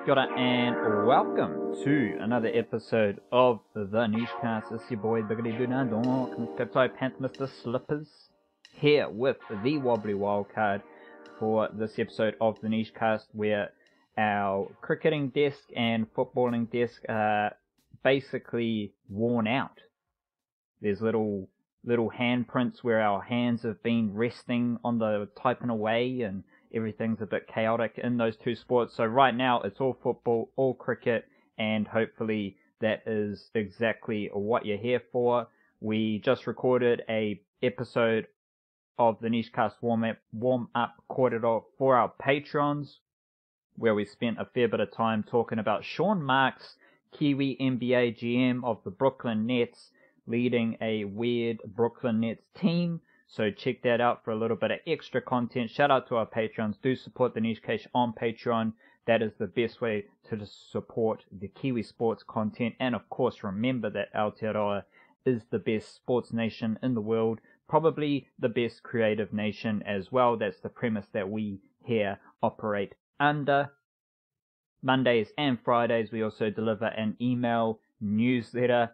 Kia ora and welcome to another episode of the Newscast. It's your boy Biggity Dunadon, Pant Mr. Slippers, here with the Wobbly Wildcard for this episode of the Newscast, where our cricketing desk and footballing desk are basically worn out. There's little handprints where our hands have been resting on the typing away, and everything's a bit chaotic in those two sports. So right now it's all football, all cricket, and hopefully that is exactly what you're here for. We just recorded a episode of the Newscast warm-up quartered off for our patrons, where we spent a fair bit of time talking about Sean Marks, Kiwi NBA GM of the Brooklyn Nets, leading a weird Brooklyn Nets team. So check that out for a little bit of extra content. Shout out to our patrons. Do support the Newscast on Patreon. That is the best way to support the Kiwi sports content. And of course, remember that Aotearoa is the best sports nation in the world. Probably the best creative nation as well. That's the premise that we here operate under. Mondays and Fridays, we also deliver an email newsletter.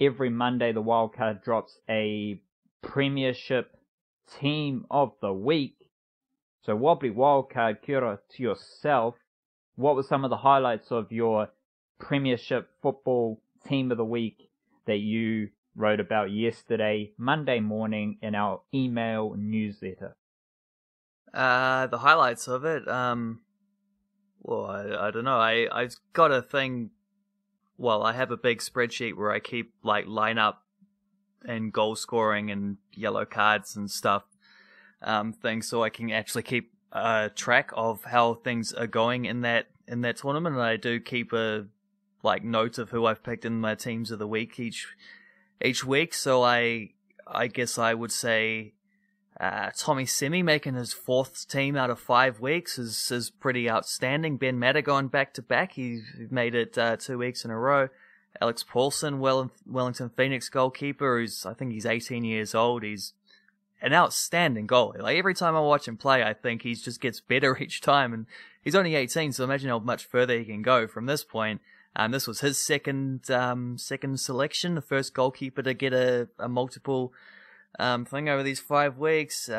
Every Monday, the Wildcard drops a Premiership Team of the Week. So Wobbly Wildcard, kia ora to yourself. What were some of the highlights of your Premiership Football Team of the Week that you wrote about yesterday, Monday morning, in our email newsletter? The highlights of it, well, I don't know. I've got a thing. Well, I have a big spreadsheet where I keep lineup and goal scoring and yellow cards and stuff, things, so I can actually keep track of how things are going in that tournament. And I do keep a note of who I've picked in my teams of the week each week. So I guess I would say Tommy Semi making his fourth team out of 5 weeks is pretty outstanding. Ben Madigan back to back. He made it 2 weeks in a row. Alex Paulson, Wellington Phoenix goalkeeper, I think he's 18 years old. He's an outstanding goalie. Every time I watch him play, I think he just gets better each time. And he's only 18, so imagine how much further he can go from this point. This was his second selection, the first goalkeeper to get a multiple thing over these 5 weeks.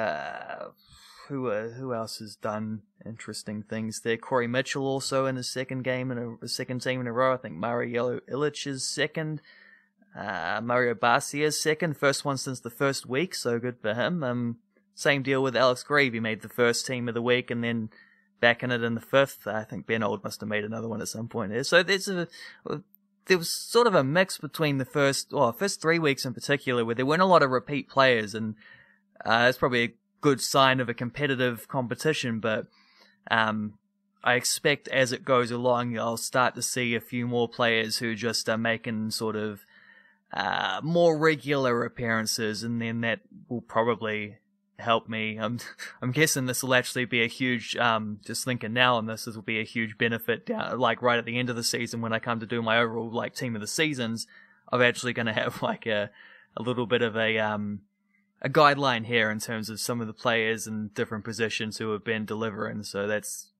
Who else has done interesting things there? Corey Mitchell also in his second team in a row. I think Mario Illich is second. Mario Barcia is second. First one since the first week, so good for him. Same deal with Alex Grieve. He made the first team of the week and then back in it in the fifth. I think Ben Old must have made another one at some point there. So there was sort of a mix between the first 3 weeks in particular, where there weren't a lot of repeat players, and that's probably a good sign of a competitive competition. But I expect as it goes along, I'll start to see a few more players who just are making sort of more regular appearances, and then that will probably help me. I'm guessing this will actually be a huge, just thinking now on this will be a huge benefit down, right at the end of the season when I come to do my overall team of the seasons. I'm actually going to have a little bit of a guideline here in terms of some of the players and different positions who have been delivering. So that's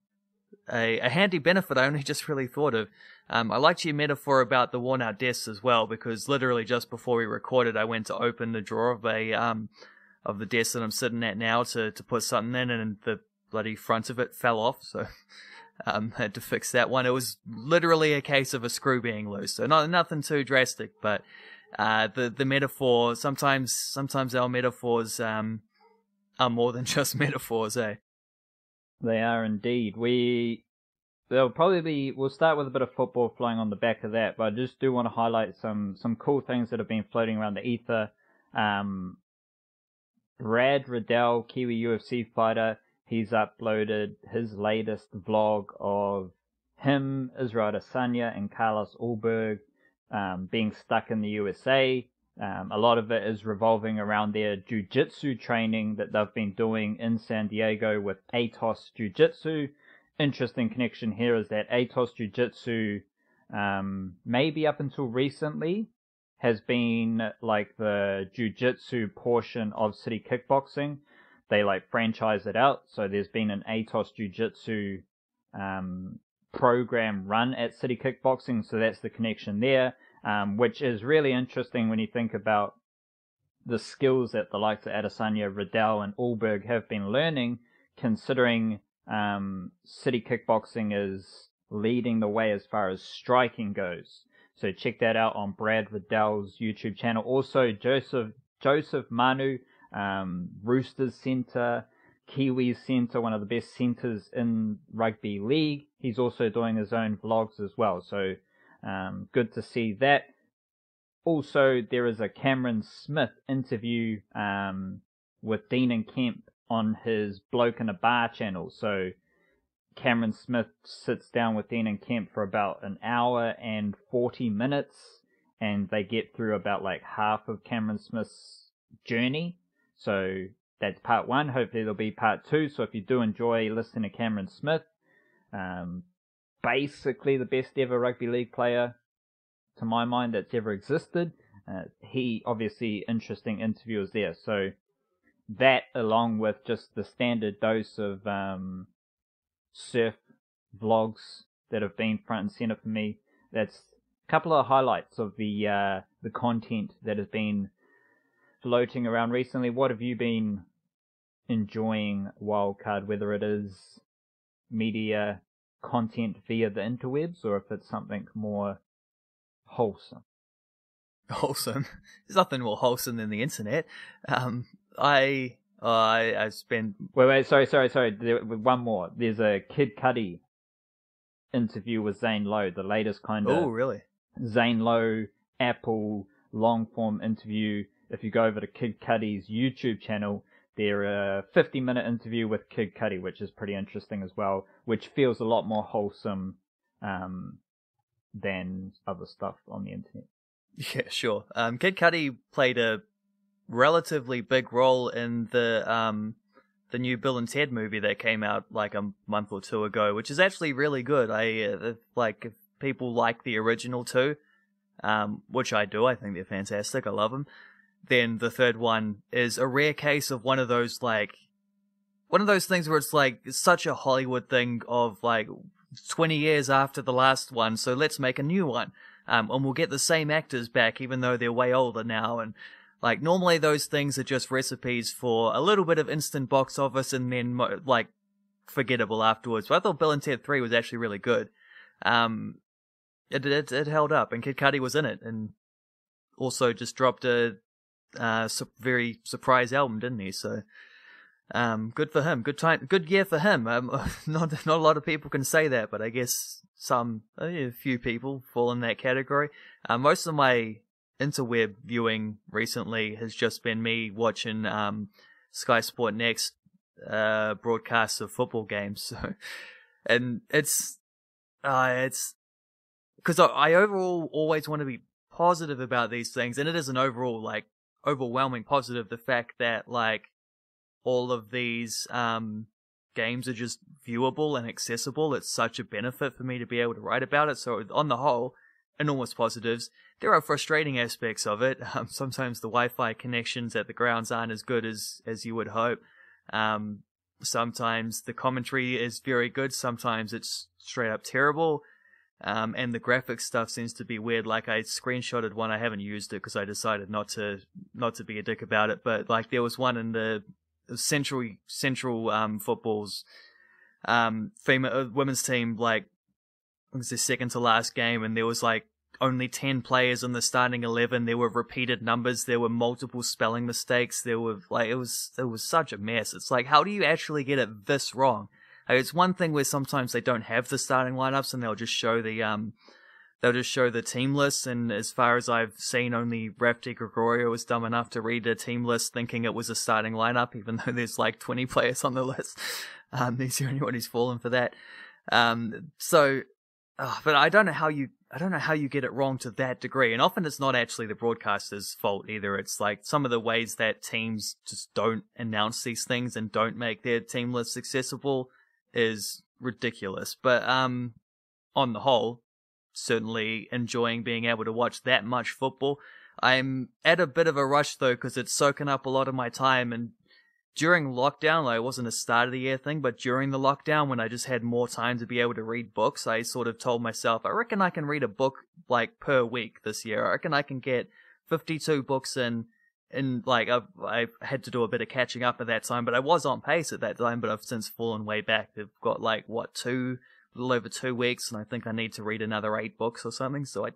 a handy benefit I only just really thought of. I liked your metaphor about the worn out desks as well, because literally just before we recorded, I went to open the drawer of the desk that I'm sitting at now to put something in, and the bloody front of it fell off. So had to fix that one. It was literally a case of a screw being loose. So nothing too drastic, but the metaphor, sometimes our metaphors are more than just metaphors, eh? They are indeed. We'll start with a bit of football flowing on the back of that, but I just do want to highlight some cool things that have been floating around the ether. Brad Riddell, Kiwi UFC fighter, he's uploaded his latest vlog of him, Israel Adesanya, and Carlos Ulberg being stuck in the USA. A lot of it is revolving around their jiu-jitsu training that they've been doing in San Diego with Atos Jiu-Jitsu. Interesting connection here is that Atos Jiu-Jitsu, maybe up until recently, has been the jiu-jitsu portion of City Kickboxing. They franchise it out, so there's been an Atos Jiu-Jitsu program run at City Kickboxing, so that's the connection there, which is really interesting when you think about the skills that the likes of Adesanya, Riddell, and Ulberg have been learning, considering City Kickboxing is leading the way as far as striking goes. So check that out on Brad Riddell's YouTube channel. Also, Joseph Manu, Roosters Centre, Kiwis Centre, one of the best centres in rugby league. He's also doing his own vlogs as well. So good to see that. Also, there is a Cameron Smith interview with Dean and Kemp on his Bloke in a Bar channel. So Cameron Smith sits down with Dean and Kemp for about an hour and 40 minutes, and they get through about like half of Cameron Smith's journey. So that's part one. Hopefully there'll be part two. So if you do enjoy listening to Cameron Smith, basically the best ever rugby league player to my mind that's ever existed. He obviously interesting interviewers there. So that, along with just the standard dose of surf vlogs that have been front and center for me, that's a couple of highlights of the content that has been floating around recently. What have you been enjoying, Wildcard, whether it is media content via the interwebs or if it's something more wholesome? Wholesome? There's nothing more wholesome than the internet. I spent... Wait, sorry. One more. There's a Kid Cudi interview with Zane Lowe, the latest kind of... Oh, really? Zane Lowe, Apple, long-form interview. If you go over to Kid Cudi's YouTube channel, there's a 50-minute interview with Kid Cudi, which is pretty interesting as well, which feels a lot more wholesome than other stuff on the internet. Yeah, sure. Kid Cudi played a relatively big role in the new Bill and Ted movie that came out like a month or two ago, which is actually really good. If people like the original two, which I do, I think they're fantastic. I love them. Then the third one is a rare case of one of those things where it's like it's such a Hollywood thing of like 20 years after the last one, so let's make a new one. And we'll get the same actors back, even though they're way older now. And like normally those things are just recipes for a little bit of instant box office and then like forgettable afterwards. But I thought Bill and Ted 3 was actually really good. It held up, and Kid Cudi was in it, and also just dropped a very surprise album, didn't he? So good for him. Good year for him. Not a lot of people can say that, but I guess a few people fall in that category. Most of my interweb viewing recently has just been me watching Sky Sport Next broadcasts of football games. So, and it's because I overall always want to be positive about these things, and it is an overall like overwhelming positive, the fact that like all of these games are just viewable and accessible. It's such a benefit for me to be able to write about it. So on the whole, enormous positives. There are frustrating aspects of it. Sometimes the Wi-Fi connections at the grounds aren't as good as you would hope. Sometimes the commentary is very good. Sometimes it's straight up terrible. And the graphics stuff seems to be weird. Like I screenshotted one. I haven't used it because I decided not to be a dick about it. But like there was one in the Central football's female women's team. Like it was their second to last game, and there was like only 10 players in the starting 11. There were repeated numbers. There were multiple spelling mistakes. There were like it was such a mess. It's like, how do you actually get it this wrong? It's one thing where sometimes they don't have the starting lineups and they'll just show the team list. And as far as I've seen, only Rafti Gregorio was dumb enough to read a team list thinking it was a starting lineup, even though there's like 20 players on the list. He's the only one who's fallen for that. But I don't know how you get it wrong to that degree. And often it's not actually the broadcaster's fault either. It's like some of the ways that teams just don't announce these things and don't make their team lists accessible is ridiculous. But on the whole, certainly enjoying being able to watch that much football. I'm at a bit of a rush though, because it's soaking up a lot of my time, and during lockdown, like it wasn't a start of the year thing, but during the lockdown when I just had more time to be able to read books, I sort of told myself, I reckon I can read a book like per week this year. I reckon I can get 52 books in like I had to do a bit of catching up at that time, but I was on pace at that time, but I've since fallen way back. I've got like a little over 2 weeks, and I think I need to read another 8 books or something, so I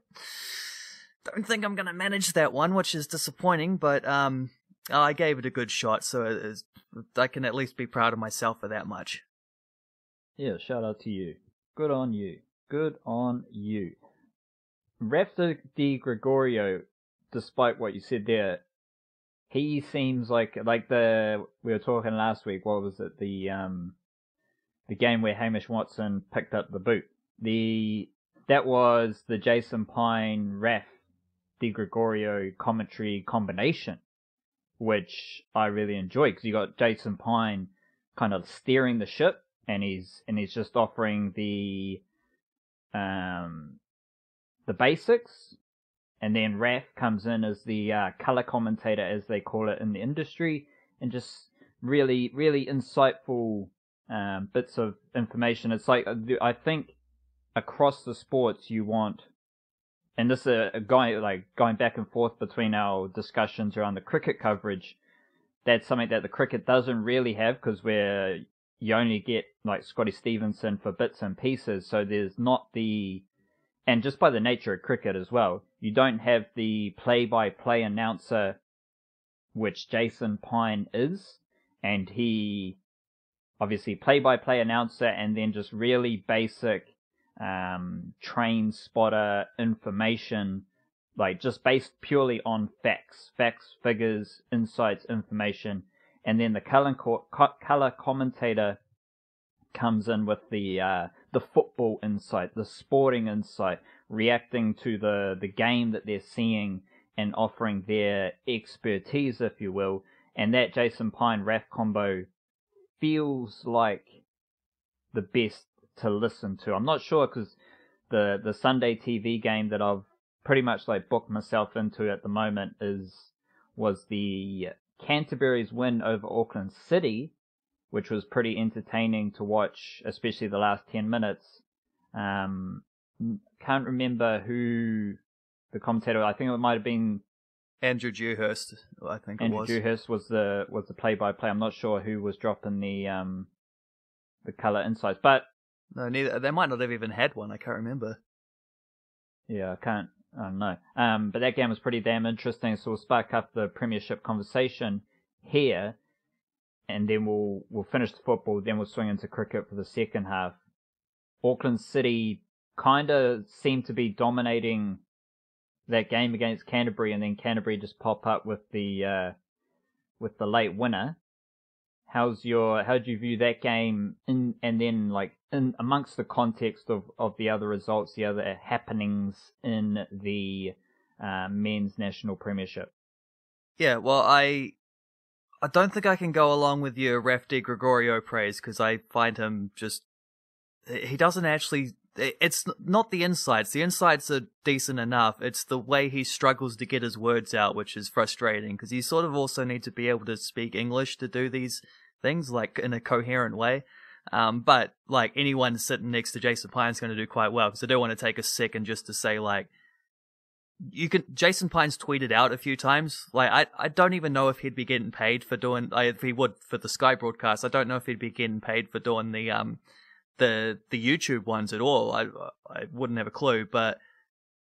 don't think I'm going to manage that one, which is disappointing, but I gave it a good shot, so I can at least be proud of myself for that much. Yeah, shout out to you. Good on you. Good on you. Raf Di Gregorio, despite what you said there, he seems like we were talking last week, what was it, the game where Hamish Watson picked up the boot. That was the Jason Pine Raf Di Gregorio commentary combination, which I really enjoyed, because you got Jason Pine kind of steering the ship, and he's just offering the basics, and then Raf comes in as the color commentator, as they call it in the industry, and just really, really insightful bits of information. It's like, I think across the sports you want, and this is going back and forth between our discussions around the cricket coverage, that's something that the cricket doesn't really have, because you only get like Scotty Stevenson for bits and pieces, so there's not and just by the nature of cricket as well, you don't have the play-by-play announcer, which Jason Pine is, and he obviously play-by-play announcer, and then just really basic train spotter information, like just based purely on facts, figures, insights, information, and then the color commentator comes in with the football insight, the sporting insight, reacting to the game that they're seeing and offering their expertise, if you will. And that Jason Pine Raf combo feels like the best to listen to. I'm not sure, because the Sunday TV game that I've pretty much like booked myself into at the moment was the Canterbury's win over Auckland City, which was pretty entertaining to watch, especially the last 10 minutes. Can't remember who the commentator, I think it might have been Andrew Dewhurst, I think it was. Andrew Dewhurst was the play-by-play. I'm not sure who was dropping the color insights, but no, neither. They might not have even had one. I can't remember. Yeah, I don't know. But that game was pretty damn interesting, so we'll spark up the Premiership conversation here, and then we'll finish the football, then we'll swing into cricket for the second half. Auckland City kind of seemed to be dominating that game against Canterbury, and then Canterbury just pop up with the late winner. How do you view that game and then like in amongst the context of the other results, the other happenings in the men's national premiership? Yeah, well, I don't think I can go along with your Raf Di Gregorio praise, because I find him he doesn't actually. It's not the insights. The insights are decent enough. It's the way he struggles to get his words out, which is frustrating, because you sort of also need to be able to speak English to do these things, like in a coherent way. But like anyone sitting next to Jason Pine's going to do quite well, because I do want to take a second just to say, like, Jason Pine's tweeted out a few times. Like, I don't even know if he'd be getting paid for doing, if he would for the Sky broadcast. I don't know if he'd be getting paid for doing the YouTube ones at all. I wouldn't have a clue, but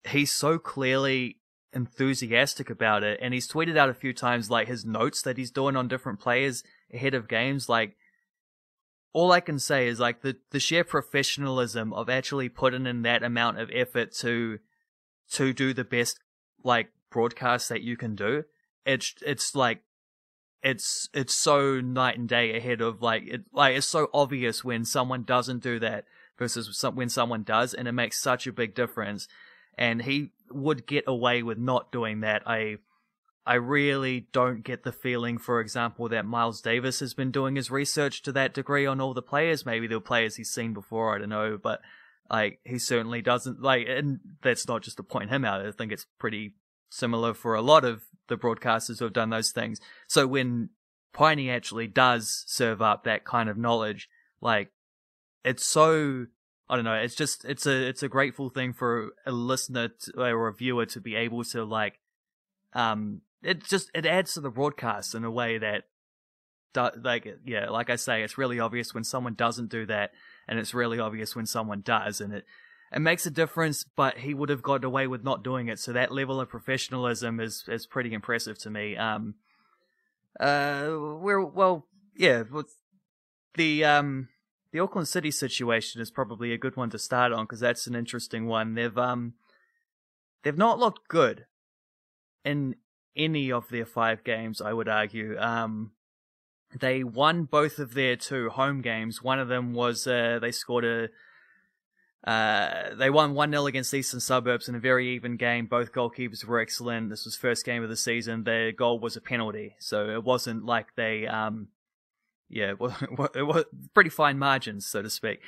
he's so clearly enthusiastic about it, and he's tweeted out a few times like his notes that he's doing on different players ahead of games. Like, all I can say is like the sheer professionalism of actually putting in that amount of effort to do the best like broadcast that you can do. It's like it's so night and day ahead of it's so obvious when someone doesn't do that versus when someone does, and it makes such a big difference. And he would get away with not doing that. I really don't get the feeling, for example, that Miles Davis has been doing his research to that degree on all the players. Maybe there were players he's seen before, I don't know, but like he certainly doesn't and that's not just to point him out. I think it's pretty similar for a lot of the broadcasters who have done those things. So when Piney actually does serve up that kind of knowledge. Like, it's so, I don't know, it's a grateful thing for a listener or a viewer to be able to, like, it adds to the broadcast in a way that, like I say, it's really obvious when someone doesn't do that, and it's really obvious when someone does, and it makes a difference, but he would have gotten away with not doing it, so that level of professionalism is pretty impressive to me. The Auckland City situation is probably a good one to start on, because that's an interesting one. They've not looked good in any of their 5 games, I would argue. They won both of their 2 home games. One of them was they won 1-0 against Eastern Suburbs in a very even game. Both goalkeepers were excellent. This was first game of the season. Their goal was a penalty, so it wasn't like they it was pretty fine margins, so to speak.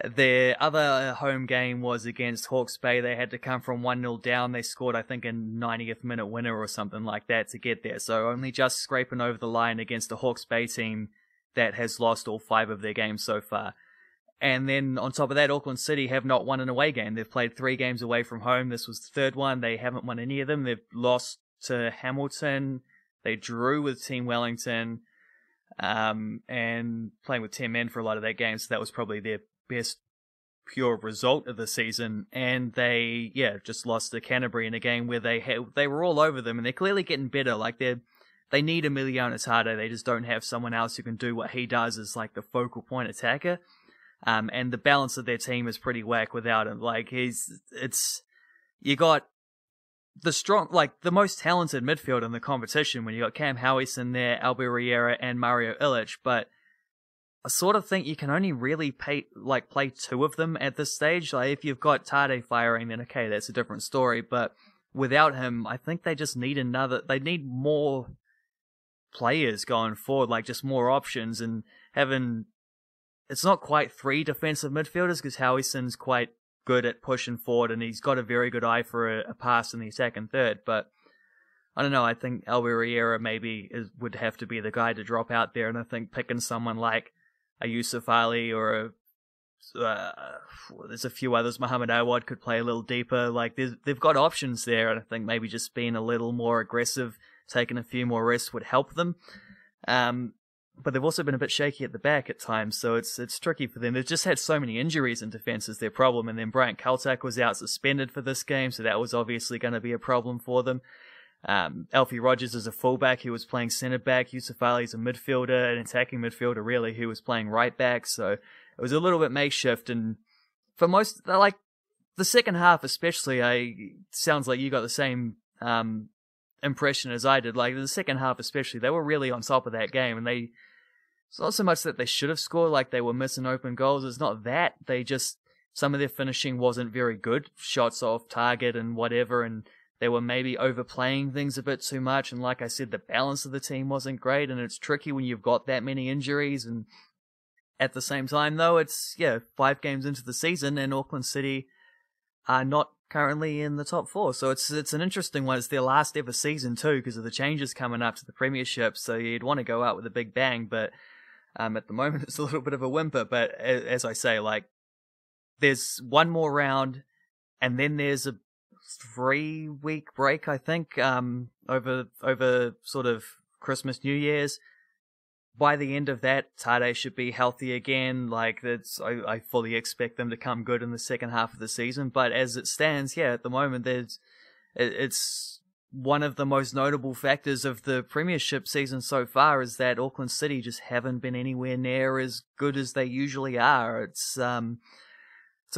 Their other home game was against Hawke's Bay. They had to come from 1-0 down. They scored, I think, a 90th minute winner or something like that to get there. So only just scraping over the line against a Hawke's Bay team that has lost all 5 of their games so far. And then on top of that, Auckland City have not won an away game. They've played 3 games away from home. This was the 3rd one. They haven't won any of them. They've lost to Hamilton. They drew with Team Wellington, and playing with 10 men for a lot of that game. So that was probably their best pure result of the season. And they, just lost to Canterbury in a game where they were all over them, and they're clearly getting better. Like, they need Emiliano Tade. They just don't have someone else who can do what he does as, like, the focal point attacker. And the balance of their team is pretty whack without him. Like, you got the most talented midfield in the competition when you got Cam Howis in there, Albert Riera, and Mario Ilic, but I sort of think you can only really play 2 of them at this stage. Like, if you've got Tade firing, then okay, that's a different story, but without him, I think they just need they need more players going forward, like just more options, and it's not quite 3 defensive midfielders, because Howison's quite good at pushing forward, and he's got a very good eye for a pass in the attack and third, but I don't know, I think Albert Riera maybe would have to be the guy to drop out there, and I think picking someone like a Yusuf Ali or there's a few others, Mohamed Awad could play a little deeper, like they've got options there, and I think maybe just being a little more aggressive, taking a few more risks would help them. But they've also been a bit shaky at the back at times, so it's tricky for them. They've just had so many injuries in defence is their problem, and then Bryant Kaltak was out suspended for this game, so that was obviously going to be a problem for them. Alfie Rogers is a fullback who was playing centre-back. Yusuf Ali's a midfielder, an attacking midfielder really, who was playing right-back, so it was a little bit makeshift, and for most, like, the second half especially, sounds like you got the same impression as I did. Like, the second half especially, they were really on top of that game, and it's not so much that they should have scored, like they were missing open goals. It's not that. Some of their finishing wasn't very good. Shots off target and whatever, and they were maybe overplaying things a bit too much. And like I said, the balance of the team wasn't great, and it's tricky when you've got that many injuries. And at the same time, though, it's, 5 games into the season, and Auckland City are not currently in the top 4. So it's an interesting one. It's their last ever season, too, because of the changes coming up to the Premiership. So you'd want to go out with a big bang, but at the moment, it's a little bit of a whimper, but as I say, like, there's one more round, and then there's a 3-week break, I think, over sort of Christmas, New Year's. By the end of that, Tade should be healthy again. Like, I fully expect them to come good in the second half of the season, but as it stands, at the moment, it's one of the most notable factors of the Premiership season so far is that Auckland City just haven't been anywhere near as good as they usually are. It's an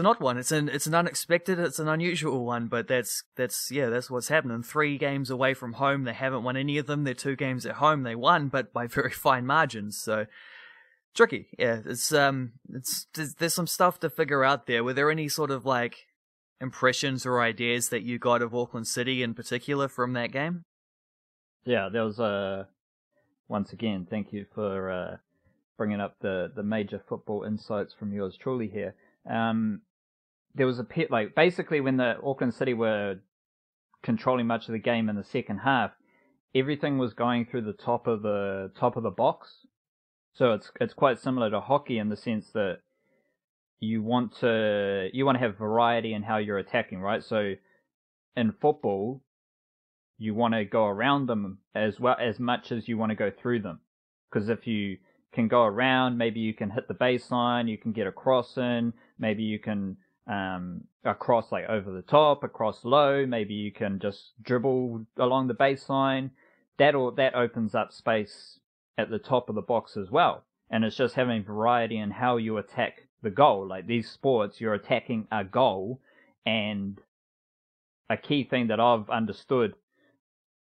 odd one. It's an unexpected, it's an unusual one, but that's what's happening. 3 games away from home, they haven't won any of them. They're 2 games at home, they won, but by very fine margins. So tricky. Yeah, there's some stuff to figure out there. Were there any sort of like impressions or ideas that you got of Auckland City in particular from that game? Yeah, there was once again, thank you for bringing up the major football insights from yours truly here. There was basically when the Auckland City were controlling much of the game in the second half, everything was going through the top of the box. So it's quite similar to hockey in the sense that you want to have variety in how you're attacking, right? So in football, you want to go around them as much as you want to go through them. Because if you can go around, maybe you can hit the baseline, you can get a cross in, maybe you can across like over the top, across low, maybe you can just dribble along the baseline. That opens up space at the top of the box as well. And it's just having variety in how you attack the goal. Like these sports, you're attacking a goal, and a key thing that I've understood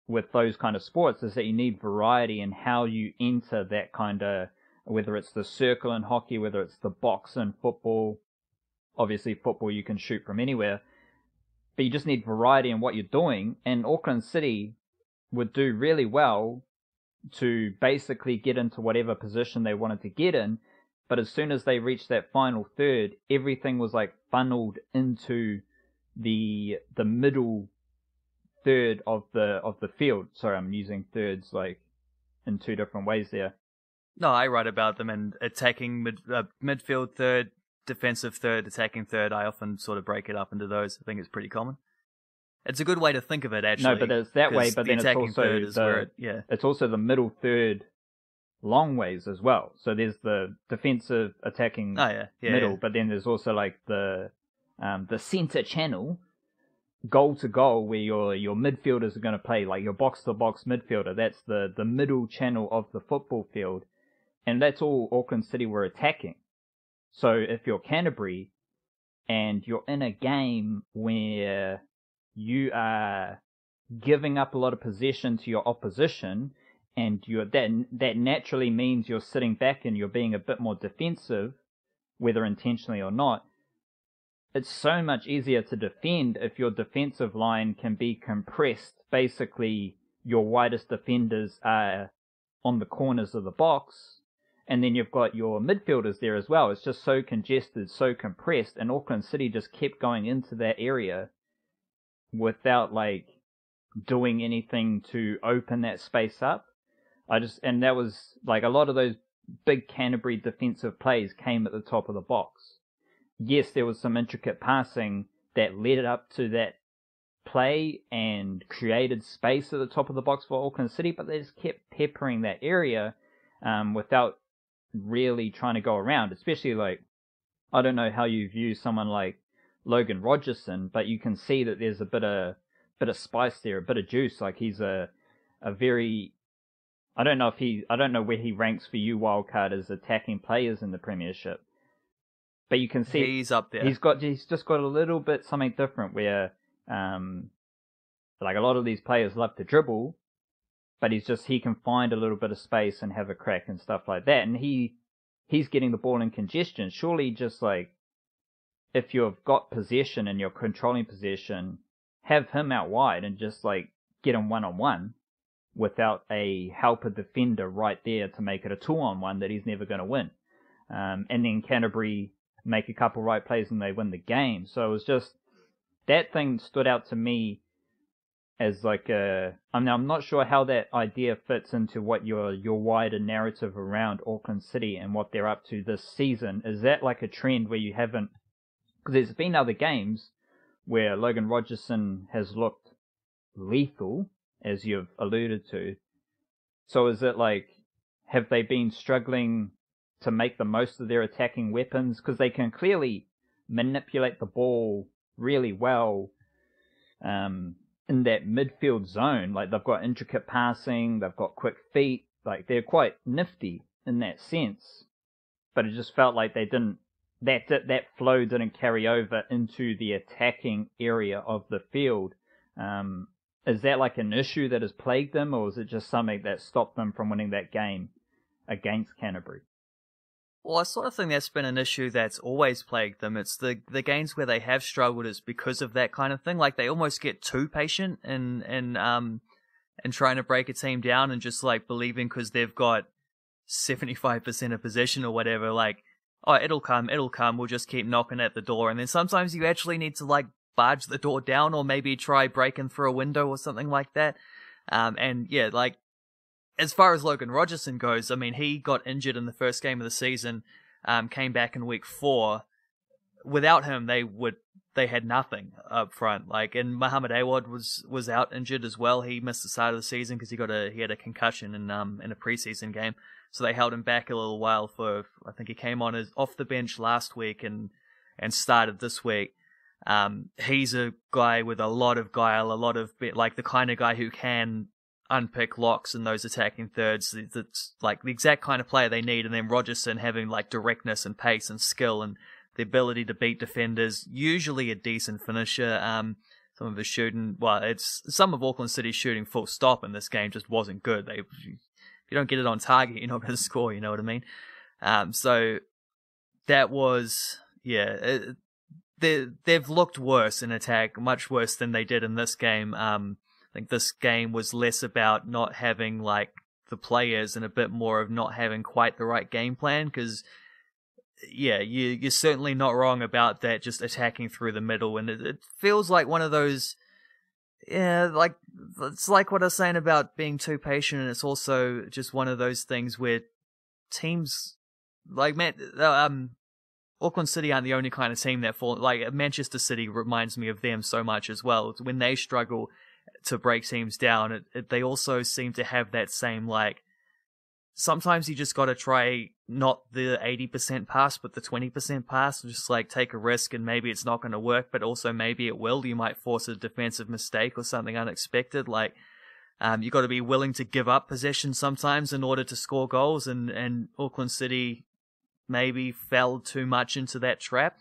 with those kind of sports is that you need variety in how you enter that kind of, whether it's the circle in hockey, whether it's the box in football. Obviously, football you can shoot from anywhere, but you just need variety in what you're doing. And Auckland City would do really well to basically get into whatever position they wanted to get in, but as soon as they reached that final third, everything was like funneled into the middle third of the field. Sorry, I'm using thirds like in two different ways there. No, I write about them in attacking midfield third, defensive third, attacking third. I often sort of break it up into those. I think it's pretty common. It's a good way to think of it, actually. No, but it's that way, but then it's also it's also the middle third long ways as well. So there's the defensive attacking middle, but then there's also like the center channel, goal to goal, where your midfielders are going to play, like your box to box midfielder. That's the middle channel of the football field, and that's all Auckland City were attacking. So if you're Canterbury and you're in a game where you are giving up a lot of possession to your opposition, and that naturally means you're sitting back and you're being a bit more defensive, whether intentionally or not. It's so much easier to defend if your defensive line can be compressed. Basically, your widest defenders are on the corners of the box, and then you've got your midfielders there as well. It's just so congested, so compressed, and Auckland City just kept going into that area without like doing anything to open that space up. And that was like a lot of those big Canterbury defensive plays came at the top of the box. Yes, there was some intricate passing that led up to that play and created space at the top of the box for Auckland City, but they just kept peppering that area without really trying to go around. Especially like, I don't know how you view someone like Logan Rogerson, but you can see that there's a bit of spice there, a bit of juice. Like he's a very, I don't know where he ranks for you wildcard as attacking players in the Premiership, but you can see he's up there. He's just got a little bit something different where like a lot of these players love to dribble, but he can find a little bit of space and have a crack and stuff like that, and he's getting the ball in congestion. Surely just like, if you've got possession and you're controlling possession, have him out wide and just like get him one-on-one without a helper defender right there to make it a 2-on-1 that he's never going to win. And then Canterbury make a couple right plays and they win the game. So it was just, that thing stood out to me as like I'm not sure how that idea fits into what your wider narrative around Auckland City and what they're up to this season. Is that like a trend where you haven't, because there's been other games where Logan Rogerson has looked lethal, as you've alluded to. So is it like, have they been struggling to make the most of their attacking weapons? Because they can clearly manipulate the ball really well in that midfield zone. Like they've got intricate passing, they've got quick feet, like they're quite nifty in that sense. But it just felt like they didn't, that flow didn't carry over into the attacking area of the field. Is that like an issue that has plagued them, or is it just something that stopped them from winning that game against Canterbury? Well, I sort of think that's been an issue that's always plagued them. It's the games where they have struggled is because of that kind of thing. Like they almost get too patient in trying to break a team down and just like believing because they've got 75% of possession or whatever, like, oh, it'll come, we'll just keep knocking at the door. And then sometimes you actually need to like barge the door down or maybe try breaking through a window or something like that. And yeah, like, as far as Logan Rogerson goes, I mean, he got injured in the first game of the season, came back in week 4. Without him, they had nothing up front. Like, and Muhammad Awad was out injured as well. He missed the start of the season because he had a concussion in a preseason game, so they held him back a little while. I think he came on as off the bench last week and started this week. He's a guy with a lot of guile, like the kind of guy who can unpick locks in those attacking thirds. That's like the exact kind of player they need. And then Rogerson having like directness and pace and skill and the ability to beat defenders, usually a decent finisher. Some of his shooting, some of Auckland City's shooting full stop in this game just wasn't good. If you don't get it on target, you're not going to score, you know what I mean? So that was, they've looked worse in attack, much worse than they did in this game. I think this game was less about not having like the players and a bit more of not having quite the right game plan, because you're certainly not wrong about that, just attacking through the middle. And it feels like one of those, like, it's like what I was saying about being too patient, and it's also just one of those things where teams, like, Auckland City aren't the only kind of team that fall. Like, Manchester City reminds me of them so much as well. When they struggle to break teams down, they also seem to have that same, like, sometimes you just got to try not the 80% pass, but the 20% pass. Just like take a risk, and maybe it's not going to work, but also maybe it will. You might force a defensive mistake or something unexpected. Like, you got to be willing to give up possession sometimes in order to score goals. And Auckland City maybe fell too much into that trap,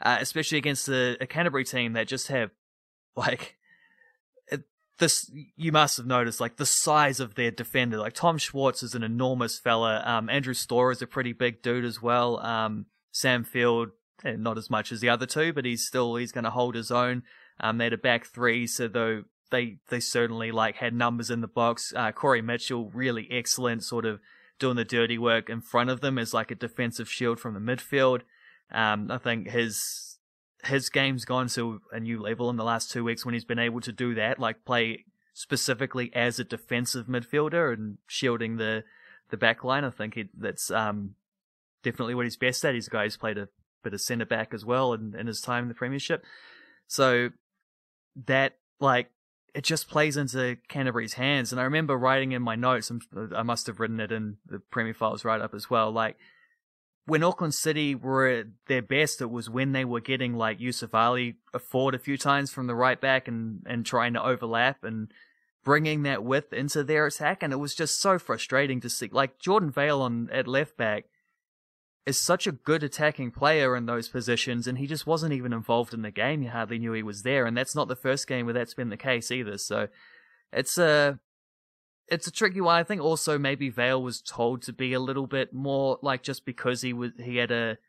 especially against a Canterbury team that just have like. This, you must have noticed, like, the size of their defender. Like, Tom Schwartz is an enormous fella. Andrew Storr is a pretty big dude as well. Sam Field, not as much as the other two, but he's going to hold his own. They had a back three, so though they certainly, like, had numbers in the box. Corey Mitchell, really excellent, sort of doing the dirty work in front of them as, like, a defensive shield from the midfield. I think his game's gone to a new level in the last 2 weeks when he's been able to do that, like play specifically as a defensive midfielder and shielding the back line. I think that's definitely what he's best at. He's a guy who's played a bit of centre back as well in his time in the Premiership. So that, like, it just plays into Canterbury's hands. And I remember writing in my notes, I must have written it in the Premier Files write-up as well, like, when Auckland City were at their best, it was when they were getting, like, Yusuf Ali forward a few times from the right back and trying to overlap and bringing that width into their attack. And it was just so frustrating to see. Like, Jordan Vale at left back is such a good attacking player in those positions, and he just wasn't even involved in the game. You hardly knew he was there. And that's not the first game where that's been the case either. So it's a tricky one. I think also maybe Vale was told to be a little bit more, like, just because he had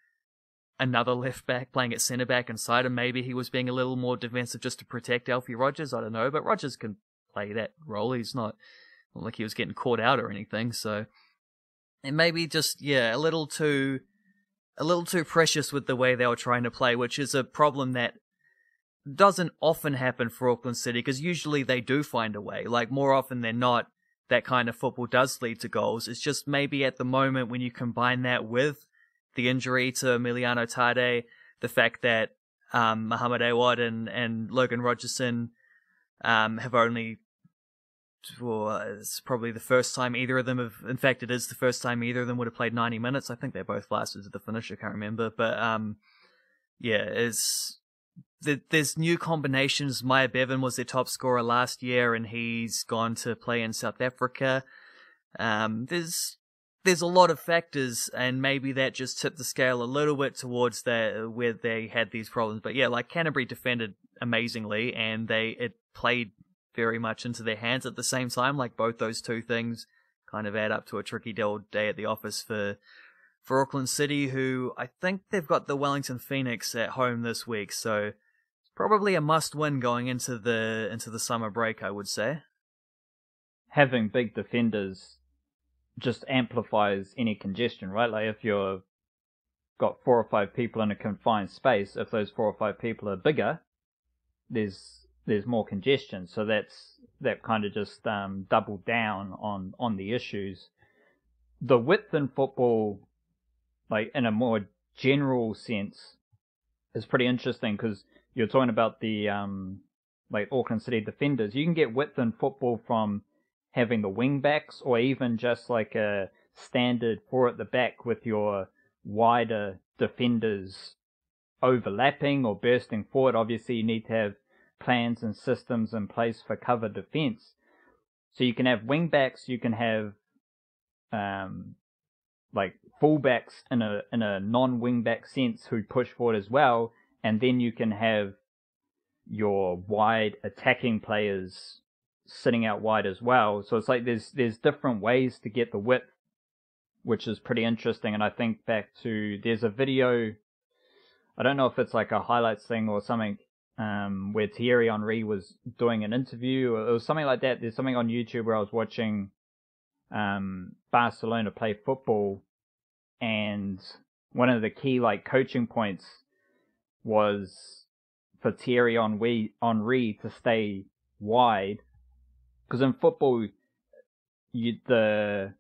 another left back playing at centre back inside him, maybe he was being a little more defensive just to protect Alfie Rogers. I don't know, but Rogers can play that role. He's not like he was getting caught out or anything. So, and maybe just a little too precious with the way they were trying to play, which is a problem that doesn't often happen for Auckland City, because usually they do find a way. Like, more often than not, that kind of football does lead to goals. It's just maybe at the moment when you combine that with the injury to Emiliano Tade, the fact that Muhammad Awad and Logan Rogerson have only, it's probably the first time either of them have, in fact it is the first time either of them would have played 90 minutes. I think they both lasted to the finish, I can't remember. But there's new combinations. Maya Bevan was their top scorer last year, and he's gone to play in South Africa. There's a lot of factors, and maybe that just tipped the scale a little bit towards where they had these problems. But yeah, like, Canterbury defended amazingly, and it played very much into their hands at the same time. Like, both those two things kind of add up to a tricky day at the office for Auckland City, who I think they've got the Wellington Phoenix at home this week. So probably a must-win going into the summer break, I would say. Having big defenders just amplifies any congestion, right? Like, if you've got 4 or 5 people in a confined space, if those 4 or 5 people are bigger, there's there's more congestion. So that kind of just doubled down on the issues. The width in football, like in a more general sense, is pretty interesting because you're talking about the like Auckland City defenders. You can get width in football from having the wing backs, or even just like a standard four at the back with your wider defenders overlapping or bursting forward. Obviously, you need to have plans and systems in place for cover defense. So you can have wing backs, you can have like fullbacks in a non-wing back sense who push forward as well, and then you can have your wide attacking players sitting out wide as well. So it's like there's different ways to get the width, which is pretty interesting. And I think back to, there's a video, I don't know if it's like a highlights thing or something, where Thierry Henry was doing an interview, or it was something like that. There's something on YouTube where I was watching Barcelona play football, and one of the key like coaching points was for Thierry Henry to stay wide, because in football the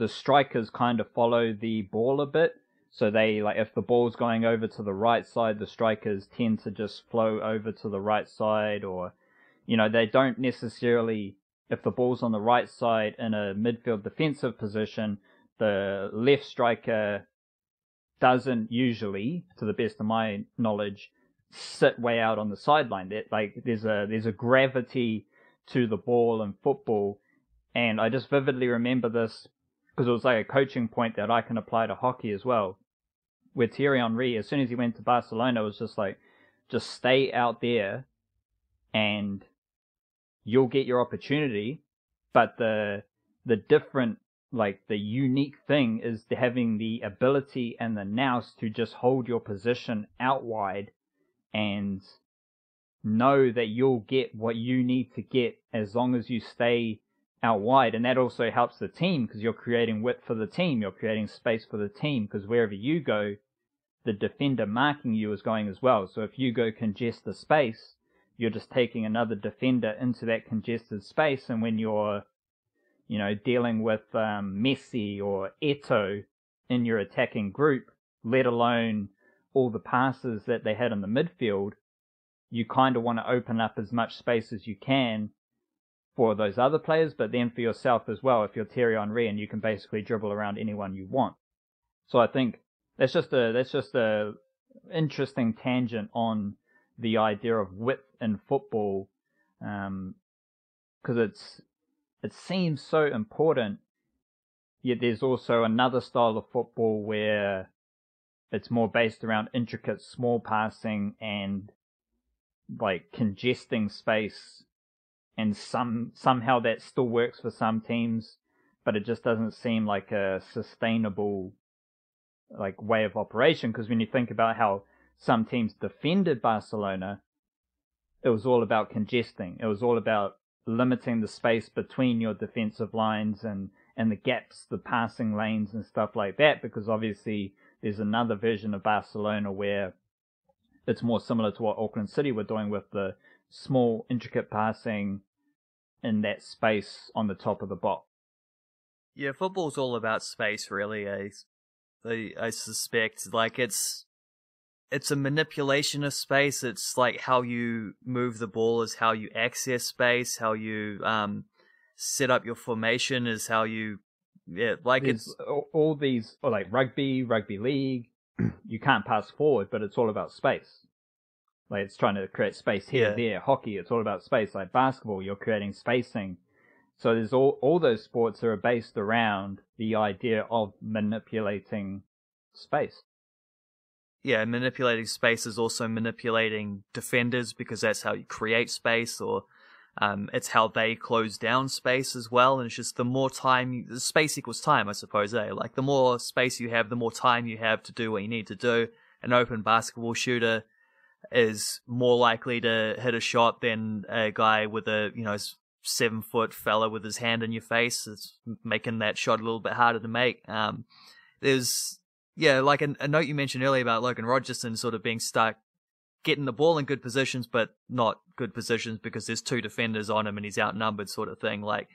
strikers kind of follow the ball a bit. So they, like, if the ball's going over to the right side, the strikers tend to just flow over to the right side, or, you know, they don't necessarily, if the ball's on the right side in a midfield defensive position, the left striker doesn't usually, to the best of my knowledge, sit way out on the sideline. That, like, there's a gravity to the ball in football, and I just vividly remember this because it was like a coaching point that I can apply to hockey as well. Where Thierry Henry, as soon as he went to Barcelona, was just like, just stay out there and you'll get your opportunity. But the different, like the unique thing is having the ability and the nous to just hold your position out wide and know that you'll get what you need to get as long as you stay out wide. And that also helps the team because you're creating width for the team, you're creating space for the team, because wherever you go, the defender marking you is going as well. So if you go congest the space, you're just taking another defender into that congested space. And when you're, you know, dealing with Messi or Eto'o in your attacking group, let alone all the passes that they had in the midfield, you kind of want to open up as much space as you can for those other players, but then for yourself as well if you're Thierry Henry, and you can basically dribble around anyone you want. So I think that's just a interesting tangent on the idea of width in football, because it seems so important, yet there's also another style of football where it's more based around intricate small passing and like congesting space, and somehow that still works for some teams, but it just doesn't seem like a sustainable like way of operation. Because when you think about how some teams defended Barcelona, it was all about congesting. It was all about limiting the space between your defensive lines and the gaps, the passing lanes and stuff like that, because obviously there's another version of Barcelona where it's more similar to what Auckland City were doing with the small, intricate passing in that space on the top of the box. Yeah, football's all about space, really. I suspect, like, it's a manipulation of space. It's like how you move the ball is how you access space. How you set up your formation is how you, yeah, like There's it's all these, or like rugby league. You can't pass forward, but it's all about space. Like, it's trying to create space here, there. Hockey, it's all about space. Like basketball, you're creating spacing. So there's all those sports that are based around the idea of manipulating space. Yeah, manipulating space is also manipulating defenders, because that's how you create space, or it's how they close down space as well. And it's just the more time, space equals time, I suppose, eh? Like, the more space you have, the more time you have to do what you need to do. An open basketball shooter is more likely to hit a shot than a guy with a, 7-foot fella with his hand in your face. It's making that shot a little bit harder to make. There's, like a note you mentioned earlier about Logan Rogerson sort of being stuck getting the ball in good positions, but not good positions because there's 2 defenders on him and he's outnumbered, sort of thing. Like,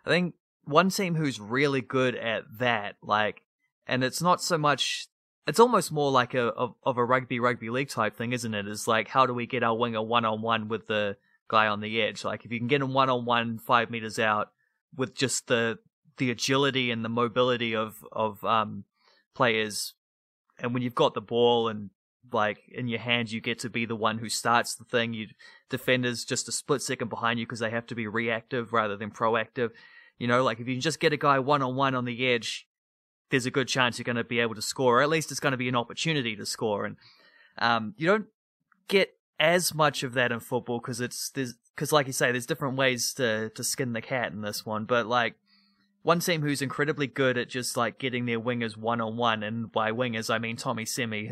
I think one team who's really good at that, like, and it's not so much, it's almost more like of a rugby league type thing, isn't it? It's like, how do we get our winger 1-on-1 with the guy on the edge? Like, if you can get him 1-on-1 5 meters out with just the agility and the mobility of players, and when you've got the ball and like in your hands, you get to be the one who starts the thing. Defenders just a split second behind you because they have to be reactive rather than proactive. You know, like if you can just get a guy 1-on-1 on the edge, there's a good chance you're going to be able to score, or at least it's going to be an opportunity to score. And you don't get as much of that in football because like you say, there's different ways to skin the cat in this one. But like, one team who's incredibly good at just like getting their wingers 1-on-1, and by wingers I mean Tommy Semi,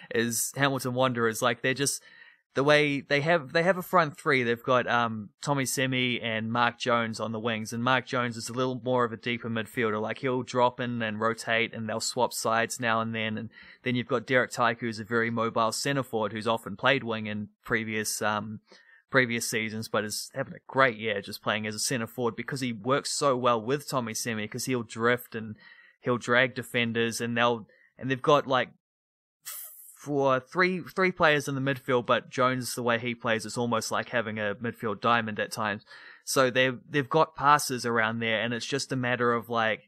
is Hamilton Wanderers. Like, they're just the way they have a front 3. They've got Tommy Semi and Mark Jones on the wings, and Mark Jones is a little more of a deeper midfielder. Like, he'll drop in and rotate, and they'll swap sides now and then you've got Derek Tyke, who's a very mobile centre forward who's often played wing in previous seasons, but is having a great year just playing as a centre forward because he works so well with Tommy Semi, because he'll drift and he'll drag defenders, and they've got like three players in the midfield, but Jones, the way he plays, it's almost like having a midfield diamond at times. So they've got passes around there, and it's just a matter of like,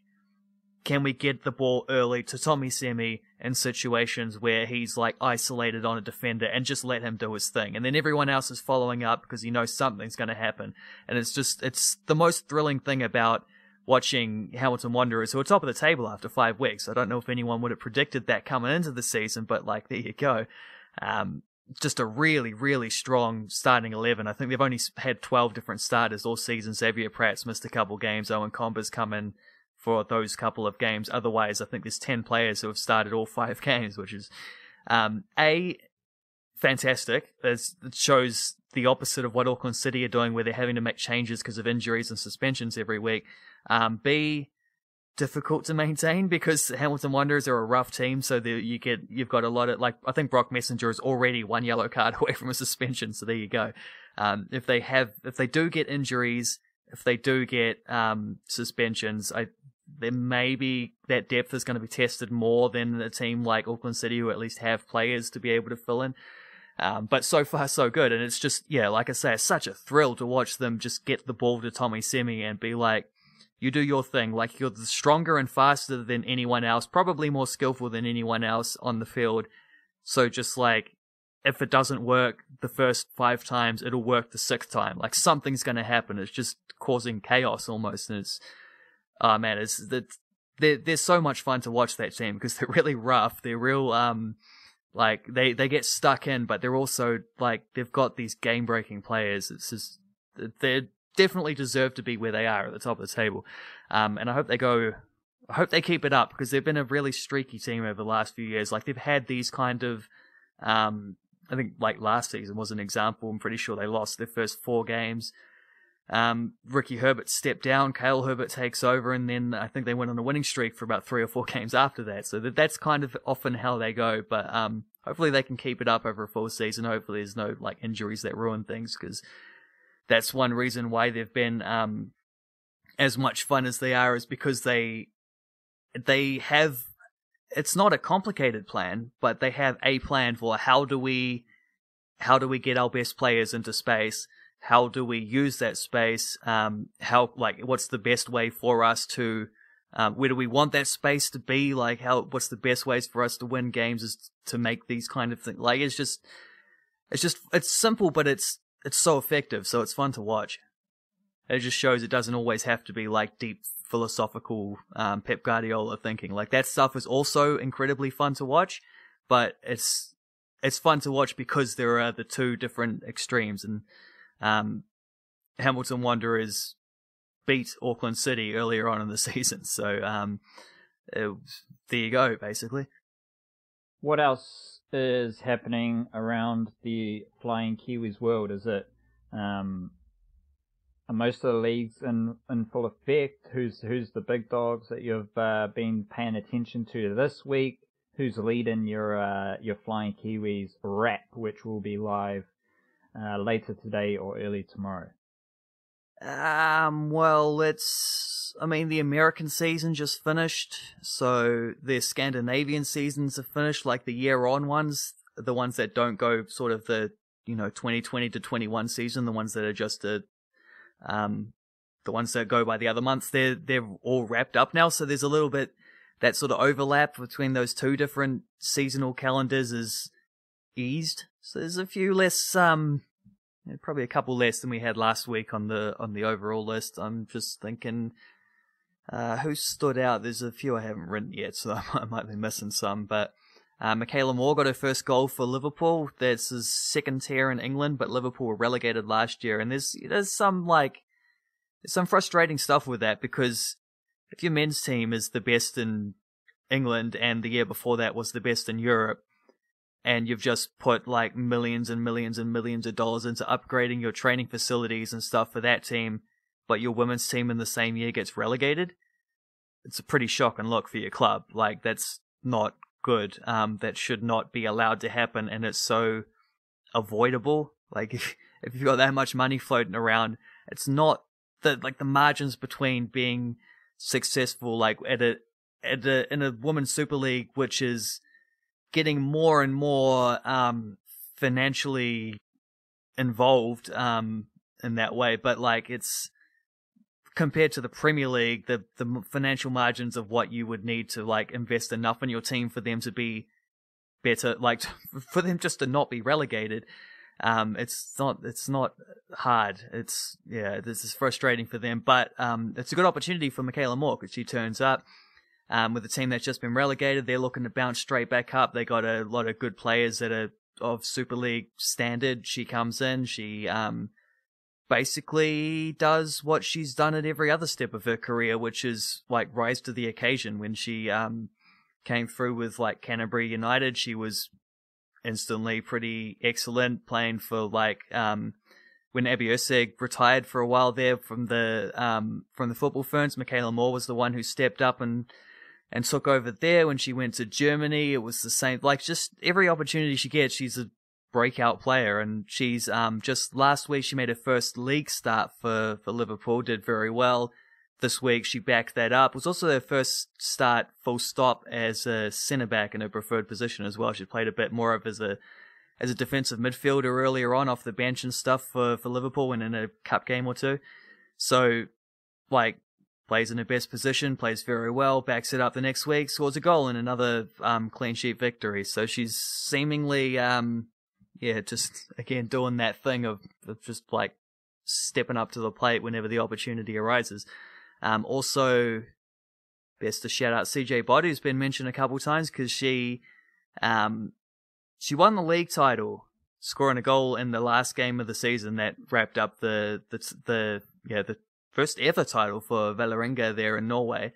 can we get the ball early to Tommy Semi in situations where he's like isolated on a defender and just let him do his thing. And then everyone else is following up because you know something's going to happen. And it's the most thrilling thing about watching Hamilton Wanderers, who are top of the table after 5 weeks. I don't know if anyone would have predicted that coming into the season, but like, there you go. Just a really, really strong starting 11. I think they've only had 12 different starters all season. Xavier Pratt's missed a couple games. Owen Comba's come in for those couple of games. Otherwise, I think there's 10 players who have started all 5 games, which is fantastic. It shows the opposite of what Auckland City are doing, where they're having to make changes because of injuries and suspensions every week. B, difficult to maintain because Hamilton Wanderers are a rough team, so you've got a lot of, like, I think Brock Messenger is already 1 yellow card away from a suspension, so there you go. If they do get injuries, if they do get suspensions, then maybe that depth is going to be tested more than a team like Auckland City, who at least have players to be able to fill in. But so far, so good. And it's just, yeah, like I say, it's such a thrill to watch them just get the ball to Tommy Semi and be like, you do your thing. Like, you're stronger and faster than anyone else, probably more skillful than anyone else on the field. So just like, if it doesn't work the first 5 times, it'll work the 6th time. Like, something's going to happen. It's just causing chaos almost. And it's, oh man, they're so much fun to watch that team because they're really rough. They're real, like, they get stuck in, but they're also, like, they've got these game-breaking players. It's just, they definitely deserve to be where they are at the top of the table. And I hope they keep it up, because they've been a really streaky team over the last few years. Like, they've had these kind of, I think, like, last season was an example. I'm pretty sure they lost their first 4 games. Ricky Herbert stepped down, Cale Herbert takes over, and then I think they went on a winning streak for about 3 or 4 games after that. So that's kind of often how they go, but hopefully they can keep it up over a full season. Hopefully there's no like injuries that ruin things, because that's one reason why they've been as much fun as they are, is because they have, it's not a complicated plan, but they have a plan for how do we get our best players into space. How do we use that space? What's the best way for us to, where do we want that space to be? Like, what's the best ways for us to win games is to make these kind of things. Like, it's simple, but it's so effective. So it's fun to watch. It just shows it doesn't always have to be like deep philosophical, Pep Guardiola thinking. Like, that stuff is also incredibly fun to watch, but it's fun to watch because there are the 2 different extremes. And Hamilton Wanderers beat Auckland City earlier on in the season, so there you go, basically. What else is happening around the Flying Kiwis world? Is it are most of the leagues in full effect? Who's the big dogs that you've been paying attention to this week? who's leading your Flying Kiwis wrap, which will be live later today or early tomorrow? Well, the American season just finished, so their Scandinavian seasons are finished, like the year-on ones, the ones that don't go sort of the, 2020 to 21 season, the ones that are just the ones that go by the other months, they're all wrapped up now, so there's a little bit, that sort of overlap between those two different seasonal calendars is eased, so there's a few less, probably a couple less than we had last week on the overall list. I'm just thinking, who stood out? There's a few I haven't written yet, so I might be missing some. But Michaela Moore got her first goal for Liverpool. That's his second tier in England, but Liverpool were relegated last year, and there's some frustrating stuff with that, because if your men's team is the best in England and the year before that was the best in Europe, and you've just put like millions and millions and millions of dollars into upgrading your training facilities and stuff for that team, but your women's team in the same year gets relegated, it's a pretty shocking look for your club. Like, that's not good. That should not be allowed to happen, and it's so avoidable. Like, if you've got that much money floating around, it's not the margins between being successful, like in a women's Super League, which is getting more and more financially involved in that way, but like, it's compared to the Premier League, the financial margins of what you would need to like invest enough in your team for them to be better, like for them just to not be relegated. It's not hard. This is frustrating for them, but it's a good opportunity for Michaela Moore, because she turns up with a team that's just been relegated. They're looking to bounce straight back up. They got a lot of good players that are of Super League standard. She comes in, she basically does what she's done at every other step of her career, which is like rise to the occasion. When she came through with like Canterbury United, she was instantly pretty excellent, playing for like when Abby Urseg retired for a while there from the football ferns. Michaela Moore was the one who stepped up and took over there. When she went to Germany, it was the same. Like, just every opportunity she gets, she's a breakout player. And she's just last week she made her first league start for Liverpool, did very well. This week she backed that up. It was also her first start full stop as a centre back in her preferred position as well. She played a bit more of as a defensive midfielder earlier on off the bench and stuff for Liverpool and in a cup game or two. So, like, plays in her best position, plays very well, backs it up the next week, scores a goal in another clean sheet victory. So she's seemingly, just again doing that thing of just like stepping up to the plate whenever the opportunity arises. Also, best to shout out CJ Bott, who's been mentioned a couple times, because she won the league title, scoring a goal in the last game of the season that wrapped up the first ever title for Vålerenga there in Norway.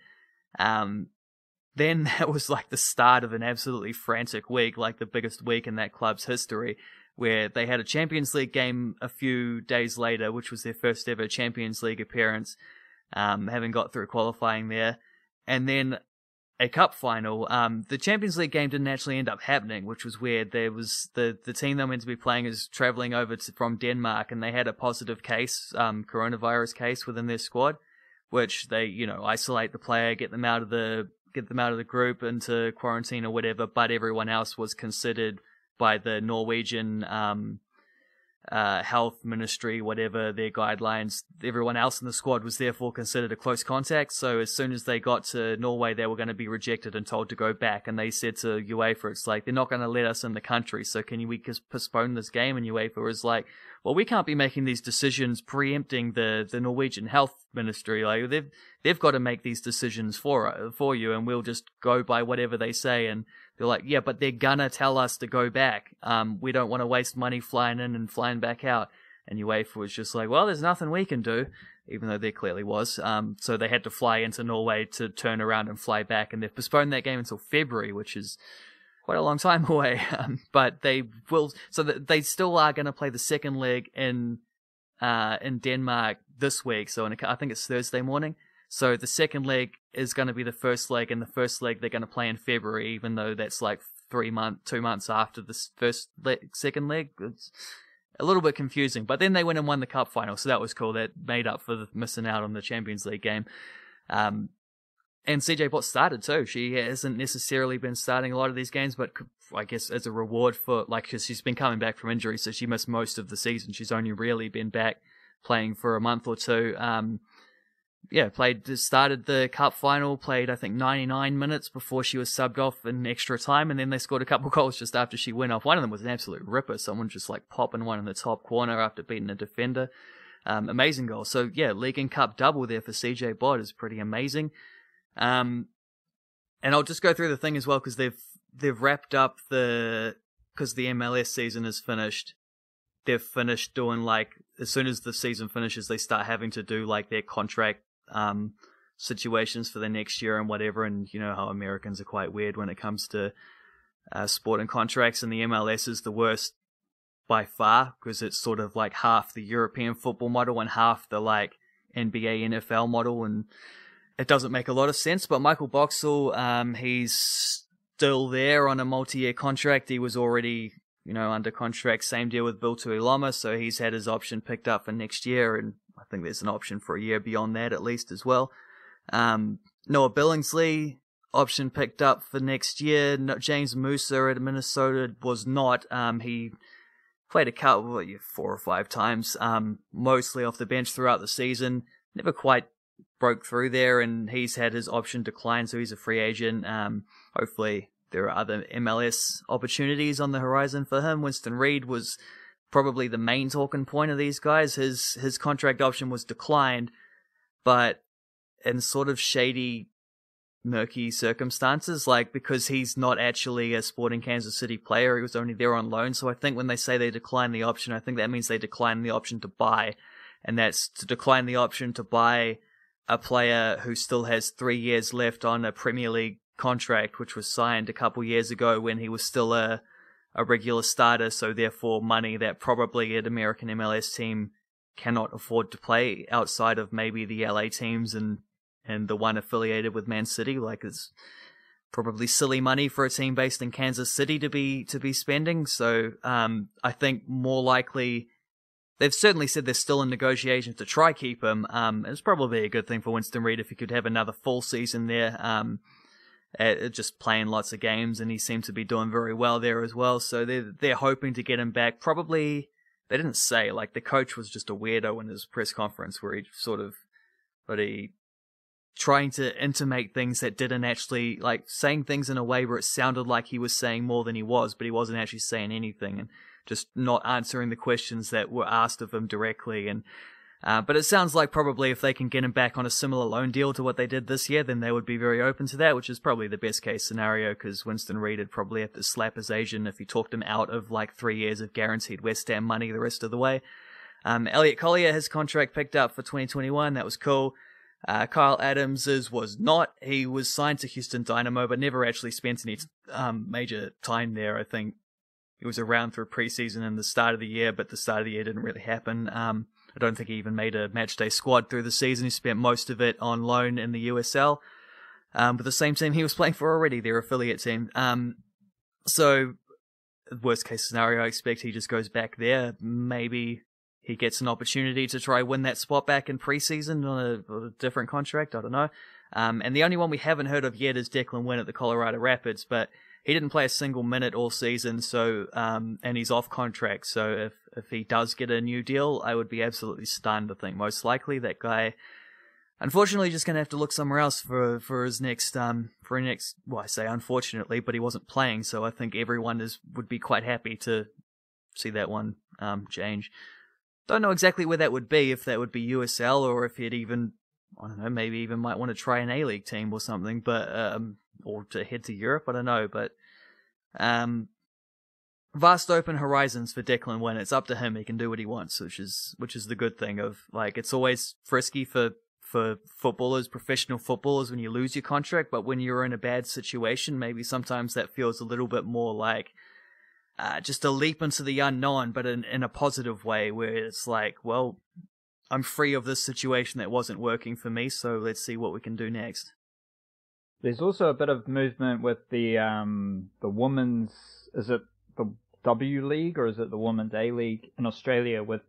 Then that was like the start of an absolutely frantic week, like the biggest week in that club's history, where they had a Champions League game a few days later, which was their first ever Champions League appearance, having got through qualifying there. And then a cup final. The Champions League game didn't actually end up happening, which was weird. There was the team they were meant to be playing is traveling over from Denmark, and they had a positive case, coronavirus case within their squad, which they, isolate the player, get them out of the group into quarantine or whatever. But everyone else was considered by the Norwegian health ministry, whatever their guidelines, everyone else in the squad was therefore considered a close contact. So as soon as they got to Norway, they were going to be rejected and told to go back. And they said to UEFA, it's like, they're not going to let us in the country, so we just postpone this game? And UEFA was like, well, we can't be making these decisions preempting the Norwegian health ministry. Like, they've got to make these decisions for you, and we'll just go by whatever they say. And they're like, yeah, but they're gonna tell us to go back. We don't want to waste money flying in and flying back out. And UEFA was just like, well, there's nothing we can do, even though there clearly was. So they had to fly into Norway to turn around and fly back, and they've postponed that game until February, which is quite a long time away. But they will, so that they still are going to play the second leg in Denmark this week. So I think it's Thursday morning. So the second leg is going to be the first leg, and the first leg they're going to play in February, even though that's like 2 months after the second leg. It's a little bit confusing. But then they went and won the cup final, so that was cool. That made up for missing out on the Champions League game. And CJ Bott started too. She hasn't necessarily been starting a lot of these games, but I guess as a reward for, like, because she's been coming back from injury, so she missed most of the season. She's only really been back playing for a month or two. Started the cup final, played I think 99 minutes before she was subbed off in extra time, and then they scored a couple goals just after she went off. One of them was an absolute ripper, someone just like popping one in the top corner after beating a defender. Amazing goal. So yeah, League and Cup double there for CJ Bott is pretty amazing. And I'll just go through the thing as well, because they've wrapped up because the MLS season is finished. They've finished doing, like, as soon as the season finishes, they start having to do like their contract situations for the next year and whatever. And you know how Americans are quite weird when it comes to sporting contracts, and the MLS is the worst by far, because it's sort of like half the European football model and half the like NBA, NFL model, and it doesn't make a lot of sense. But Michael Boxall, he's still there on a multi-year contract. He was already, under contract. Same deal with Bill Tuiloma, so he's had his option picked up for next year, and I think there's an option for a year beyond that at least as well. Noah Billingsley, option picked up for next year. James Musa at Minnesota was not. He played a couple, 4 or 5 times, mostly off the bench throughout the season. Never quite broke through there, and he's had his option decline, so he's a free agent. Hopefully there are other MLS opportunities on the horizon for him. Winston Reid was probably the main talking point of these guys. His contract option was declined, but in sort of shady, murky circumstances, like because he's not actually a Sporting Kansas City player. He was only there on loan. So I think when they say they decline the option, I think that means they decline the option to buy. And that's to decline the option to buy a player who still has 3 years left on a Premier League contract, which was signed a couple years ago when he was still a regular starter. So therefore money that probably an American MLS team cannot afford to play outside of maybe the LA teams and the one affiliated with Man City. Like, it's probably silly money for a team based in Kansas City to be spending. So I think more likely, they've certainly said they're still in negotiations to try keep him. It's probably a good thing for Winston Reid if he could have another full season there, just playing lots of games, and he seemed to be doing very well there as well. So they're hoping to get him back. Probably, they didn't say, like, the coach was just a weirdo in his press conference where he sort of, trying to intimate things that didn't actually, like, saying things in a way where it sounded like he was saying more than he was, but he wasn't actually saying anything, and just not answering the questions that were asked of him directly. And but it sounds like probably if they can get him back on a similar loan deal to what they did this year, then they would be very open to that, which is probably the best case scenario, because Winston Reid would probably have to slap his agent if he talked him out of like 3 years of guaranteed West Ham money the rest of the way. Elliot Collier, his contract picked up for 2021. That was cool. Kyle Adams's was not. He was signed to Houston Dynamo, but never actually spent any major time there. I think he was around through preseason and the start of the year, but the start of the year didn't really happen. I don't think he even made a matchday squad through the season. He spent most of it on loan in the USL, with the same team he was playing for already, their affiliate team. So, worst case scenario, I expect he just goes back there. Maybe he gets an opportunity to try win that spot back in preseason on a different contract. I don't know. And the only one we haven't heard of yet is Declan Wynn at the Colorado Rapids, but he didn't play a single minute all season, so and he's off contract. So if he does get a new deal, I would be absolutely stunned. I think most likely that guy, unfortunately, just going to have to look somewhere else for his next Well, I say unfortunately, but he wasn't playing, so I think everyone would be quite happy to see that one change. Don't know exactly where that would be, if that would be USL or if he'd even, I don't know, maybe even might want to try an A-League team or something, but or to head to Europe, I don't know, but vast open horizons for Declan Wynn. It's up to him. He can do what he wants, which is the good thing of, like, it's always frisky for footballers, professional footballers, when you lose your contract, but when you're in a bad situation, maybe sometimes that feels a little bit more like just a leap into the unknown, but in a positive way, where it's like, well, I'm free of this situation that wasn't working for me, so let's see what we can do next. There's also a bit of movement with the women's, is it the W League or is it the Women's A League in Australia, with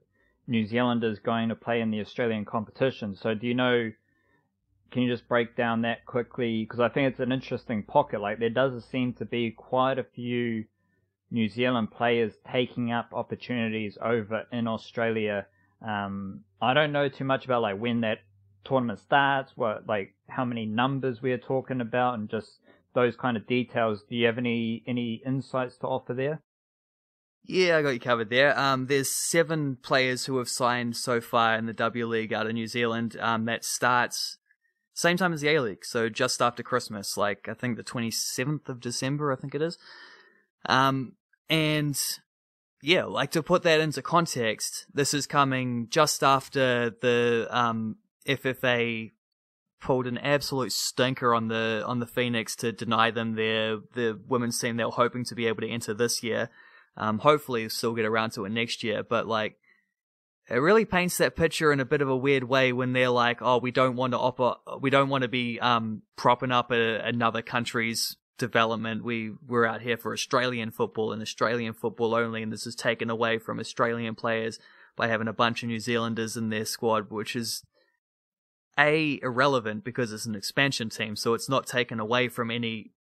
New Zealanders going to play in the Australian competition. So do you know, can you just break down that quickly? Because I think it's an interesting pocket. Like, there does seem to be quite a few New Zealand players taking up opportunities over in Australia. I don't know too much about like when that tournament starts, like how many numbers we are talking about, and just those kind of details. Do you have any insights to offer there? Yeah, I got you covered there. There's 7 players who have signed so far in the W League out of New Zealand. That starts same time as the A League, so just after Christmas, like I think the 27th of December, I think it is. And yeah, like, to put that into context, this is coming just after the FFA pulled an absolute stinker on the Phoenix to deny them the women's team they were hoping to be able to enter this year. Hopefully still get around to it next year, but like, it really paints that picture in a bit of a weird way when they're like, oh, we don't want to be propping up another country's development. We're out here for Australian football and Australian football only, and this is taken away from Australian players by having a bunch of New Zealanders in their squad, which is irrelevant because it's an expansion team, so it's not taken away from any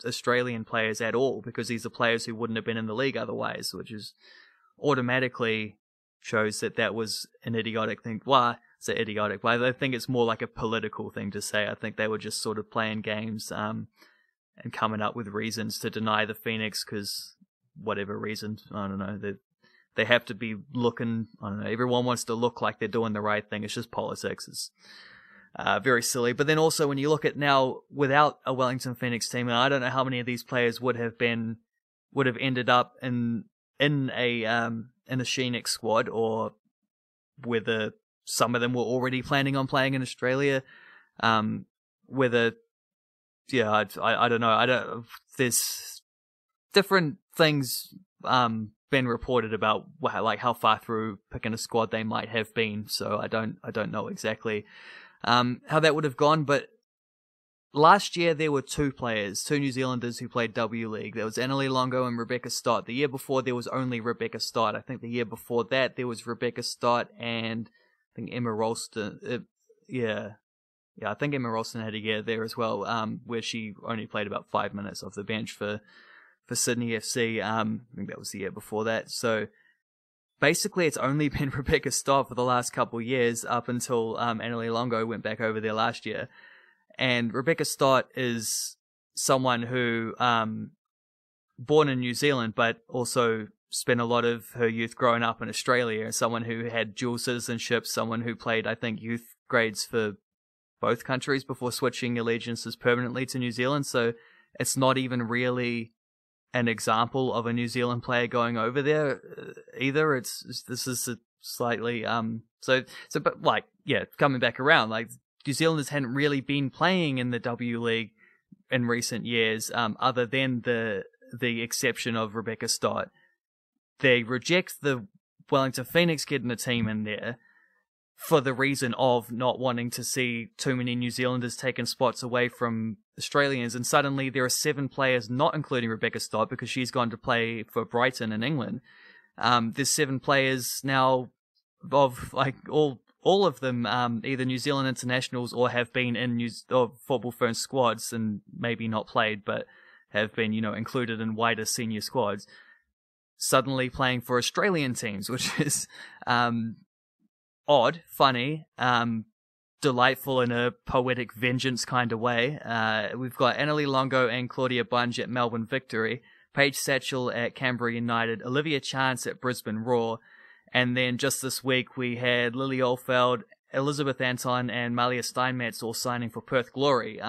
Australian players at all, because these are players who wouldn't have been in the league otherwise, which is automatically shows that was an idiotic thing. Well, it's idiotic, but I think it's more like a political thing to say. I think they were just sort of playing games and coming up with reasons to deny the Phoenix, because whatever reason, I don't know, they have to be looking, I don't know, everyone wants to look like they're doing the right thing. It's just politics. It's very silly. But then also when you look at now, without a Wellington Phoenix team, and I don't know how many of these players would have ended up in a Phoenix squad, or whether some of them were already planning on playing in Australia. Whether, yeah, I don't know. There's different things been reported about how far through picking a squad they might have been. So I don't know exactly how that would have gone, but last year there were 2 New Zealanders who played W League. There was Annalie Longo and Rebecca Stott. The year before there was only Rebecca Stott. I think the year before that there was Rebecca Stott and I think Emma Ralston. Yeah, I think Emma Ralston had a year there as well, where she only played about 5 minutes off the bench for Sydney FC. I think that was the year before that. So basically, it's only been Rebecca Stott for the last couple of years, up until Annalie Longo went back over there last year. And Rebecca Stott is someone who, born in New Zealand, but also spent a lot of her youth growing up in Australia. Someone who had dual citizenship, someone who played, I think, youth grades for both countries before switching allegiances permanently to New Zealand. So it's not even really an example of a New Zealand player going over there either. This is a slightly but like, yeah, coming back around, like, New Zealanders hadn't really been playing in the W League in recent years, other than the exception of Rebecca Stott. They reject the Wellington Phoenix getting a team in there for the reason of not wanting to see too many New Zealanders taking spots away from Australians, and suddenly there are 7 players, not including Rebecca Stott, because she's gone to play for Brighton in England. There's 7 players now of, like, all of them either New Zealand internationals or have been in football firm squads and maybe not played, but have been, included in wider senior squads, suddenly playing for Australian teams, which is odd, funny, delightful in a poetic vengeance kind of way. We've got Annalie Longo and Claudia Bunge at Melbourne Victory, Paige Satchell at Canberra United, Olivia Chance at Brisbane Roar, and then just this week we had Lily Oldfeld, Elizabeth Anton, and Malia Steinmetz all signing for Perth Glory.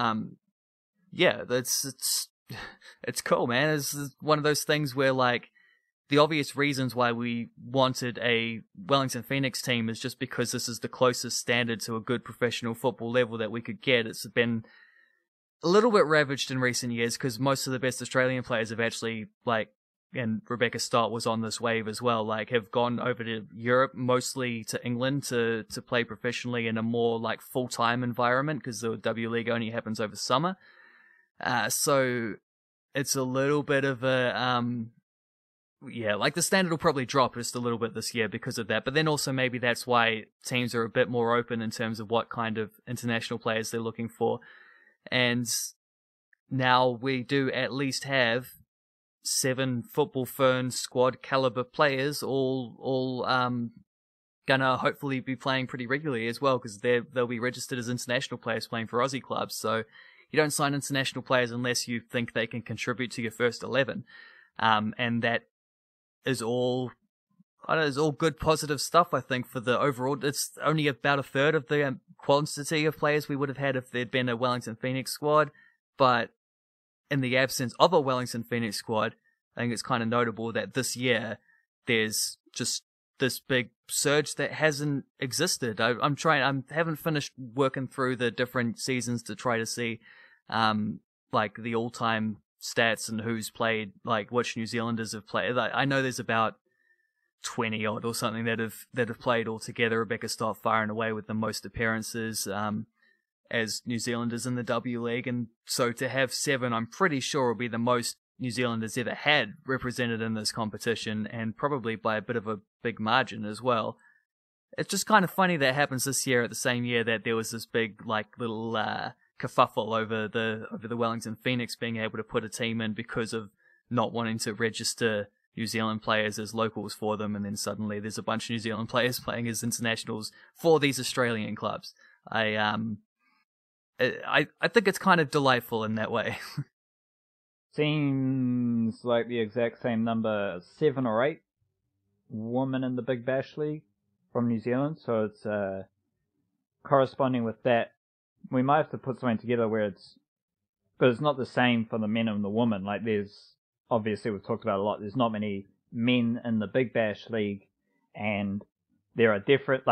Yeah, it's cool, man. It's one of those things where, like, the obvious reasons why we wanted a Wellington Phoenix team is just because this is the closest standard to a good professional football level that we could get. It's been a little bit ravaged in recent years because most of the best Australian players have actually, like, and Rebecca Stott was on this wave as well, like have gone over to Europe, mostly to England, to play professionally in a more like full-time environment, because the W League only happens over summer. So it's a little bit of a, like the standard will probably drop just a little bit this year because of that. But then also maybe that's why teams are a bit more open in terms of what kind of international players they're looking for. And now we do at least have 7 Football Ferns squad caliber players, all gonna hopefully be playing pretty regularly as well, because they'll be registered as international players playing for Aussie clubs. So you don't sign international players unless you think they can contribute to your first 11, and that is all. I don't know, it's all good, positive stuff, I think, for the overall. It's only about a third of the quantity of players we would have had if there'd been a Wellington Phoenix squad. But in the absence of a Wellington Phoenix squad, I think it's kind of notable that this year there's just this big surge that hasn't existed. I haven't finished working through the different seasons to try to see, like the all-time stats and who's played, like which New Zealanders have played. I know there's about 20 odd or something that have played all together. Rebecca Stott far and away with the most appearances as New Zealanders in the W League, and so to have 7, I'm pretty sure will be the most New Zealanders ever had represented in this competition, and probably by a bit of a big margin as well. It's just kind of funny that it happens this year at the same year that there was this big like little kerfuffle over the Wellington Phoenix being able to put a team in because of not wanting to register New Zealand players as locals for them, and then suddenly there's a bunch of New Zealand players playing as internationals for these Australian clubs. I think it's kind of delightful in that way. Seems like the exact same number, 7 or 8 women in the Big Bash League from New Zealand, so it's corresponding with that. We might have to put something together where it's, because it's not the same for the men and the women. Like there's, obviously we've talked about a lot, there's not many men in the Big Bash League, and there are different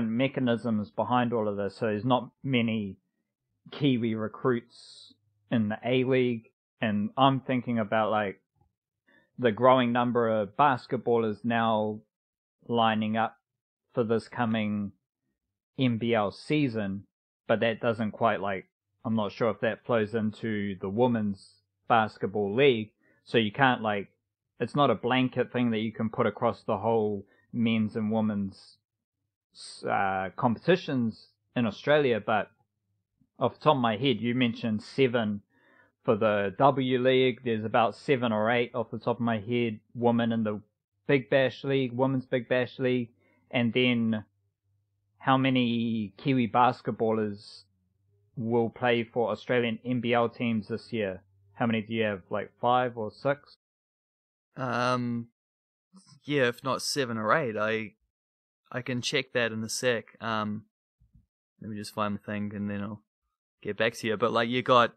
mechanisms behind all of this. So there's not many Kiwi recruits in the A-League, and I'm thinking about like the growing number of basketballers now lining up for this coming NBL season, but that doesn't quite, like, I'm not sure if that flows into the women's basketball league, so you can't, like, it's not a blanket thing that you can put across the whole men's and women's competitions in Australia. But off the top of my head, you mentioned 7 for the W League. There's about 7 or 8 off the top of my head women in the Big Bash League, Women's Big Bash League. And then how many Kiwi basketballers will play for Australian NBL teams this year? How many do you have? Like 5 or 6? Yeah, if not 7 or 8. I can check that in a sec. Let me just find the thing and then I'll get back to you. But like you got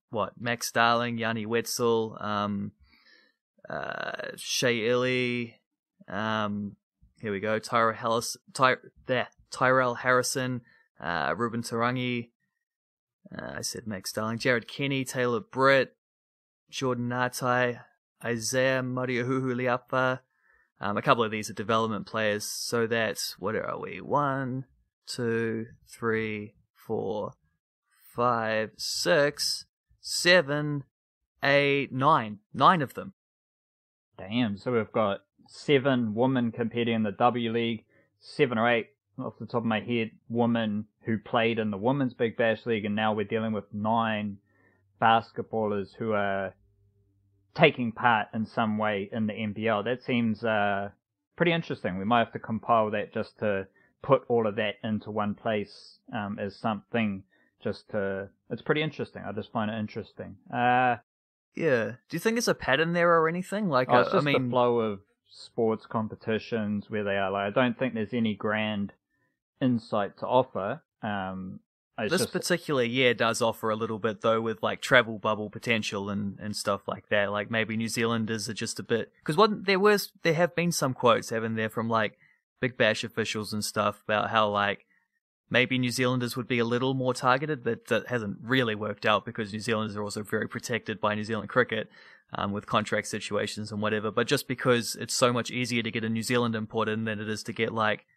what, Max Starling, Yanni Wetzel, Shea Illy, here we go, Tyrell Harrison, Ruben Tarangi, I said Max Starling, Jared Kenny, Taylor Britt, Jordan Natai, Isaiah Mariahuhu Liapa. A couple of these are development players, so that's, what are we, 1, 2, 3, 4, 5, 6, 7, 8, 9. 9 of them. Damn, so we've got 7 women competing in the W League, 7 or 8, off the top of my head, women who played in the Women's Big Bash League, and now we're dealing with 9 basketballers who are taking part in some way in the NBL. That seems pretty interesting. We might have to compile that just to put all of that into one place as something just to... It's pretty interesting. I just find it interesting. Yeah. Do you think there's a pattern there or anything? Like, it's just the flow of sports competitions where they are. Like, I don't think there's any grand insight to offer. This particular year does offer a little bit, though, with like travel bubble potential and stuff like that. Like maybe New Zealanders are just a bit, because there have been some quotes, haven't there, from like Big Bash officials and stuff about how like maybe New Zealanders would be a little more targeted, but that hasn't really worked out because New Zealanders are also very protected by New Zealand cricket with contract situations and whatever. But just because it's so much easier to get a New Zealand import in than it is to get like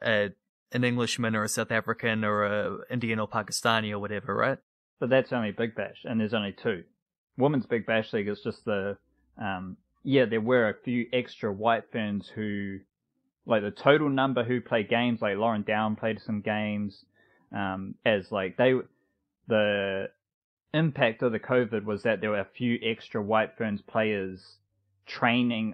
an Englishman or a South African or a Indian or Pakistani or whatever, right? But that's only Big Bash, and there's only 2. Women's Big Bash League is just the... there were a few extra white ferns who... Like, the total number who play games, like Lauren Down played some games, the impact of the COVID was that there were a few extra White Ferns players training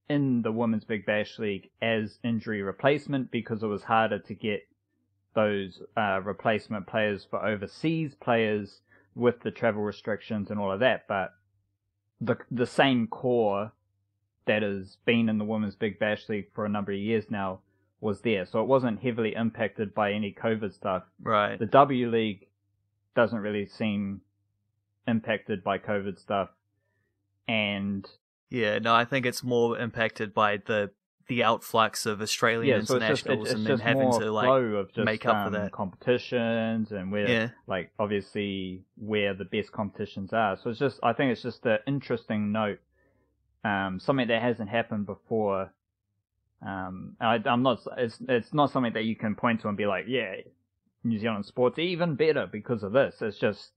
in the Women's Big Bash League as injury replacement because it was harder to get those replacement players for overseas players with the travel restrictions and all of that. But the same core that has been in the Women's Big Bash League for a number of years now was there. So it wasn't heavily impacted by any COVID stuff. Right. The W League doesn't really seem impacted by COVID stuff. And... Yeah, no, I think it's more impacted by the outflux of Australian internationals and then having to like make up for that. Competitions and where, obviously where the best competitions are. So I think it's just an interesting note. Something that hasn't happened before. It's not something that you can point to and be like, yeah, New Zealand sports even better because of this. It's just,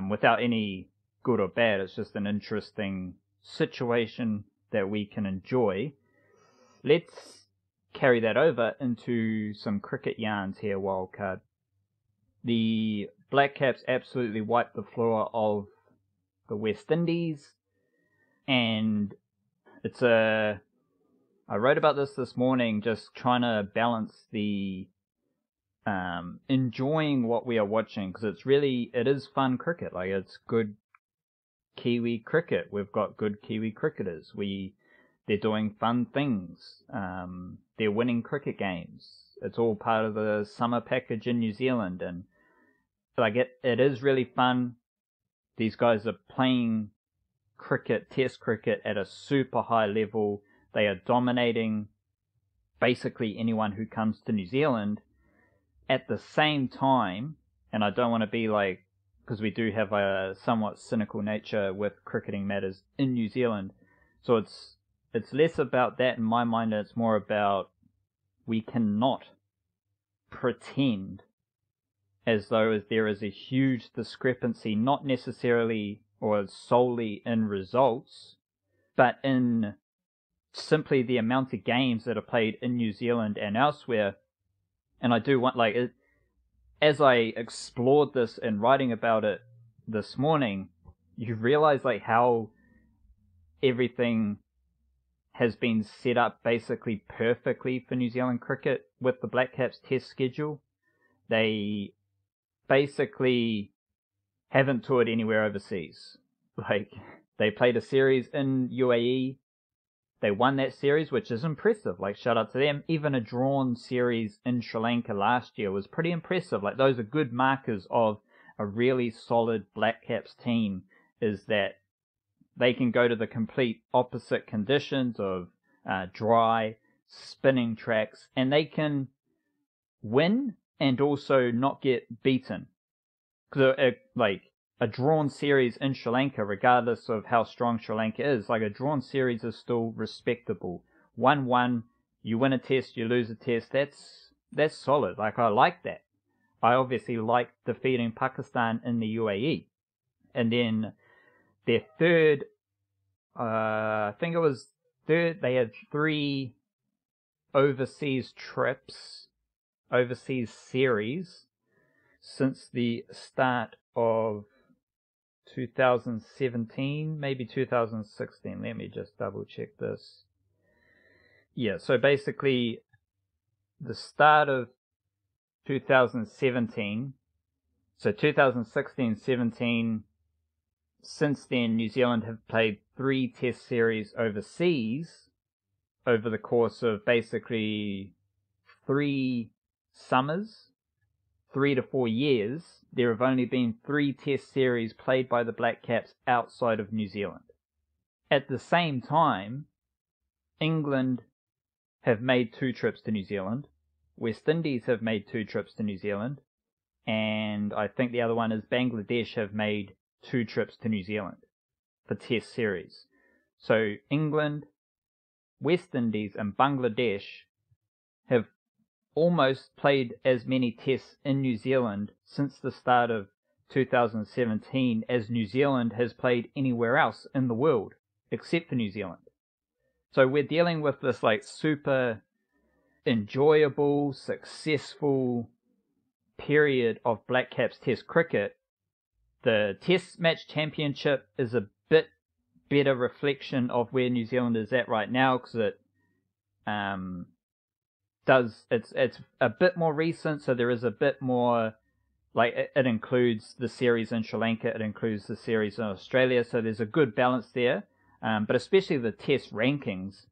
without any good or bad, it's just an interesting situation that we can enjoy. Let's carry that over into some cricket yarns here, Wildcard. The Black Caps absolutely wiped the floor of the West Indies. And I wrote about this morning, just trying to balance the enjoying what we are watching, because it is fun cricket. Like, it's good Kiwi cricket. We've got good Kiwi cricketers. They're doing fun things. They're winning cricket games. It's all part of the summer package in New Zealand, and like it is really fun. These guys are playing cricket, test cricket, at a super high level. They are dominating basically anyone who comes to New Zealand. At the same time, and I don't want to be like, because we do have a somewhat cynical nature with cricketing matters in New Zealand, so it's less about that in my mind, and it's more about we cannot pretend as though there is a huge discrepancy, not necessarily or solely in results, but in simply the amount of games that are played in New Zealand and elsewhere. And I do want, as I explored this and writing about it this morning, you realize how everything has been set up basically perfectly for New Zealand cricket with the Black Caps test schedule. They basically haven't toured anywhere overseas. They played a series in UAE. They won that series, which is impressive. Shout out to them. Even a drawn series in Sri Lanka last year was pretty impressive. Those are good markers of a really solid Black Caps team, is that they can go to the complete opposite conditions of dry, spinning tracks, and they can win and also not get beaten. Because a drawn series in Sri Lanka, regardless of how strong Sri Lanka is, a drawn series is still respectable. 1-1, you win a test, you lose a test, that's solid. I like that. I obviously like defeating Pakistan in the UAE. And then their third, I think it was third, they had 3 overseas trips, overseas series, since the start of 2017, maybe 2016. Let me just double check this. Yeah, so basically the start of 2017, so 2016-17, since then New Zealand have played 3 test series overseas over the course of basically 3 summers, 3 to 4 years. There have only been 3 test series played by the Black Caps outside of New Zealand. At the same time, England have made 2 trips to New Zealand. West Indies have made 2 trips to New Zealand, and I think the other one is Bangladesh have made 2 trips to New Zealand for Test series. So England, West Indies, and Bangladesh have almost played as many tests in New Zealand since the start of 2017 as New Zealand has played anywhere else in the world, except for New Zealand. So we're dealing with this like super enjoyable, successful period of Black Caps Test cricket. The Test Match Championship is a bit better reflection of where New Zealand is at right now, because it's a bit more recent, so there is a bit more, like it includes the series in Sri Lanka, it includes the series in Australia, so there's a good balance there. But especially the Test rankings,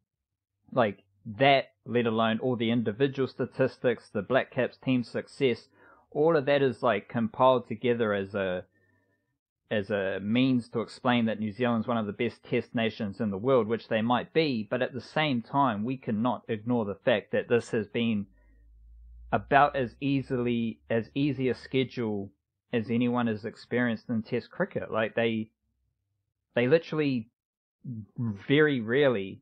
like that, let alone all the individual statistics, the Black Caps team success, all of that is like compiled together as a means to explain that New Zealand's one of the best Test nations in the world, which they might be, but at the same time, we cannot ignore the fact that this has been about as easy a schedule as anyone has experienced in Test cricket. Like they literally very rarely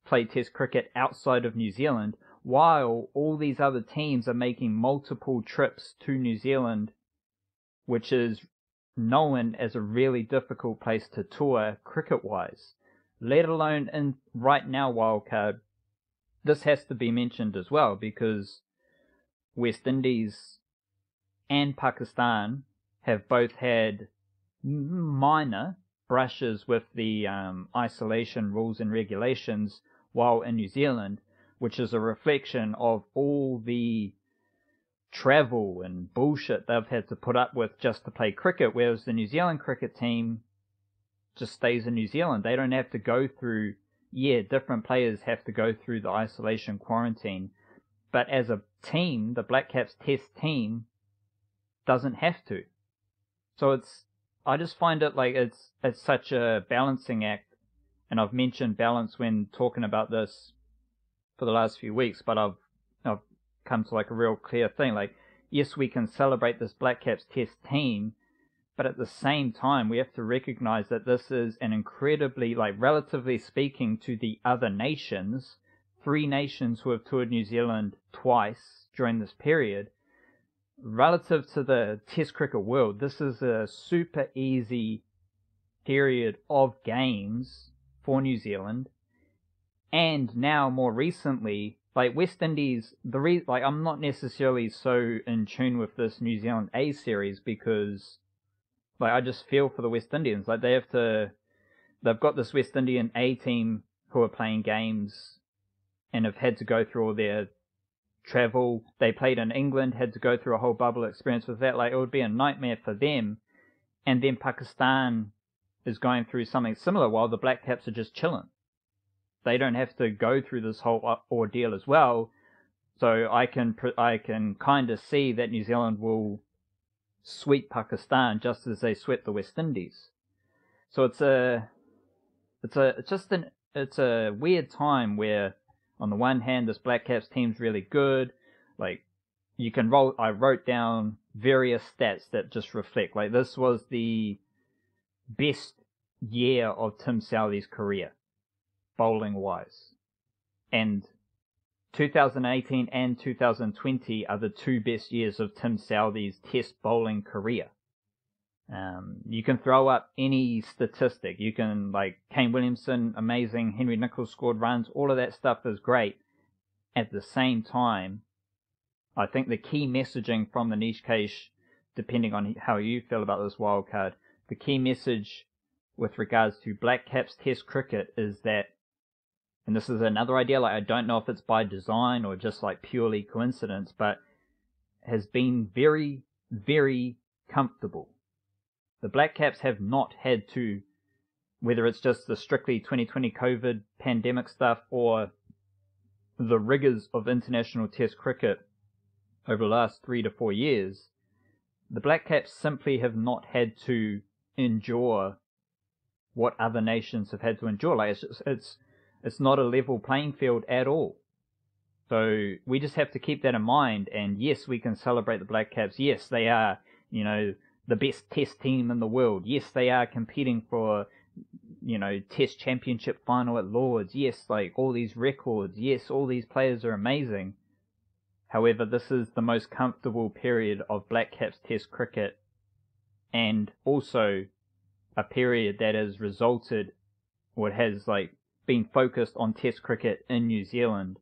play Test cricket outside of New Zealand, while all these other teams are making multiple trips to New Zealand, which is known as a really difficult place to tour cricket-wise. Let alone in right now wildcard, this has to be mentioned as well, because West Indies and Pakistan have both had minor brushes with the isolation rules and regulations while in New Zealand, which is a reflection of all the travel and bullshit they've had to put up with just to play cricket, whereas the New Zealand cricket team just stays in New Zealand. They don't have to go through, different players have to go through the isolation quarantine, but as a team, the Black Caps Test team doesn't have to. So I just find it like it's such a balancing act, and I've mentioned balance when talking about this for the last few weeks, but I've come to like a real clear thing. Like, yes, we can celebrate this Black Caps Test team, but at the same time, we have to recognize that this is an incredibly, like, relatively speaking to the other nations, 3 nations who have toured New Zealand twice during this period, relative to the Test cricket world, this is a super easy period of games for New Zealand. And now, more recently, like West Indies, I'm not necessarily so in tune with this New Zealand A series, because like I just feel for the West Indians. Like they've got this West Indian A team who are playing games and have had to go through all their travel. They played in England, had to go through a whole bubble experience with that. Like it would be a nightmare for them. And then Pakistan is going through something similar while the Black Caps are just chilling. They don't have to go through this whole ordeal as well. So I can kind of see that New Zealand will sweep Pakistan just as they swept the West Indies. So it's a weird time where, on the one hand, this Black Caps team's really good. Like I wrote down various stats that just reflect, like, this was the best year of Tim Southee's career, bowling wise. And 2018 and 2020 are the 2 best years of Tim Southee's Test bowling career. You can throw up any statistic. You can, like, Kane Williamson, amazing. Henry Nicholls scored runs. All of that stuff is great. At the same time, I think the key messaging from the niche case, depending on how you feel about this wildcard, the key message with regards to Black Caps Test cricket is that, and this is another idea, like I don't know if it's by design or just like purely coincidence, but has been very, very comfortable. The Black Caps have not had to, whether it's just the strictly 2020 COVID pandemic stuff or the rigors of international Test cricket over the last 3 to 4 years, the Black Caps simply have not had to endure what other nations have had to endure. Like it's not a level playing field at all. So we just have to keep that in mind. And yes, we can celebrate the Black Caps. Yes, they are, the best test team in the world. Yes, they are competing for, test championship final at Lords. Yes, like all these records. Yes, all these players are amazing. However, this is the most comfortable period of Black Caps test cricket, and also a period that has resulted, or has been focused on test cricket in New Zealand.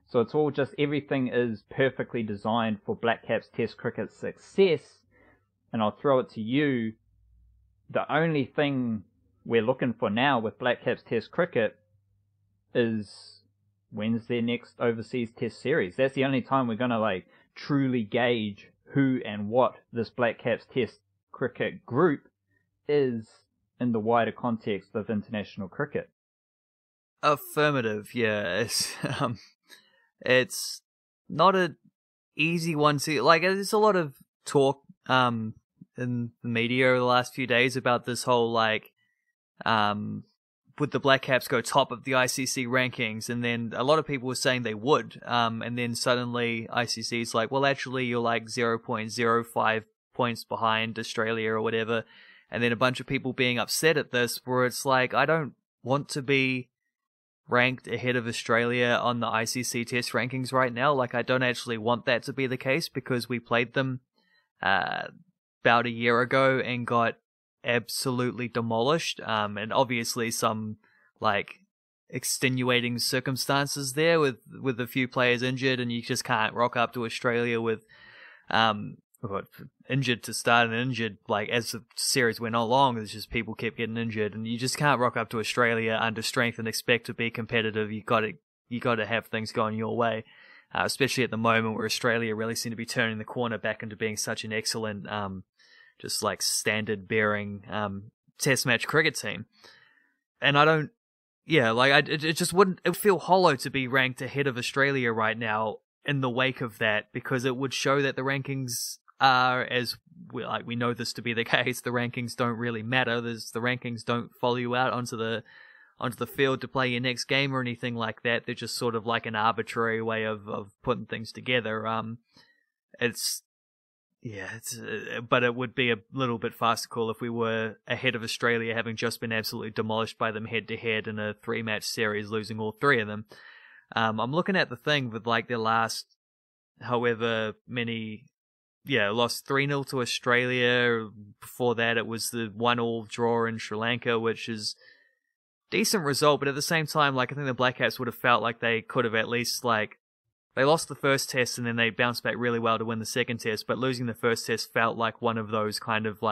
So it's all just, everything is perfectly designed for Black Caps test cricket success. And I'll throw it to you. The only thing we're looking for now with Black Caps test cricket is, when's their next overseas test series? That's the only time we're going to truly gauge who and what this Black Caps test cricket group is in the wider context of international cricket. Affirmative, yeah. It's not an easy one to, there's a lot of talk in the media over the last few days about this whole would the Black Caps go top of the ICC rankings? And then a lot of people were saying they would, and then suddenly ICC's like, well, actually you're 0.05 points behind Australia or whatever. And then a bunch of people being upset at this, where it's I don't want to be ranked ahead of Australia on the ICC test rankings right now. I don't actually want that to be the case, because we played them about a year ago and got absolutely demolished. And obviously some extenuating circumstances there with a few players injured, and you just can't rock up to Australia with injured to start and injured as the series went along. It's just people kept getting injured, and you just can't rock up to Australia under strength and expect to be competitive. You got to have things going your way, especially at the moment where Australia really seem to be turning the corner back into being such an excellent just standard bearing test match cricket team. And I don't, it just wouldn't, it would feel hollow to be ranked ahead of Australia right now in the wake of that, because it would show that the rankings are, as we know this to be the case, the rankings don't really matter. The rankings don't follow you out onto the field to play your next game or anything like that. They're just sort of an arbitrary way of putting things together. But it would be a little bit farcical if we were ahead of Australia, having just been absolutely demolished by them head to head in a 3-match series, losing all 3 of them. I'm looking at the thing with their last however many, lost 3-0 to Australia. Before that, it was the 1-1 draw in Sri Lanka, which is decent result, but at the same time, I think the Black Caps would have felt like they could have at least, they lost the first test and then they bounced back really well to win the second test, but losing the first test felt like one of those kind of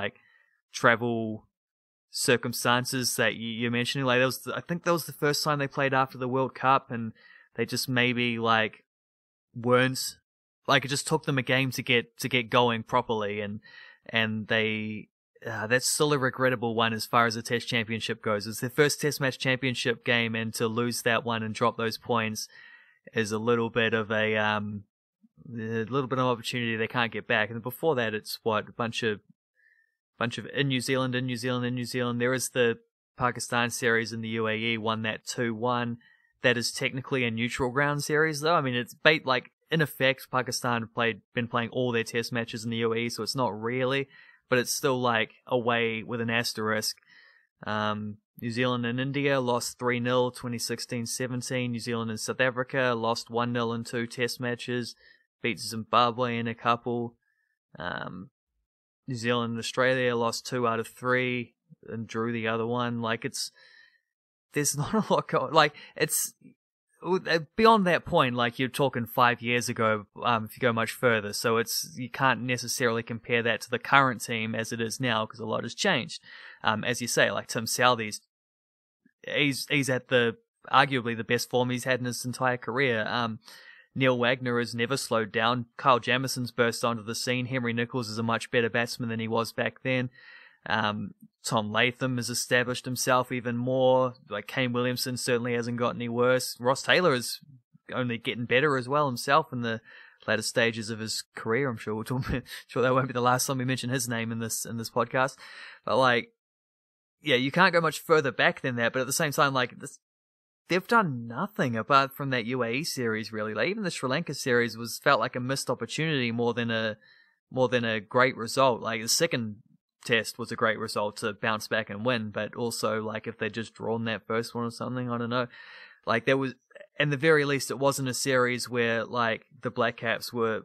travel circumstances that you're mentioning. I think that was the first time they played after the World Cup, and they just maybe weren't, it just took them a game to get going properly, and they that's still a regrettable one as far as the Test Championship goes. It's their first Test Match Championship game, and to lose that one and drop those points is a little bit of an opportunity they can't get back. And before that, it's a bunch of in New Zealand. There is the Pakistan series in the UAE, won that 2-1. That is technically a neutral ground series, though. I mean, it's in effect, Pakistan have been playing all their test matches in the UAE, so it's not really, but it's still away with an asterisk. New Zealand and India lost 3-0, 2016-17. New Zealand and South Africa lost 1-0 in 2 test matches, beat Zimbabwe in a couple. New Zealand and Australia lost 2 out of 3 and drew the other one. There's not a lot going, it's, beyond that point, you're talking 5 years ago, if you go much further, so you can't necessarily compare that to the current team as it is now, because a lot has changed. As you say, Tim Southee's, he's at arguably the best form he's had in his entire career. Neil Wagner has never slowed down. Kyle Jamison's burst onto the scene. Henry Nicholls is a much better batsman than he was back then. Tom Latham has established himself even more. Kane Williamson certainly hasn't got any worse. Ross Taylor is only getting better as well himself in the latter stages of his career. I'm sure sure that won't be the last time we mention his name in this podcast. But you can't go much further back than that. But at the same time, they've done nothing apart from that UAE series, really. Like, even the Sri Lanka series felt like a missed opportunity more than a great result. Like, the second test was a great result to bounce back and win, but also, like, if they'd just drawn that first one or something, I don't know. Like, there was, at the very least, it wasn't a series where, like, the Black Caps were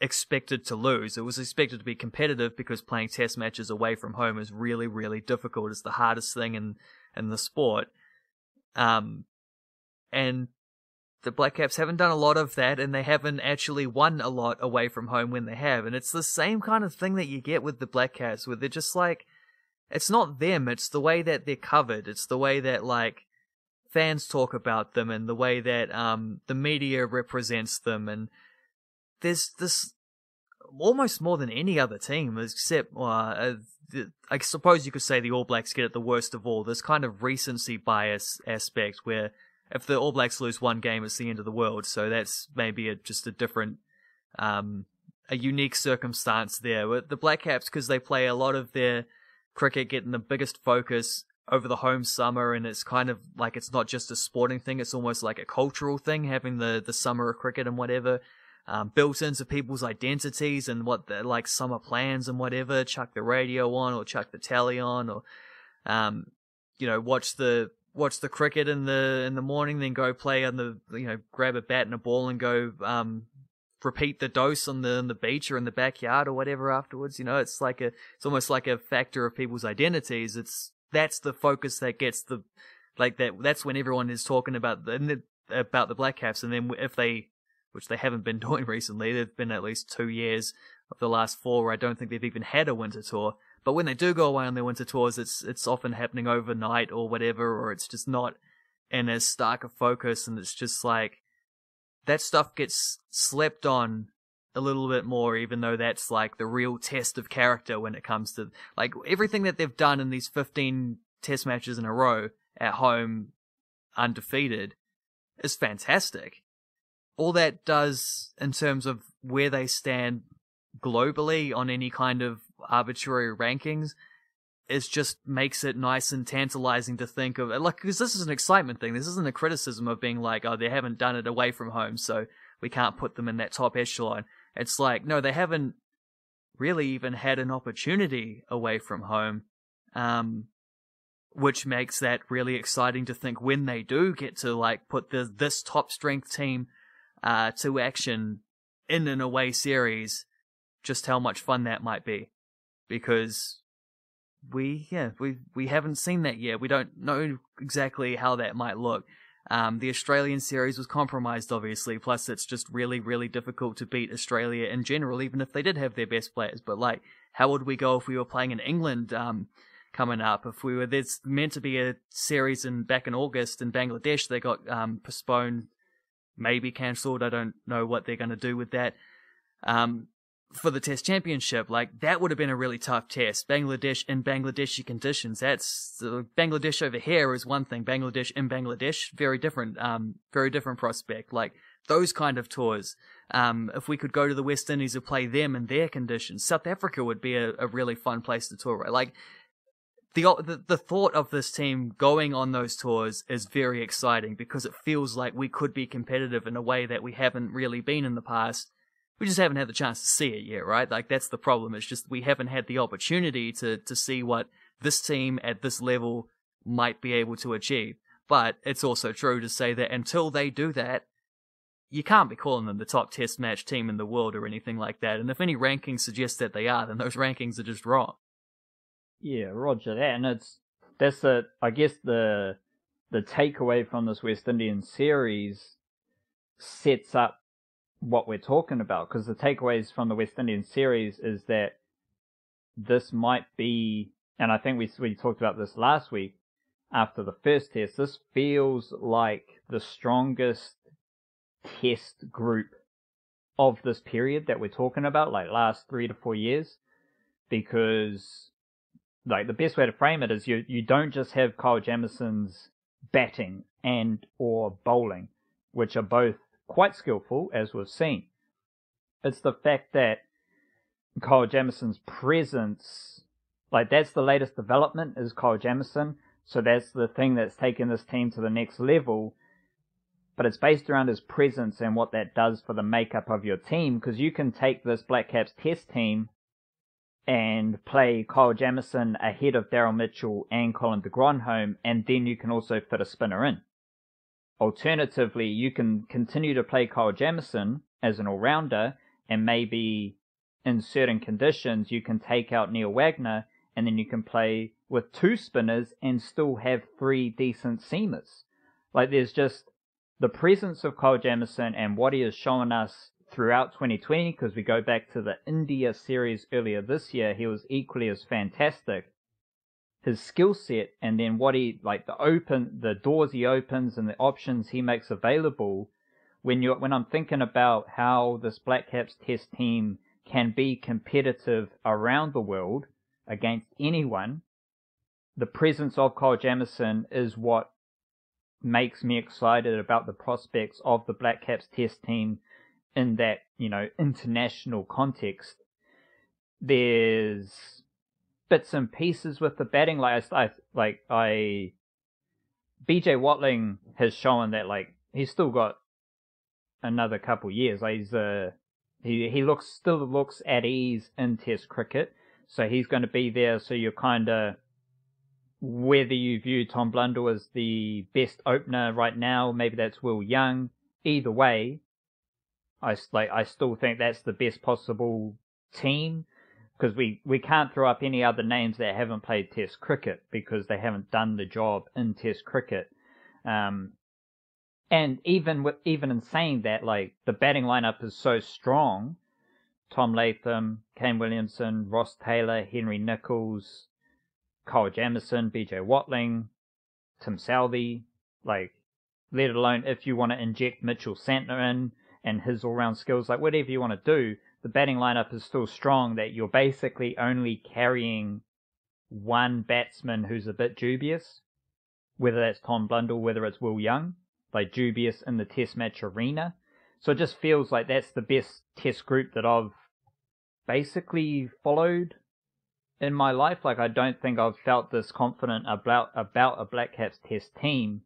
expected to lose. It was expected to be competitive because playing test matches away from home is really, really difficult. It's the hardest thing in the sport. And the Black Caps haven't done a lot of that, and they haven't actually won a lot away from home when they have. And it's the same kind of thing that you get with the Black Caps, where they're just like, it's not them, it's the way that they're covered. It's the way that, like, fans talk about them, and the way that the media represents them. And there's this, almost more than any other team, except, I suppose you could say the All Blacks get it the worst of all, this kind of recency bias aspect where if the All Blacks lose one game, it's the end of the world. So that's maybe just a different, a unique circumstance there. But the Black Caps, because they play a lot of their cricket, getting the biggest focus over the home summer, and it's kind of like, it's not just a sporting thing, it's almost like a cultural thing, having the summer of cricket and whatever, built into people's identities and what their, like, summer plans and whatever, chuck the radio on or chuck the telly on, or, watch the cricket in the morning, then go play on the, grab a bat and a ball and go, repeat the dose on the beach or in the backyard or whatever afterwards. It's almost like a factor of people's identities. That's the focus that gets that's when everyone is talking about the Black Caps. And then which they haven't been doing recently, there've been at least 2 years of the last 4 where I don't think they've even had a winter tour. But when they do go away on their winter tours, it's often happening overnight or whatever, or it's just not in as stark a focus, and it's just like, that stuff gets slept on a little bit more, even though that's like the real test of character when it comes to, like, everything that they've done in these 15 test matches in a row at home, undefeated, is fantastic. All that does in terms of where they stand globally on any kind of arbitrary rankings is just makes it nice and tantalizing to think of, like, because this is an excitement thing. This isn't a criticism of being like, oh, they haven't done it away from home, so we can't put them in that top echelon. It's like, no, they haven't really even had an opportunity away from home, which makes that really exciting to think when they do get to, like, put this top strength team to action in an away series, just how much fun that might be. Because we haven't seen that yet. We don't know exactly how that might look. The Australian series was compromised, obviously, plus it's just really, really difficult to beat Australia in general, even if they did have their best players. But, like, how would we go if we were playing in England coming up? There's meant to be a series back in August in Bangladesh. They got postponed, maybe cancelled. I don't know what they're going to do with that. For the Test Championship, like, that would have been a really tough test. Bangladesh in Bangladeshi conditions. That's Bangladesh over here is one thing. Bangladesh in Bangladesh, very different prospect. Like, those kind of tours. If we could go to the West Indies and play them in their conditions, South Africa would be a really fun place to tour. Right? Like, the thought of this team going on those tours is very exciting because it feels like we could be competitive in a way that we haven't really been in the past. We just haven't had the chance to see it yet, right? Like, that's the problem. It's just we haven't had the opportunity to see what this team at this level might be able to achieve. But it's also true to say that until they do that, you can't be calling them the top test match team in the world or anything like that. And if any rankings suggest that they are, then those rankings are just wrong. Yeah, roger that. And I guess the takeaway from this West Indian series sets up what we're talking about, because the takeaways from the West Indian series is that this might be, and I think we talked about this last week after the first test, this feels like the strongest test group of this period that we're talking about, like last 3 to 4 years, because, like, the best way to frame it is you don't just have Kyle Jamieson's batting and or bowling, which are both quite skillful, as we've seen. It's the fact that Kyle Jamieson's presence, like, that's the latest development, is Kyle Jamieson, So that's the thing that's taken this team to the next level. But it's based around his presence and what that does for the makeup of your team, because you can take this Black Caps test team and play Kyle Jamieson ahead of Daryl Mitchell and Colin de Grandhomme, and then you can also fit a spinner in. Alternatively, you can continue to play Kyle Jamieson as an all-rounder, and maybe in certain conditions you can take out Neil Wagner, and then you can play with 2 spinners and still have 3 decent seamers. Like, there's just the presence of Kyle Jamieson and what he has shown us throughout 2020, because we go back to the India series earlier this year, he was equally as fantastic. His skill set, and then what he, like, the doors he opens and the options he makes available. When I'm thinking about how this Black Caps test team can be competitive around the world against anyone, the presence of Kyle Jamieson is what makes me excited about the prospects of the Black Caps test team in that, international context. There's bits and pieces with the batting, BJ Watling has shown that, like, he's still got another couple years. Like, he still looks at ease in Test cricket, so he's going to be there. So you're kind of, whether you view Tom Blundell as the best opener right now, maybe that's Will Young. Either way, I still think that's the best possible team, because we can't throw up any other names that haven't played Test cricket, because they haven't done the job in Test cricket. And even in saying that, like, the batting lineup is so strong: Tom Latham, Kane Williamson, Ross Taylor, Henry Nicholls, Kyle Jamieson, BJ Watling, Tim Southey, like, let alone if you want to inject Mitchell Santner in and his all-round skills, like, whatever you want to do, the batting lineup is still strong, that you're basically only carrying one batsman who's a bit dubious, whether that's Tom Blundell, whether it's Will Young, like, dubious in the test match arena. So it just feels like that's the best test group that I've basically followed in my life. Like, I don't think I've felt this confident about a Black Caps test team.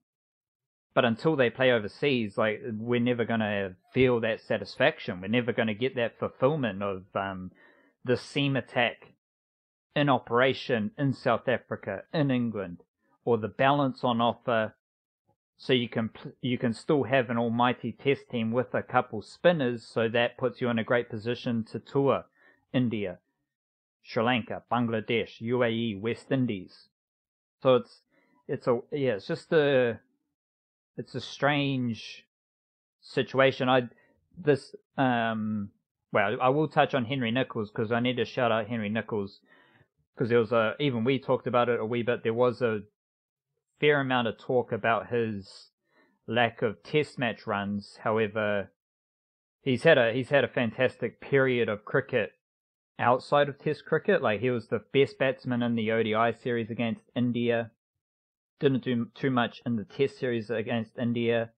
But until they play overseas, like, we're never going to feel that satisfaction. We're never going to get that fulfillment of the seam attack in operation in South Africa, in England, or the balance on offer. So you can still have an almighty test team with a couple spinners, so that puts you in a great position to tour India, Sri Lanka, Bangladesh, UAE, West Indies. So it's a strange situation. I will touch on Henry Nicholls, because I need to shout out Henry Nicholls, because there was even we talked about it a wee bit. There was a fair amount of talk about his lack of test match runs. However, he's had a fantastic period of cricket outside of test cricket. Like, he was the best batsman in the ODI series against India. Didn't do too much in the test series against India.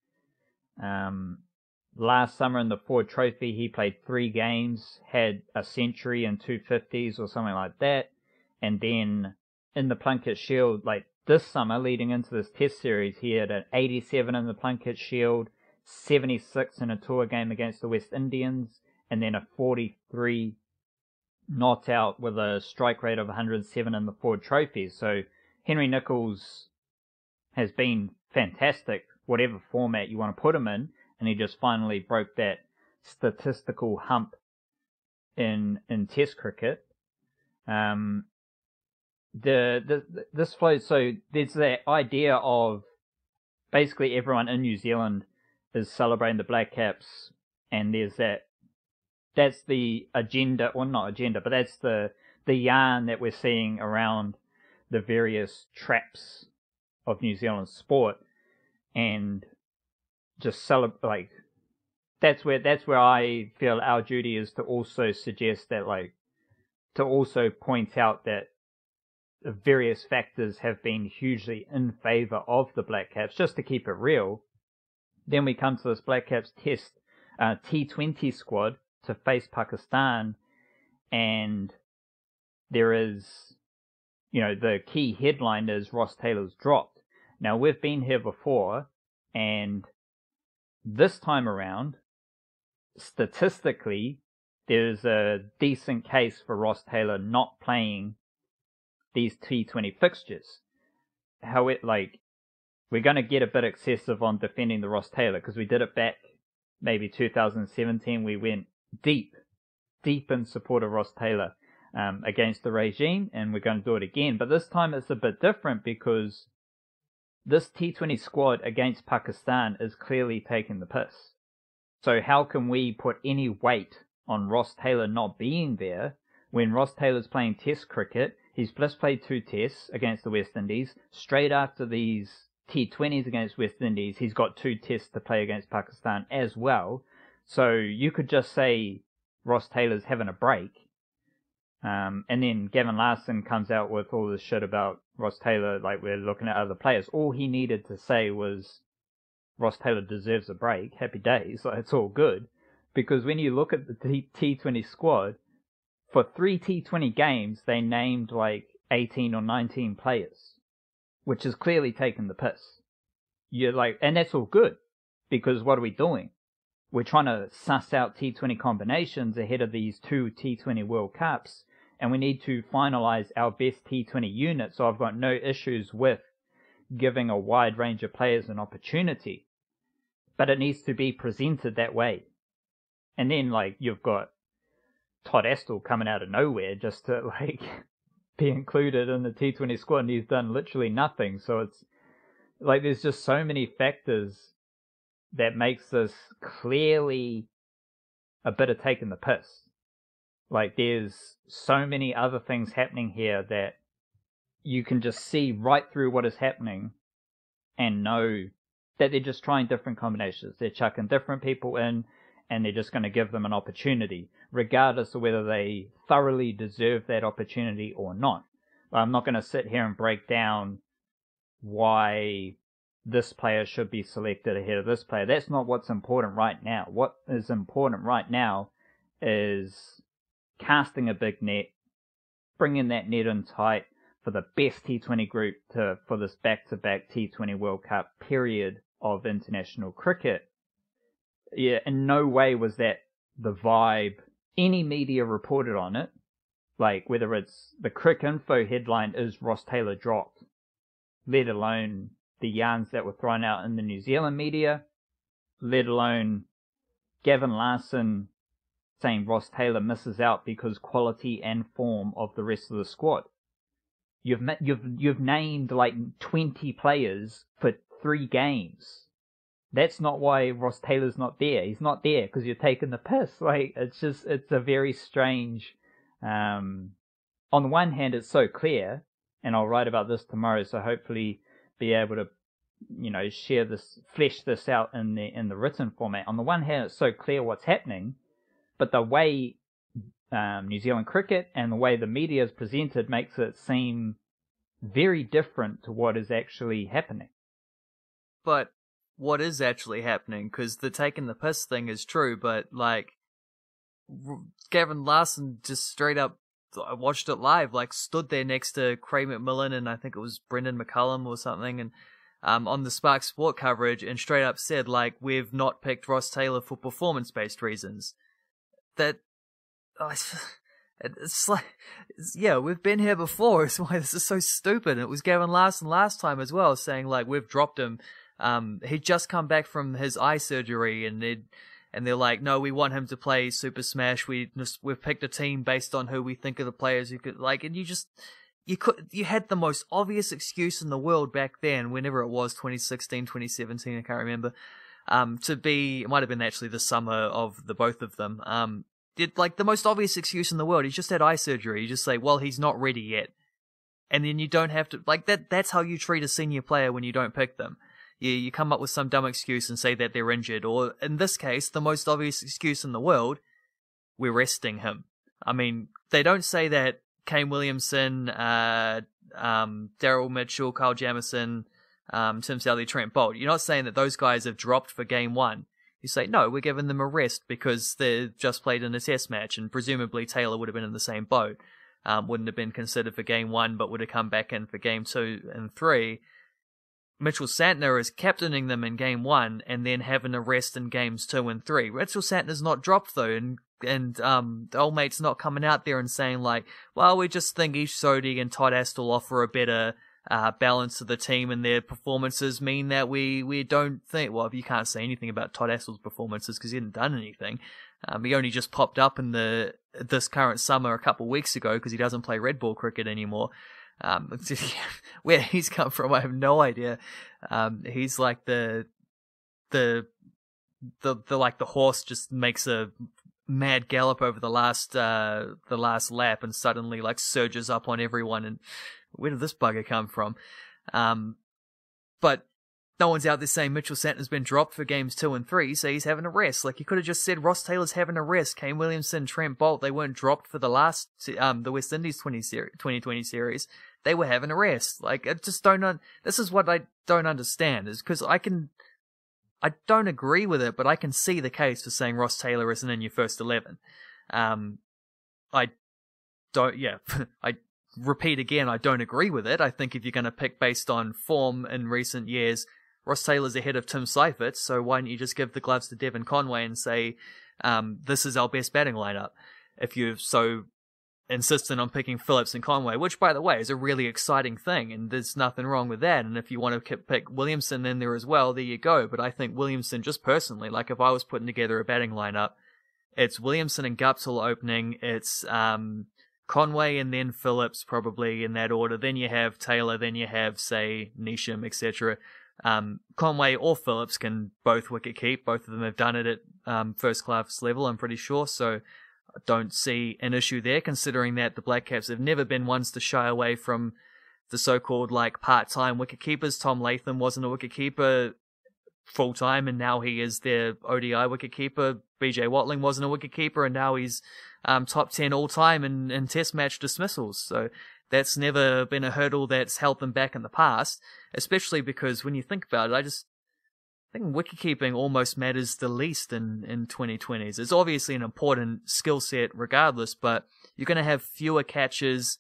Last summer in the Ford Trophy, he played 3 games, had a century and 2 50s or something like that. And then in the Plunket Shield, like this summer leading into this test series, he had an 87 in the Plunket Shield, 76 in a tour game against the West Indians, and then a 43 not out with a strike rate of 107 in the Ford Trophy. So Henry Nicholls has been fantastic, whatever format you want to put him in, and he just finally broke that statistical hump in Test cricket. This flows, so there's that idea of basically everyone in New Zealand is celebrating the Black Caps, and there's that's the agenda, or not agenda, but that's the yarn that we're seeing around the various traps of New Zealand sport, and just celebrate. That's where I feel our duty is to also suggest that, like, to also point out that various factors have been hugely in favour of the Black Caps, just to keep it real. Then we come to this Black Caps test T20 squad to face Pakistan, and there is the key headline is Ross Taylor's dropped. Now, we've been here before, and this time around, statistically, there's a decent case for Ross Taylor not playing these T20 fixtures. We're going to get a bit excessive on defending the Ross Taylor, because we did it back maybe 2017. We went deep in support of Ross Taylor against the regime, and we're going to do it again. But this time it's a bit different, because this T20 squad against Pakistan is clearly taking the piss. So how can we put any weight on Ross Taylor not being there when Ross Taylor's playing Test cricket? He's just played 2 tests against the West Indies. Straight after these T20s against West Indies, he's got 2 tests to play against Pakistan as well. So you could just say Ross Taylor's having a break. And then Gavin Larson comes out with all this shit about Ross Taylor, like we're looking at other players. All he needed to say was Ross Taylor deserves a break. Happy days. Like, it's all good. Because when you look at the T20 squad, for 3 T20 games, they named like 18 or 19 players, which is clearly taking the piss. And that's all good, because what are we doing? We're trying to suss out T20 combinations ahead of these 2 T20 World Cups, and we need to finalize our best T20 unit, so I've got no issues with giving a wide range of players an opportunity. But it needs to be presented that way. And then, you've got Todd Astle coming out of nowhere just to, be included in the T20 squad, and he's done literally nothing. So it's, there's just so many factors that makes this clearly a bit of taking the piss. There's so many other things happening here that you can just see right through what is happening and know that they're just trying different combinations. They're chucking different people in, and they're just going to give them an opportunity, regardless of whether they thoroughly deserve that opportunity or not. I'm not going to sit here and break down why this player should be selected ahead of this player. That's not what's important right now. What is important right now is casting a big net, bringing that net in tight for the best T20 group for this back-to-back T20 World Cup period of international cricket. Yeah, in no way was that the vibe. Any media reported on it, whether it's the Cricinfo headline is Ross Taylor dropped, let alone the yarns that were thrown out in the New Zealand media, let alone Gavin Larson saying Ross Taylor misses out because quality and form of the rest of the squad. You've named 20 players for 3 games. That's not why Ross Taylor's not there. He's not there because you're taking the piss. It's a very strange. On the one hand, it's so clear, and I'll write about this tomorrow, so hopefully be able to, share this, flesh this out in the written format. On the one hand, it's so clear what's happening, but the way New Zealand cricket and the way the media is presented makes it seem very different to what is actually happening. But what is actually happening? Because the taking the piss thing is true, but Gavin Larson just straight up, I watched it live, stood there next to Craig McMillan and I think it was Brendan McCullum or something, and on the Spark Sport coverage, and straight up said, we've not picked Ross Taylor for performance-based reasons. That, yeah, we've been here before, it's why this is so stupid. It was Gavin Larson last time as well, saying, we've dropped him. He'd just come back from his eye surgery, and they're like, no, we want him to play Super Smash. We've picked a team based on who we think are the players who could, and you had the most obvious excuse in the world back then, whenever it was, 2016, 2017, I can't remember, it might have been actually the summer of the both of them, the most obvious excuse in the world. He's just had eye surgery. You just say, well, he's not ready yet. And then you don't have to, that's how you treat a senior player when you don't pick them. You come up with some dumb excuse and say that they're injured, or in this case, the most obvious excuse in the world, we're resting him. I mean, they don't say that Kane Williamson, Daryl Mitchell, Kyle Jamieson, Tim Southee, Trent Bolt. You're not saying that those guys have dropped for game 1. You say, no, we're giving them a rest because they've just played in a test match, and presumably Taylor would have been in the same boat. wouldn't have been considered for game 1, but would have come back in for game 2 and 3. Mitchell Santner is captaining them in game 1 and then having a rest in games 2 and 3. Mitchell Santner's not dropped though, and the old mate's not coming out there and saying like, well, we just think Ish Sodhi and Todd Astle offer a better balance to the team, and their performances mean that we don't think. Well, you can't say anything about Todd Astle's performances because he hadn't done anything. He only just popped up in this current summer a couple of weeks ago because he doesn't play red ball cricket anymore. Where he's come from, I have no idea. He's like the like the horse just makes a mad gallop over the last lap and suddenly like surges up on everyone, and where did this bugger come from? But no one's out there saying Mitchell Santner's been dropped for games 2 and 3, so he's having a rest. Like, you could have just said Ross Taylor's having a rest. Kane Williamson, Trent Boult, they weren't dropped for the last, the West Indies 2020 series. They were having a rest. Like, I just this is what I don't understand, is because I don't agree with it, but I can see the case for saying Ross Taylor isn't in your first 11. I repeat again, I don't agree with it. I think if you're going to pick based on form in recent years, Ross Taylor's ahead of Tim Seifert, so why don't you just give the gloves to Devon Conway and say, this is our best batting lineup? If you're so insistent on picking Phillips and Conway, which, by the way, is a really exciting thing, and there's nothing wrong with that. And if you want to pick Williamson in there as well, there you go. But I think Williamson, just personally, like if I was putting together a batting lineup, it's Williamson and Guptill opening, it's Conway and then Phillips, probably in that order. Then you have Taylor, then you have, say, Neesham, etc. Conway or Phillips can both wicket keep. Both of them have done it at first class level, I'm pretty sure. So I don't see an issue there, considering that the Black Caps have never been ones to shy away from the so-called like part-time wicket keepers. Tom Latham wasn't a wicket keeper full-time, and now he is their ODI wicket keeper. BJ Watling wasn't a wicket keeper, and now he's top 10 all-time in test match dismissals. So that's never been a hurdle that's held them back in the past, especially because when you think about it, I think wicket-keeping almost matters the least in 2020s. It's obviously an important skill set regardless, but you're going to have fewer catches.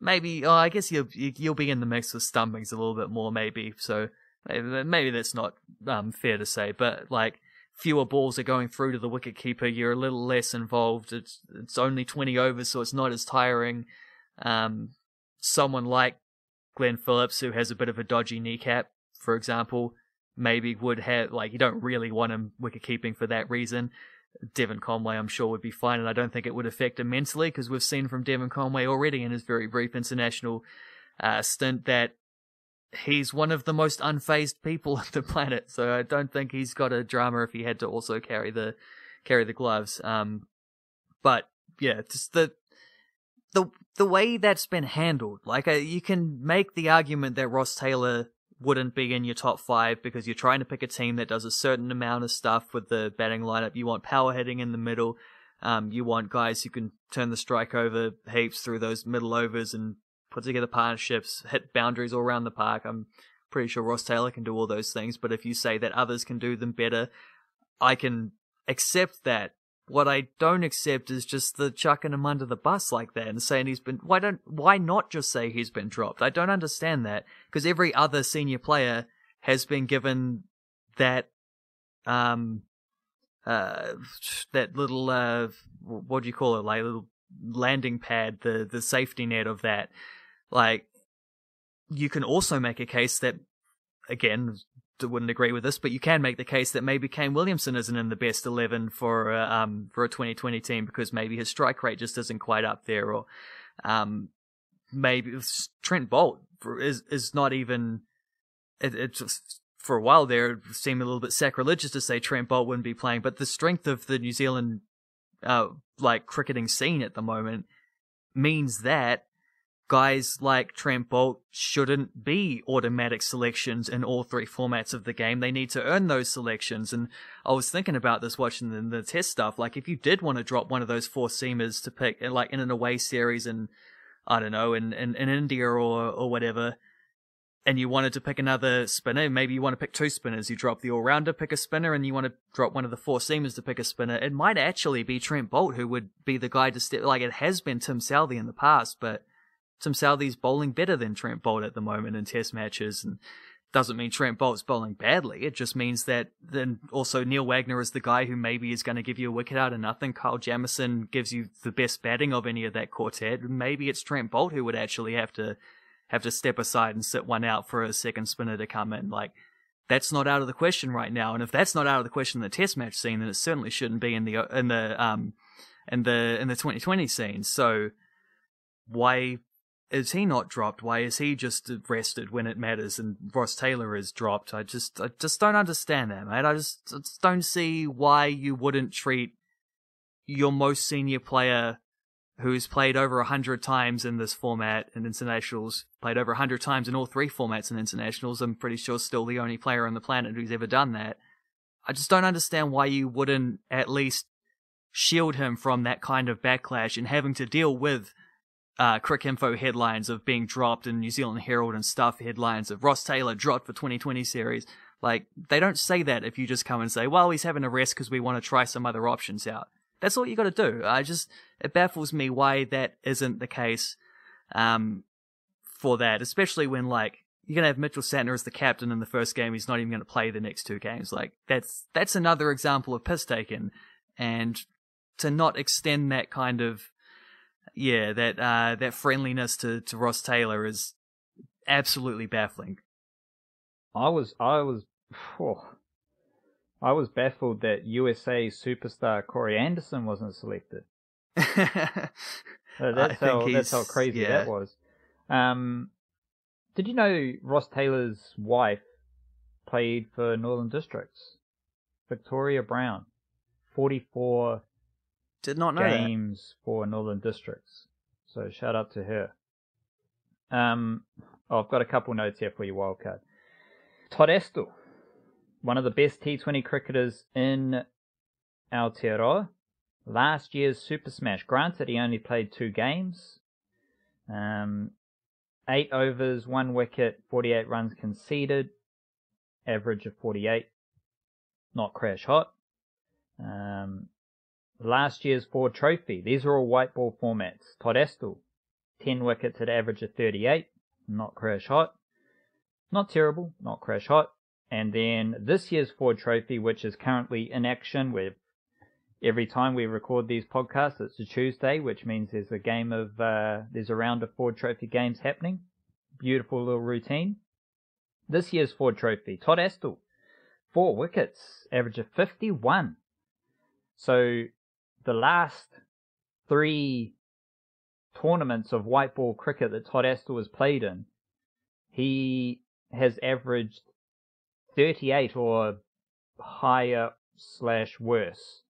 Maybe, I guess you'll be in the mix with stumpings a little bit more, maybe. So maybe that's not fair to say, but like fewer balls are going through to the wicket-keeper. You're a little less involved. It's only 20 overs, so it's not as tiring. Someone like Glenn Phillips, who has a bit of a dodgy kneecap, for example, maybe would have, like, you don't really want him wicket-keeping for that reason. Devon Conway, I'm sure, would be fine, and I don't think it would affect him mentally, because we've seen from Devon Conway already in his very brief international stint that he's one of the most unfazed people on the planet, so I don't think he's got a drama if he had to also carry the gloves. But yeah, just the way that's been handled, like you can make the argument that Ross Taylor wouldn't be in your top 5 because you're trying to pick a team that does a certain amount of stuff with the batting lineup. You want power hitting in the middle. You want guys who can turn the strike over heaps through those middle overs and put together partnerships, hit boundaries all around the park. I'm pretty sure Ross Taylor can do all those things, but if you say that others can do them better, I can accept that. What I don't accept is just the chucking him under the bus like that and saying why not just say he's been dropped? I don't understand that, because every other senior player has been given that that little what do you call it, like little landing pad, the safety net of that. Like, you can also make a case that, again, wouldn't agree with this, but you can make the case that maybe Kane Williamson isn't in the best 11 for a 2020 team because maybe his strike rate just isn't quite up there, or maybe Trent Boult is not even. It just, for a while there, it seemed a little bit sacrilegious to say Trent Boult wouldn't be playing, but the strength of the New Zealand like cricketing scene at the moment means that guys like Trent Boult shouldn't be automatic selections in all 3 formats of the game. They need to earn those selections. And I was thinking about this watching the test stuff. Like, if you did want to drop one of those 4-seamers to pick, like in an away series in, I don't know, in India or whatever, and you wanted to pick another spinner, maybe you want to pick 2 spinners, you drop the all-rounder, pick a spinner, and you want to drop one of the 4-seamers to pick a spinner, it might actually be Trent Boult who would be the guy to step, like it has been Tim Southee in the past, but Tim Southee's bowling better than Trent Boult at the moment in test matches, and doesn't mean Trent Boult's bowling badly, it just means that then also Neil Wagner is the guy who maybe is going to give you a wicket out of nothing, Kyle Jamieson gives you the best batting of any of that quartet, maybe it's Trent Boult who would actually have to step aside and sit one out for a second spinner to come in. Like, that's not out of the question right now. And if that's not out of the question in the Test match scene, then it certainly shouldn't be in the 2020 scene. So why is he not dropped? Why is he just rested when it matters and Ross Taylor is dropped? I just don't understand that, mate. I just don't see why you wouldn't treat your most senior player, who's played over 100 times in this format in internationals, played over 100 times in all 3 formats in internationals. I'm pretty sure still the only player on the planet who's ever done that. I just don't understand why you wouldn't at least shield him from that kind of backlash and having to deal with Crick Info headlines of being dropped in New Zealand Herald and stuff, headlines of Ross Taylor dropped for 2020 series. Like, they don't say that if you just come and say, well, he's having a rest because we want to try some other options out. That's all you got to do. It baffles me why that isn't the case for that, especially when, like, you're going to have Mitchell Santner as the captain in the first game. He's not even going to play the next 2 games. Like, that's another example of piss taking. And to not extend that kind of, that friendliness to Ross Taylor is absolutely baffling. I was baffled that USA superstar Corey Anderson wasn't selected. That's how crazy that was. Did you know Ross Taylor's wife played for Northern Districts? Victoria Brown. 44 Did not know games for Northern Districts. So shout out to her. I've got a couple notes here for you, Wildcard. Todd Astle, one of the best T20 cricketers in Aotearoa. Last year's Super Smash. Granted, he only played 2 games. 8 overs, 1 wicket, 48 runs conceded. Average of 48. Not crash hot. Last year's Ford Trophy. These are all white ball formats. Todd Astle, 10 wickets at average of 38. Not crash hot. Not terrible. Not crash hot. And then this year's Ford Trophy, which is currently in action with every time we record these podcasts, it's a Tuesday, which means there's a round of Ford Trophy games happening. Beautiful little routine. This year's Ford Trophy, Todd Astle, 4 wickets, average of 51. So the last 3 tournaments of white ball cricket that Todd Astle has played in, he has averaged 38 or higher / worse.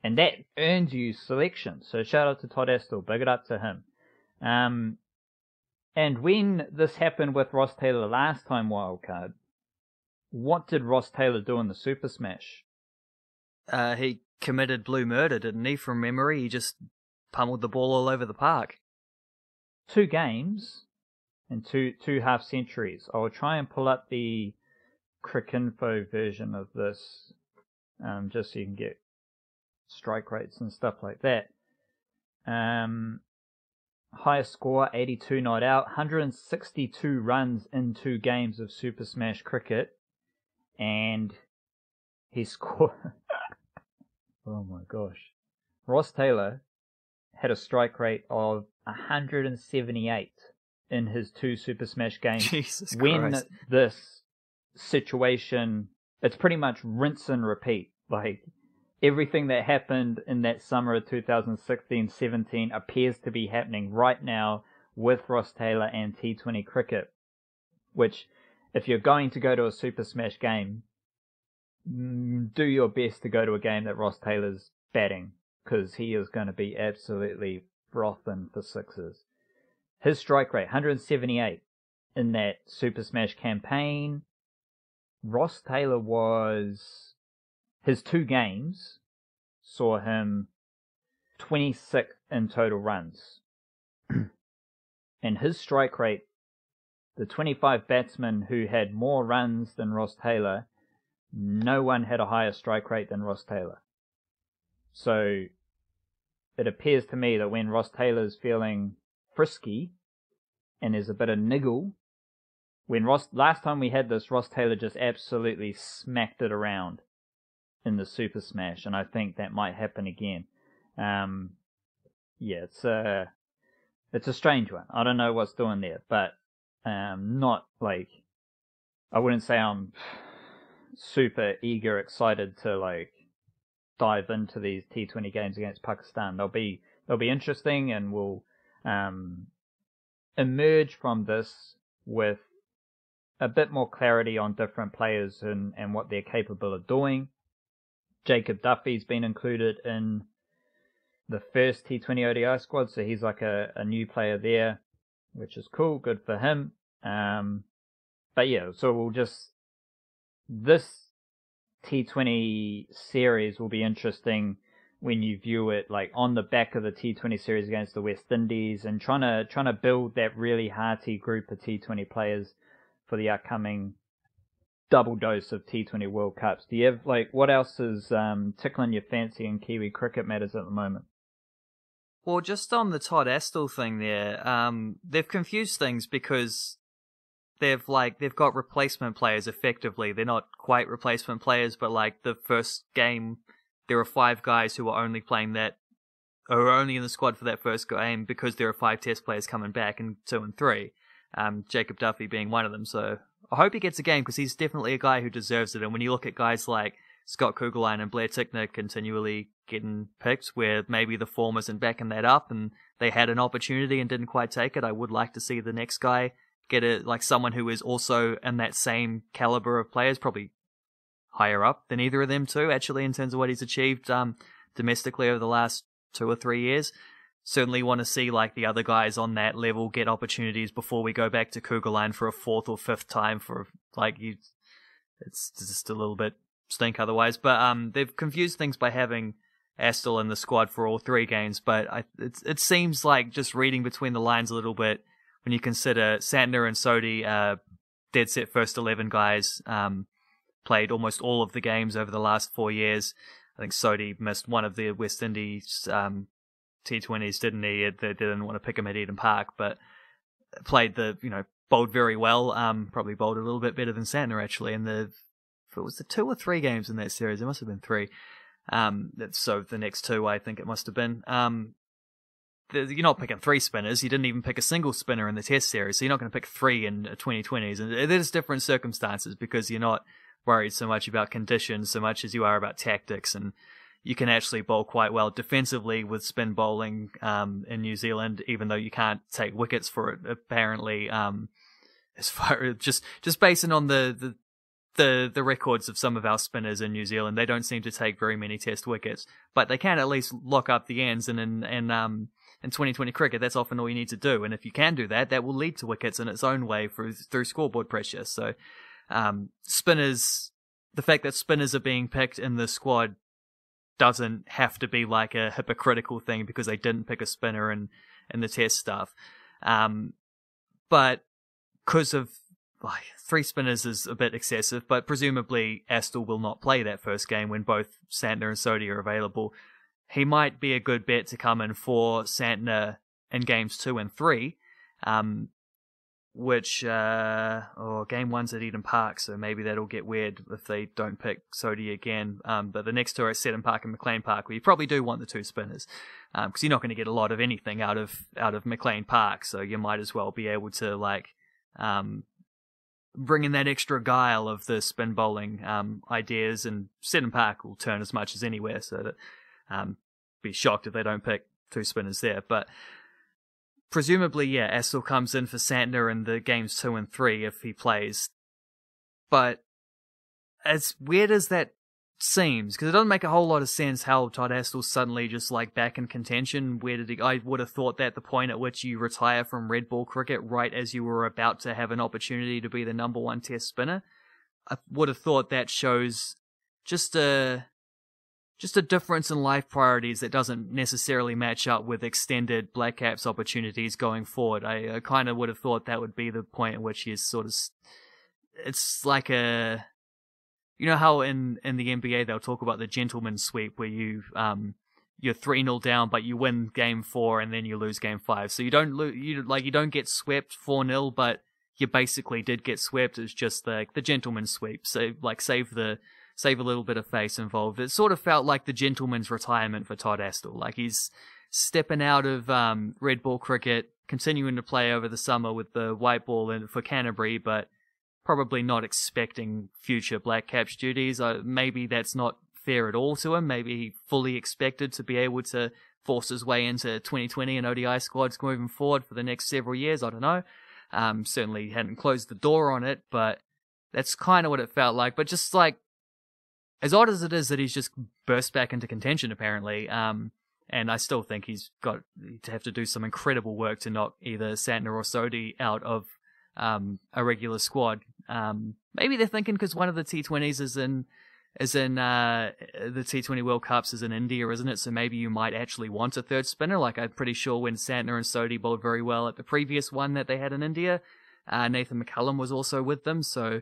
And that earns you selection. So shout out to Todd Astle. Big it up to him. And when this happened with Ross Taylor last time, Wildcard, what did Ross Taylor do in the Super Smash? He committed blue murder, didn't he? From memory, he just pummeled the ball all over the park. 2 games and two half centuries. I'll try and pull up the Cricinfo version of this, just so you can get strike rates and stuff like that. Highest score, 82 not out, 162 runs in 2 games of Super Smash cricket, and he scored... oh my gosh. Ross Taylor had a strike rate of 178 in his 2 Super Smash games. Jesus when Christ. This situation, it's pretty much rinse and repeat. Like, everything that happened in that summer of 2016-17 appears to be happening right now with Ross Taylor and T20 cricket. Which, if you're going to go to a Super Smash game, do your best to go to a game that Ross Taylor's batting, because he is going to be absolutely frothing for sixes. His strike rate, 178 in that Super Smash campaign. Ross Taylor was... his 2 games saw him 26 in total runs. And his strike rate the 25 batsmen who had more runs than Ross Taylor, no one had a higher strike rate than Ross Taylor. So it appears to me that when Ross Taylor's feeling frisky and there's a bit of niggle, last time we had this, Ross Taylor just absolutely smacked it around in the Super Smash, and I think that might happen again. It's a strange one. I don't know what's doing there, but not like, I wouldn't say I'm super eager, excited to like dive into these T20 games against Pakistan. They'll be interesting, and we'll emerge from this with a bit more clarity on different players and what they're capable of doing. Jacob Duffy's been included in the first T20 ODI squad, so he's like a new player there, which is cool, good for him. But yeah, so this T20 series will be interesting when you view it like on the back of the T20 series against the West Indies, and trying to build that really hearty group of T20 players for the upcoming double dose of T20 World Cups. Do you have, like, what else is tickling your fancy in Kiwi cricket matters at the moment? Well, just on the Todd Astle thing there, they've confused things because they've got replacement players effectively. They're not quite replacement players, but like the first game, there are 5 guys who are only playing that, or are only in the squad for that first game because there are 5 test players coming back in 2 and 3. Jacob Duffy being one of them. So I hope he gets a game because he's definitely a guy who deserves it. And when you look at guys like Scott Kugelheim and Blair Tickner continually getting picked, where maybe the form isn't backing that up and they had an opportunity and didn't quite take it, I would like to see the next guy get it, like someone who is also in that same caliber of players, probably higher up than either of them too, actually, in terms of what he's achieved domestically over the last 2 or 3 years. Certainly want to see like the other guys on that level get opportunities before we go back to Kugelheim for a 4th or 5th time for it's just a little bit stink otherwise. But they've confused things by having Astle in the squad for all 3 games. But it seems like, just reading between the lines a little bit, when you consider Santner and Sodhi, dead set first 11 guys, played almost all of the games over the last 4 years. I think Sodhi missed one of the West Indies T20s, didn't he? They didn't want to pick him at Eden Park, but played bowled very well. Probably bowled a little bit better than Santner actually. If it was the 2 or 3 games in that series, it must have been 3. So the next 2, I think it must have been. You're not picking 3 spinners. You didn't even pick a single spinner in the Test series, so you're not going to pick 3 in 2020s. And there's different circumstances because you're not worried so much about conditions so much as you are about tactics, and you can actually bowl quite well defensively with spin bowling in New Zealand, even though you can't take wickets for it apparently. As far as just basing on the records of some of our spinners in New Zealand, they don't seem to take very many Test wickets, but they can at least lock up the ends. And in 2020 cricket, that's often all you need to do. And if you can do that, that will lead to wickets in its own way through scoreboard pressure. So spinners, the fact that spinners are being picked in the squad doesn't have to be like a hypocritical thing because they didn't pick a spinner in the Test stuff. But because of 3 spinners is a bit excessive, but presumably Astle will not play that first game when both Santner and Sodhi are available. He might be a good bet to come in for Santner in games 2 and 3, which game 1's at Eden Park, so maybe that'll get weird if they don't pick Sodhi again. But the next 2 are at Seddon Park and McLean Park, where you probably do want the 2 spinners, because you're not going to get a lot of anything out of McLean Park, so you might as well be able to bring in that extra guile of the spin bowling ideas, and Seddon Park will turn as much as anywhere, so that be shocked if they don't pick 2 spinners there. But presumably, yeah, Astle comes in for Santner in the games 2 and 3 if he plays. But as weird as that seems, because it doesn't make a whole lot of sense how Todd Astle's suddenly just back in contention. I would have thought that the point at which you retire from red ball cricket right as you were about to have an opportunity to be the number 1 Test spinner, I would have thought that shows just a just a difference in life priorities that doesn't necessarily match up with extended Black Caps opportunities going forward. I kind of would have thought that would be the point at which he's sort of... It's like a... You know how in the NBA they'll talk about the gentleman's sweep where you're 3-0 down, but you win game 4 and then you lose game 5. So you don't get swept 4-0, but you basically did get swept. It's just the gentleman's sweep. So like save a little bit of face involved. It sort of felt like the gentleman's retirement for Todd Astle. Like he's stepping out of red ball cricket, continuing to play over the summer with the white ball for Canterbury, but probably not expecting future Black Caps duties. Maybe that's not fair at all to him. Maybe he fully expected to be able to force his way into 2020 and ODI squads moving forward for the next several years. I don't know. Certainly hadn't closed the door on it, but that's kind of what it felt like. But just like, as odd as it is that he's just burst back into contention, apparently, and I still think he's got to have to do some incredible work to knock either Santner or Sodhi out of a regular squad. Maybe they're thinking because one of the T20s is in the T20 World Cups is in India, isn't it? So maybe you might actually want a third spinner. Like I'm pretty sure when Santner and Sodhi bowled very well at the previous one that they had in India, Nathan McCullum was also with them. So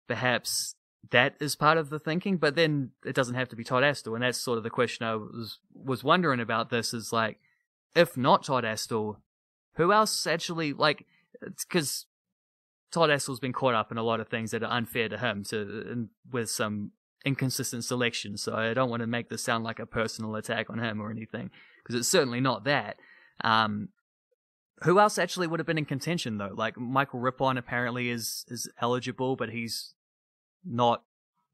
perhaps that is part of the thinking. But then it doesn't have to be Todd Astle, and that's sort of the question I was wondering about. This is like, if not Todd Astle, who else actually like? Because Todd Astle's been caught up in a lot of things that are unfair to him, with some inconsistent selections. So I don't want to make this sound like a personal attack on him or anything, because it's certainly not that. Who else actually would have been in contention though? Like Michael Rippon apparently is eligible, but he's not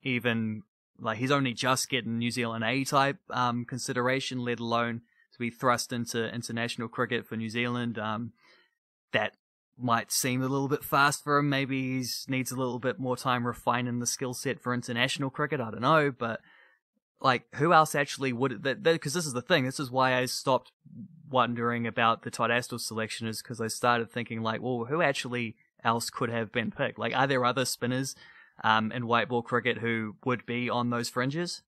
even like he's only just getting New Zealand A type consideration, let alone to be thrust into international cricket for New Zealand. That might seem a little bit fast for him. Maybe he needs a little bit more time refining the skill set for international cricket. I don't know, but like, who else actually would? Because this is the thing. This is why I stopped wondering about the Todd Astle selection, is because I started thinking like, well, who actually else could have been picked? Like, are there other spinners in white ball cricket who would be on those fringes?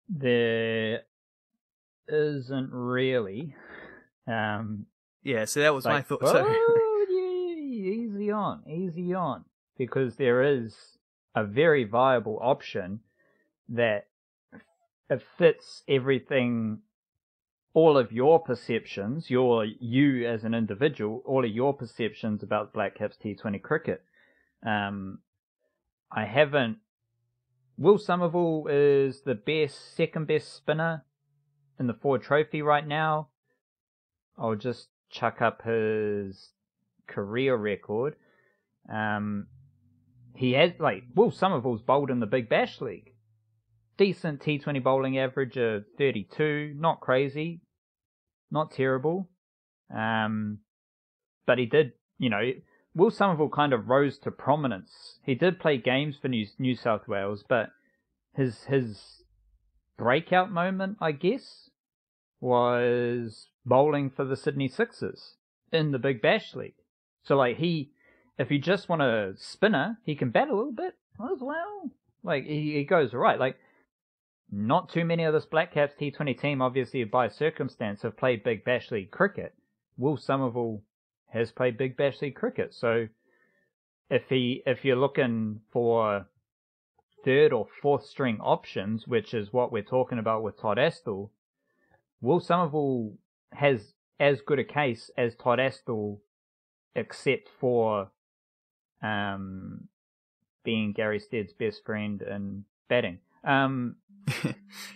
There isn't really. Yeah, so that was my thought too. Easy on. Because there is a very viable option that it fits everything, all of your perceptions, you as an individual, all of your perceptions about Black Caps T20 cricket. Will Somerville is the second best spinner in the Ford Trophy right now. I'll just chuck up his career record. He has, Will Somerville's bowled in the Big Bash League. Decent T20 bowling average of 32, not crazy, not terrible. But he did, Will Somerville kind of rose to prominence. He did play games for New South Wales, but his breakout moment, I guess, was bowling for the Sydney Sixers in the Big Bash League. So, if you just want a spinner, he can bat a little bit as well. He goes right. Not too many of this Black Caps T20 team, obviously by circumstance, have played Big Bash League cricket. Will Somerville has played Big Bash League cricket. So, if you're looking for third or fourth string options, which is what we're talking about with Todd Astle, Will Somerville has as good a case as Todd Astle, except for being Gary Stead's best friend in batting.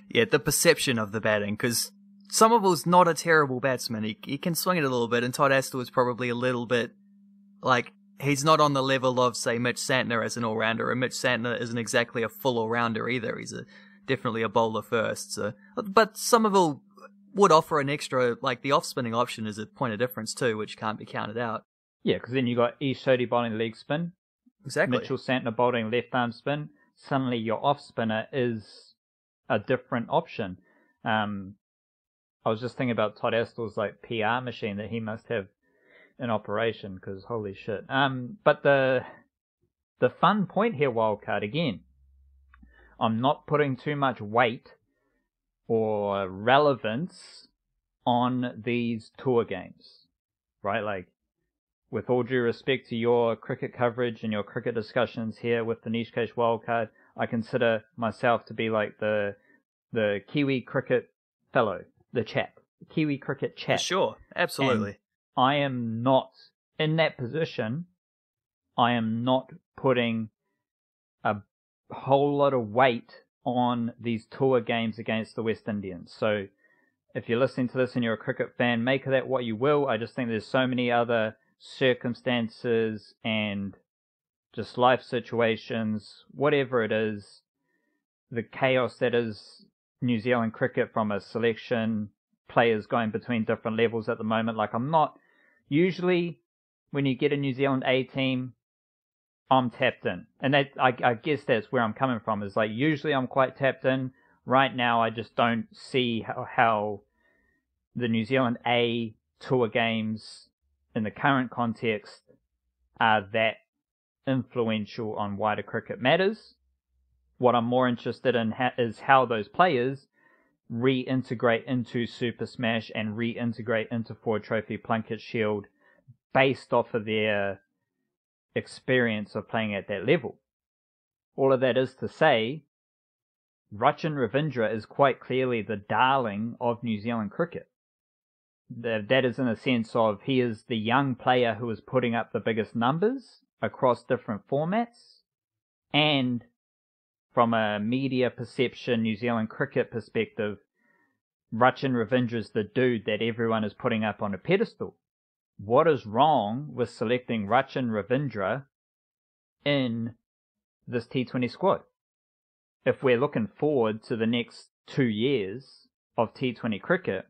Yeah, the perception of the batting, because Somerville's not a terrible batsman. He can swing it a little bit, and Todd Astle is probably a little bit, he's not on the level of, say, Mitch Santner as an all-rounder, and Mitch Santner isn't exactly a full all-rounder either. He's definitely a bowler first. So, but Somerville would offer an extra, the off-spinning option is a point of difference too, which can't be counted out. Yeah, because then you got Ish Sodhi bowling leg spin. Exactly. Mitchell Santner bowling left arm spin. Suddenly your off-spinner is a different option. I was just thinking about Todd Astle's PR machine that he must have in operation, because holy shit. But the fun point here, Wildcard, again, I'm not putting too much weight or relevance on these tour games, right? Like, with all due respect to your cricket coverage and your cricket discussions here with the Niche Case Wildcard, I consider myself to be like the Kiwi cricket fellow, the chap, Kiwi cricket chap. For sure, absolutely. And I am not in that position. I am not putting a whole lot of weight on these tour games against the West Indians. So if you're listening to this and you're a cricket fan, make of that what you will. I just think there's so many other circumstances and just life situations, whatever it is, the chaos that is New Zealand cricket from a selection, players going between different levels at the moment. Like, I'm not, usually when you get a New Zealand A team, I'm tapped in. And that, I guess that's where I'm coming from, is like, usually I'm quite tapped in. Right now, I just don't see how the New Zealand A tour games in the current context are that influential on wider cricket matters. What I'm more interested in is how those players reintegrate into Super Smash and reintegrate into Ford Trophy, Plunket Shield based off of their experience of playing at that level. All of that is to say, Rachin Ravindra is quite clearly the darling of New Zealand cricket. That is in a sense of he is the young player who is putting up the biggest numbers across different formats, and from a media perception, New Zealand cricket perspective, Rachin Ravindra is the dude that everyone is putting up on a pedestal. What is wrong with selecting Rachin Ravindra in this T20 squad? If we're looking forward to the next 2 years of T20 cricket,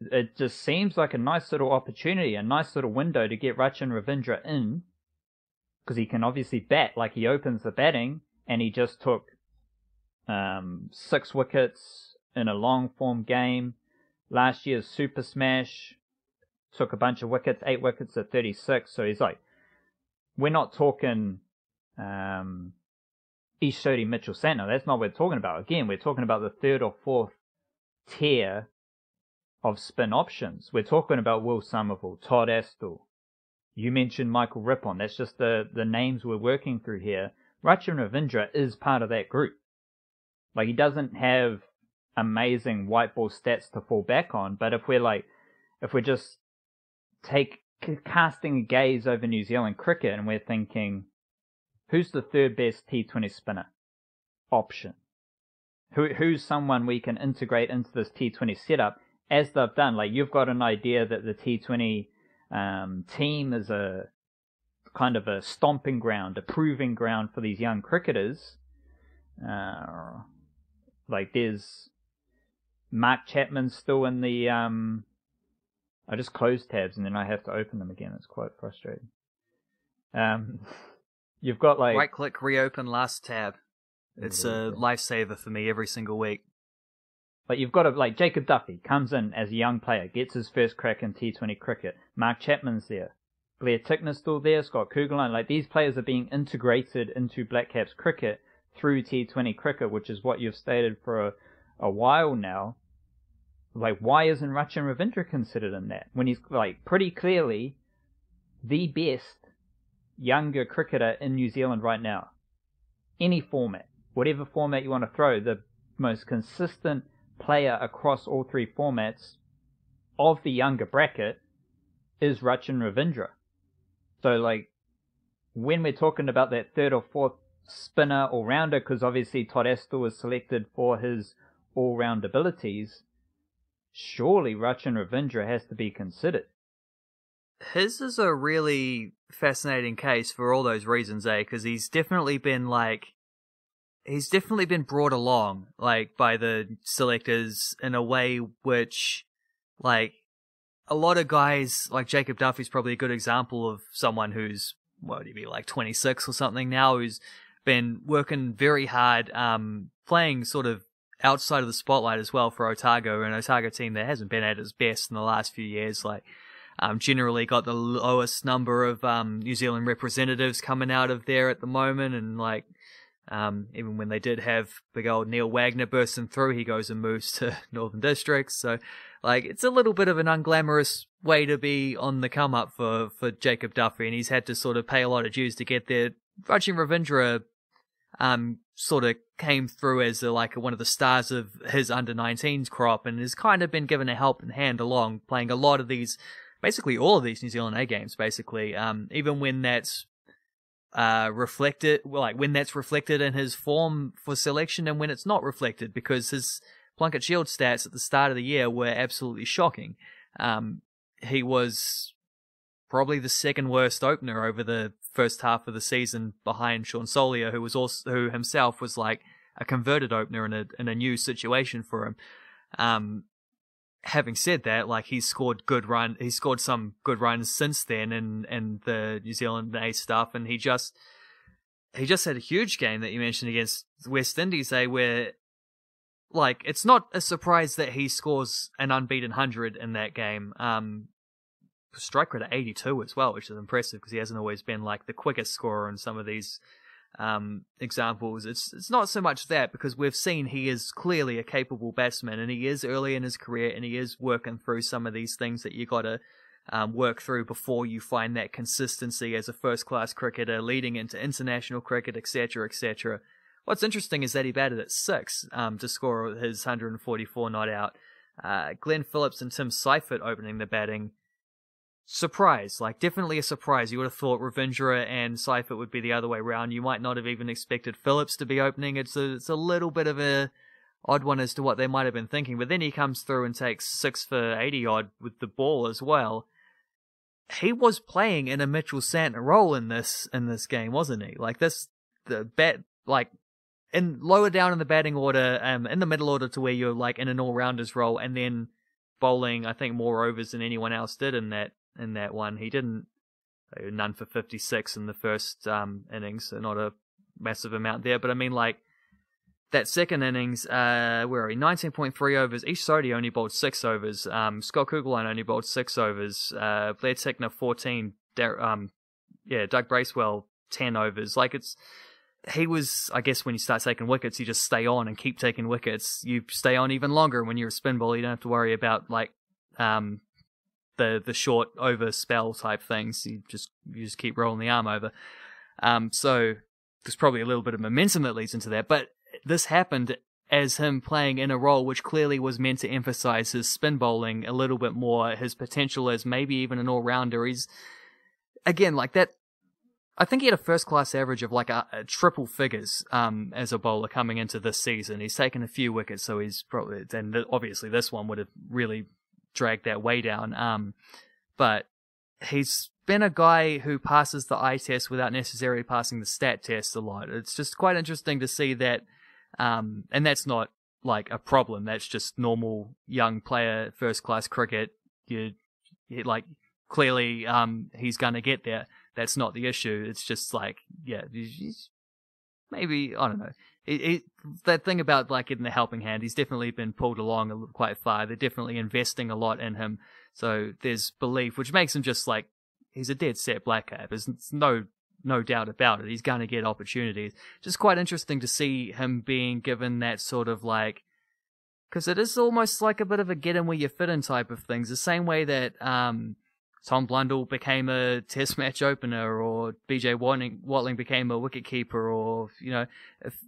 it just seems like a nice little opportunity, a nice little window to get Rachin Ravindra in, because he can obviously bat. Like, he opens the batting, and he just took 6 wickets in a long form game. Last year's Super Smash took a bunch of wickets, 8 wickets at 36. So he's like, we're not talking Ishodi Mitchell Santner. That's not what we're talking about. Again, we're talking about the third or fourth tier of spin options. We're talking about Will Somerville, Todd Astle. You mentioned Michael Rippon. That's just the names we're working through here. Rachin Ravindra is part of that group. Like, he doesn't have amazing white ball stats to fall back on, but if we're just casting a gaze over New Zealand cricket and we're thinking, who's the third best T20 spinner option? Who's someone we can integrate into this T20 setup, as they've done? Like, you've got an idea that the T20 team is a kind of a stomping ground, a proving ground for these young cricketers. Like, there's Mark Chapman still in the I just close tabs and then I have to open them again. It's quite frustrating. You've got like right click, reopen last tab. It's a lifesaver for me every single week. But you've got like Jacob Duffy comes in as a young player, gets his first crack in T20 cricket. Mark Chapman's there. Blair Tickner's still there. Scott Kugelheim. Like, these players are being integrated into Black Caps cricket through T20 cricket, which is what you've stated for a while now. Like, why isn't Rachin Ravindra considered in that when he's like pretty clearly the best younger cricketer in New Zealand right now? Any format, whatever format you want to throw, the most consistent player across all 3 formats of the younger bracket is Rachin Ravindra. So, like, when we're talking about that third or fourth spinner all-rounder, because obviously Todd Astle was selected for his all-round abilities, surely Rachin Ravindra has to be considered. His is a really fascinating case for all those reasons, because he's definitely been brought along, like, by the selectors in a way which, like, a lot of guys, like Jacob Duffy's probably a good example of someone who's, what would he be, like 26 or something now, who's been working very hard, playing sort of outside of the spotlight as well for Otago, an Otago team that hasn't been at its best in the last few years. Like, generally got the lowest number of New Zealand representatives coming out of there at the moment, and like Even when they did have big old Neil Wagner bursting through, he goes and moves to Northern Districts. So, like, it's a little bit of an unglamorous way to be on the come up for Jacob Duffy, and he's had to sort of pay a lot of dues to get there. Rachin Ravindra sort of came through as one of the stars of his under-19s crop, and has kind of been given a helping hand along, playing a lot of these, basically all of these New Zealand A games, basically. Even when that's reflected, when that's reflected in his form for selection, and when it's not reflected, because his Plunket Shield stats at the start of the year were absolutely shocking. He was probably the second worst opener over the first half of the season, behind Sean Solier, who himself was like a converted opener in a new situation for him. Having said that, he's scored some good runs since then in the New Zealand A stuff, and he just had a huge game that you mentioned against West Indies, where it's not a surprise that he scores an unbeaten 100 in that game. Strike rate at 82 as well, which is impressive because he hasn't always been the quickest scorer in some of these examples. It's not so much that, because we've seen he is clearly a capable batsman, and he is early in his career, and he is working through some of these things that you got to work through before you find that consistency as a first-class cricketer leading into international cricket, etc., etc. What's interesting is that he batted at 6 to score his 144 not out. Glenn Phillips and Tim Seifert opening the batting. Surprise, definitely a surprise. You would have thought Ravindra and Seifert would be the other way around. You might not have even expected Phillips to be opening. It's a little bit of a odd one as to what they might have been thinking. But then he comes through and takes 6 for 80 odd with the ball as well. He was playing in a Mitchell Santner role in this game, wasn't he? In lower down in the batting order, in the middle order to where you're in an all-rounders role, and then bowling, I think, more overs than anyone else did in that one. He didn't, none for 56 in the first innings, so not a massive amount there. But I mean, that second innings, where are we? 19.3 overs. Ish Sodhi only bowled 6 overs. Scott Kugelheim only bowled 6 overs. Blair Tickner 14. Doug Bracewell 10 overs. He was, I guess, when you start taking wickets, you just stay on and keep taking wickets. You stay on even longer when you're a spin bowler. You don't have to worry about the short over spell type things. You just keep rolling the arm over. So there's probably a little bit of momentum that leads into that. But this happened as him playing in a role which clearly was meant to emphasize his spin bowling a little bit more, his potential as maybe even an all-rounder. He's, again, that. I think he had a first-class average of a triple figures as a bowler coming into this season. He's taken a few wickets, so he's probably, and obviously this one would have really dragged that way down. But he's been a guy who passes the eye test without necessarily passing the stat test a lot. It's just quite interesting to see that, and that's not a problem. That's just normal young player first-class cricket. Clearly, he's going to get there. That's not the issue. It's just maybe, I don't know. That thing about getting the helping hand, he's definitely been pulled along quite far. They're definitely investing a lot in him. So there's belief, which makes him just he's a dead set black cap. There's no doubt about it. He's going to get opportunities. Just quite interesting to see him being given that sort of because it is almost a bit of a get in where you fit in type of things. The same way that, Tom Blundell became a test match opener, or BJ Watling became a wicketkeeper, or, a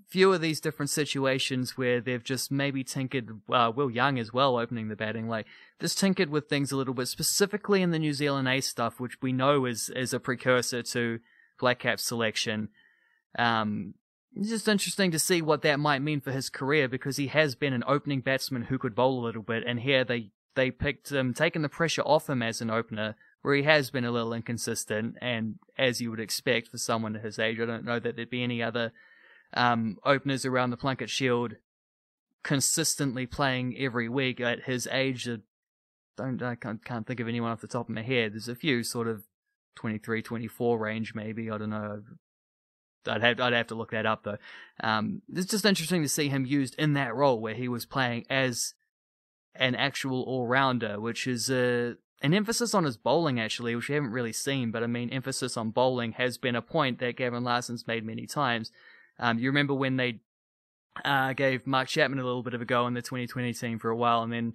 few of these different situations where they've just maybe tinkered, Will Young as well opening the batting, just tinkered with things a little bit, specifically in the New Zealand A stuff, which we know is a precursor to Black Cap selection. It's just interesting to see what that might mean for his career, because he has been an opening batsman who could bowl a little bit, and here they picked him, taking the pressure off him as an opener, where he has been a little inconsistent, and as you would expect for someone his age, I don't know that there'd be any other openers around the Plunket Shield consistently playing every week at his age. I can't think of anyone off the top of my head. There's a few sort of 23, 24 range maybe, I don't know. I'd have to look that up though. It's just interesting to see him used in that role where he was playing as an actual all-rounder, which is an emphasis on his bowling, actually, which we haven't really seen. But I mean, emphasis on bowling has been a point that Gavin Larson's made many times. You remember when they gave Mark Chapman a little bit of a go in the 2020 team for a while, and then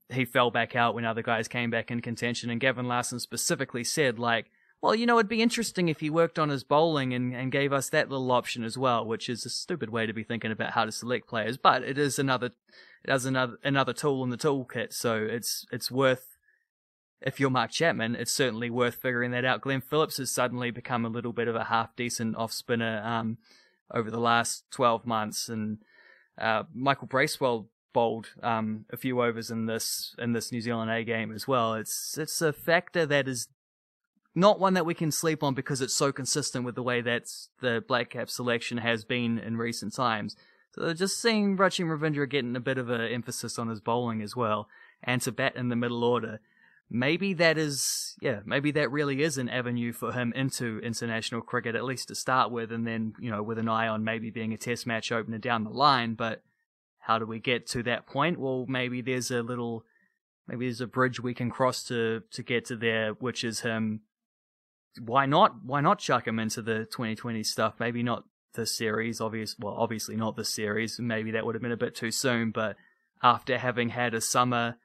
he fell back out when other guys came back in contention, and Gavin Larson specifically said, like, well, it'd be interesting if he worked on his bowling and gave us that little option as well, which is a stupid way to be thinking about how to select players, but it is another tool in the toolkit, so it's worth, if you're Mark Chapman, it's certainly worth figuring that out. Glenn Phillips has suddenly become a little bit of a half-decent off-spinner over the last 12 months, and Michael Bracewell bowled a few overs in this New Zealand A game as well. It's a factor that is not one that we can sleep on because it's so consistent with the way that the Black Cap selection has been in recent times. So just seeing Rachin Ravindra getting a bit of an emphasis on his bowling as well, and to bat in the middle order, maybe that really is an avenue for him into international cricket, at least to start with, and then, with an eye on maybe being a test match opener down the line. But how do we get to that point? Well, maybe there's a bridge we can cross to get to there, which is him. Why not chuck him into the 2020 stuff? Maybe not this series, obviously not this series. Maybe that would have been a bit too soon, but after having had a summer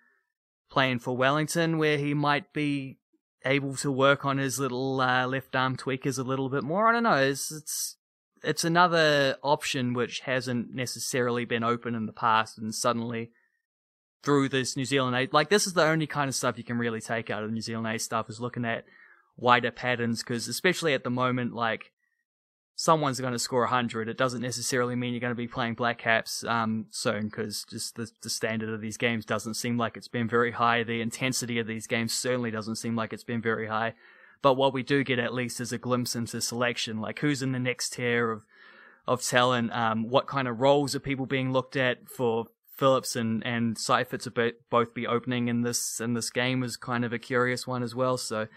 playing for Wellington where he might be able to work on his little left arm tweakers a little bit more, I don't know. It's another option which hasn't necessarily been open in the past, and suddenly through this New Zealand A, like, this is the only kind of stuff you can really take out of the New Zealand A stuff, is looking at wider patterns, because especially at the moment, like, someone's going to score 100. It doesn't necessarily mean you're going to be playing Black Caps soon, because just the standard of these games doesn't seem like it's been very high. The intensity of these games certainly doesn't seem like it's been very high. But what we do get at least is a glimpse into selection, like who's in the next tier of talent, what kind of roles are people being looked at for Phillips and Seifert to both be opening in this game is kind of a curious one as well. So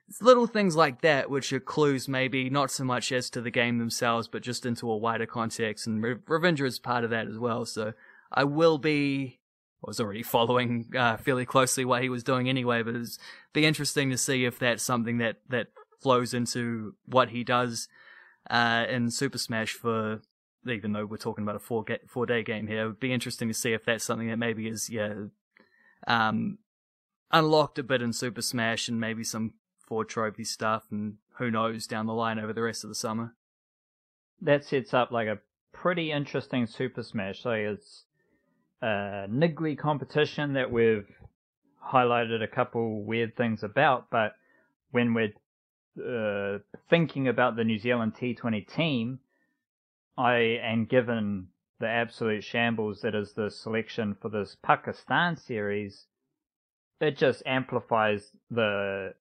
it's little things like that which are clues, maybe not so much as to the game themselves, but just into a wider context. And Ravindra is part of that as well. So I was already following fairly closely what he was doing anyway, but it'd be interesting to see if that's something that flows into what he does in Super Smash for, even though we're talking about a 4-day game here. It would be interesting to see if that's something that maybe is unlocked a bit in Super Smash, and maybe some Ford Trophy stuff, and who knows down the line over the rest of the summer. That sets up like a pretty interesting Super Smash. So it's a niggly competition that we've highlighted a couple weird things about, but when we're thinking about the New Zealand T20 team, and given the absolute shambles that is the selection for this Pakistan series, it just amplifies the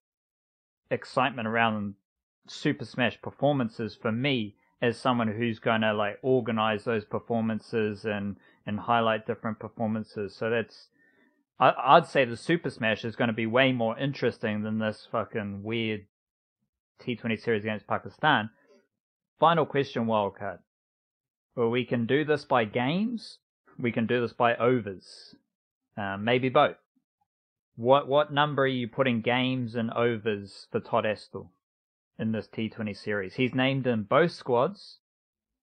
excitement around Super Smash performances for me, as someone who's going to like organize those performances and highlight different performances. So I'd say the Super Smash is going to be way more interesting than this fucking weird T20 series against Pakistan. Final question, Wildcard. Well, we can do this by games. We can do this by overs. Maybe both. What number are you putting games and overs for Todd Astle in this T20 series? He's named in both squads.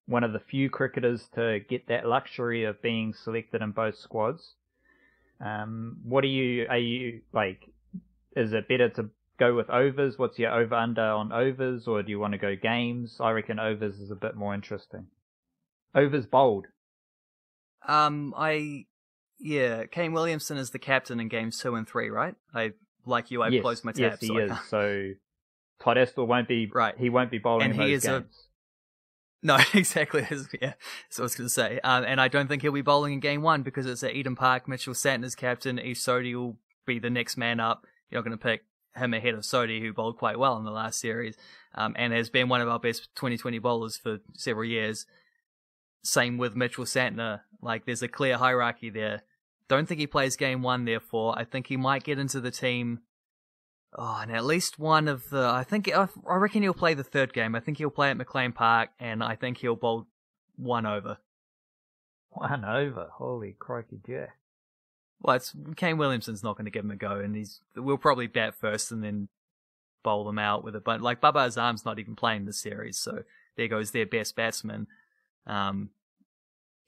One of the few cricketers to get that luxury of being selected in both squads. What are you like? Is it better to go with overs? What's your over-under on overs, or do you want to go games? I reckon overs is a bit more interesting. Overs bowled. Kane Williamson is the captain in games 2 and 3, right? I've closed my tabs. Yes, he is. So Todd Astle won't be right. He won't be bowling in those games. No, exactly. Yeah, that's what I was going to say. And I don't think he'll be bowling in game 1 because it's at Eden Park. Mitchell Santner's captain. Ish Sodhi will be the next man up. You're not going to pick him ahead of Sodhi, who bowled quite well in the last series, and has been one of our best 2020 bowlers for several years. Same with Mitchell Santner. Like, there's a clear hierarchy there. Don't think he plays game 1, therefore. I think he might get into the team. Oh, and at least one of the... I reckon he'll play the third game. I think he'll play at McLean Park, and I think he'll bowl 1 over. 1 over? Holy crikey, yeah. Well, Kane Williamson's not going to give him a go, and we'll probably bat first and then bowl them out with a bunch. Like, Baba Azam's not even playing this series, so there goes their best batsman.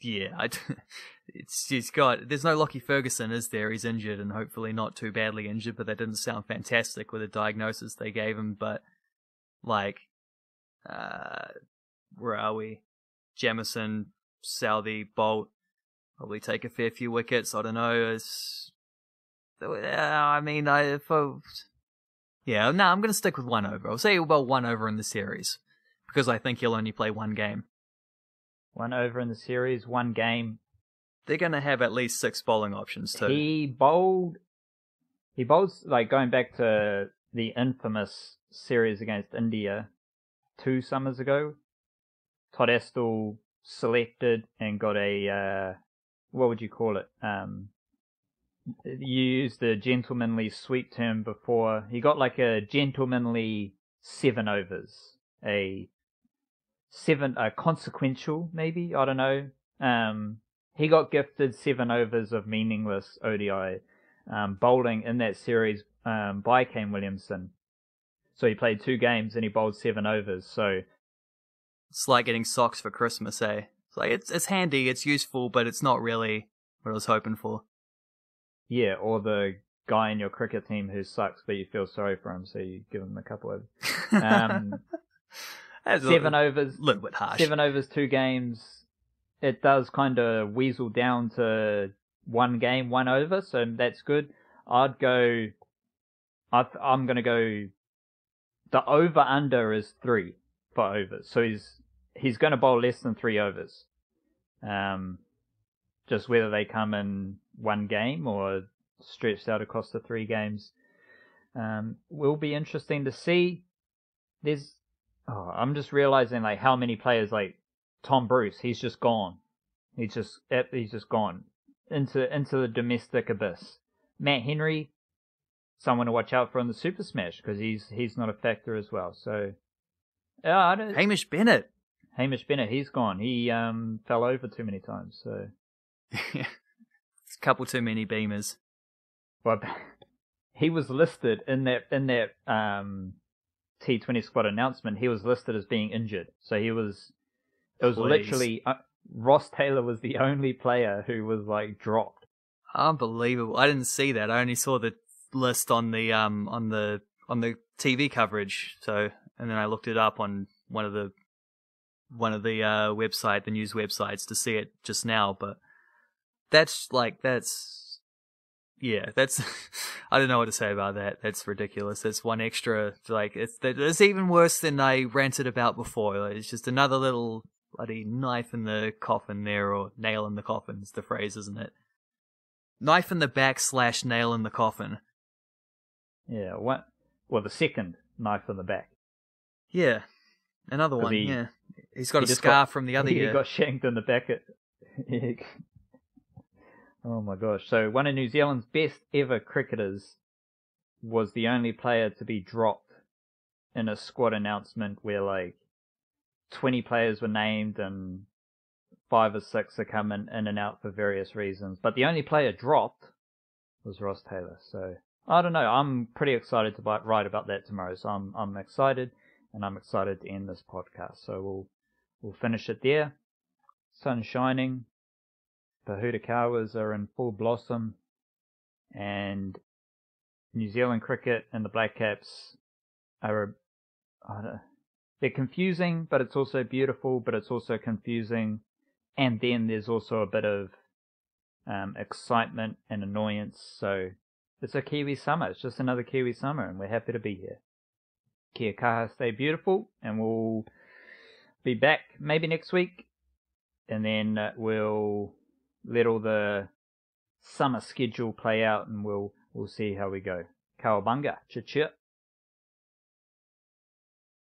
Yeah, it's just there's no Lockie Ferguson, is there? He's injured and hopefully not too badly injured, but that didn't sound fantastic with the diagnosis they gave him. But, like, where are we? Jamieson, Southey, Bolt, probably take a fair few wickets. I don't know. I'm going to stick with 1 over. I'll say about 1 over in the series because I think he'll only play 1 game. 1 over in the series, 1 game. They're going to have at least 6 bowling options too. He bowls, like, going back to the infamous series against India 2 summers ago. Todd Astle selected and got a, what would you call it? You used the gentlemanly sweep term before. He got like a gentlemanly 7 overs. A consequential, maybe, I don't know. He got gifted 7 overs of meaningless ODI bowling in that series by Kane Williamson. So he played 2 games and he bowled 7 overs. So it's like getting socks for Christmas, eh? It's like it's handy, it's useful, but it's not really what I was hoping for. Yeah, or the guy in your cricket team who sucks, but you feel sorry for him, so you give him a couple of 7 overs, a little bit harsh. 7 overs, 2 games. It does kind of weasel down to 1 game, 1 over, so that's good. I'm going to go. The over under is 3 for overs, so he's going to bowl less than 3 overs. Just whether they come in 1 game or stretched out across the 3 games will be interesting to see. I'm just realizing like how many players, like Tom Bruce, he's just gone. He's just gone into the domestic abyss. Matt Henry, someone to watch out for in the Super Smash because he's not a factor as well. So Hamish Bennett, he's gone. He fell over too many times. So a couple too many beamers. But he was listed in that T20 squad announcement. He was listed as being injured. So it was literally Ross Taylor was the only player who was like dropped. Unbelievable! I didn't see that. I only saw the list on the TV coverage. So, and then I looked it up on one of the news websites to see it just now. But that's I don't know what to say about that. That's ridiculous. That's one extra, like, it's even worse than I ranted about before. It's just another little bloody knife in the coffin there, or nail in the coffin is the phrase, isn't it? Knife in the back / nail in the coffin. Yeah, what? Well, the second knife in the back. Yeah, another one, yeah. He's got a scar from the other year. He got shanked in the back. Oh my gosh. So one of New Zealand's best ever cricketers was the only player to be dropped in a squad announcement where like 20 players were named and 5 or 6 are coming in and out for various reasons. But the only player dropped was Ross Taylor. So I don't know. I'm pretty excited to write about that tomorrow. So I'm excited, and I'm excited to end this podcast. So we'll finish it there. Sun shining. The Hurakawas are in full blossom, and New Zealand cricket and the Black Caps are, they're confusing, but it's also beautiful, but it's also confusing, and then there's also a bit of excitement and annoyance. So it's a Kiwi summer. It's just another Kiwi summer, and we're happy to be here. Kia kaha, stay beautiful, and we'll be back maybe next week, and then we'll let all the summer schedule play out, and we'll see how we go. Kawabanga, cha-cha.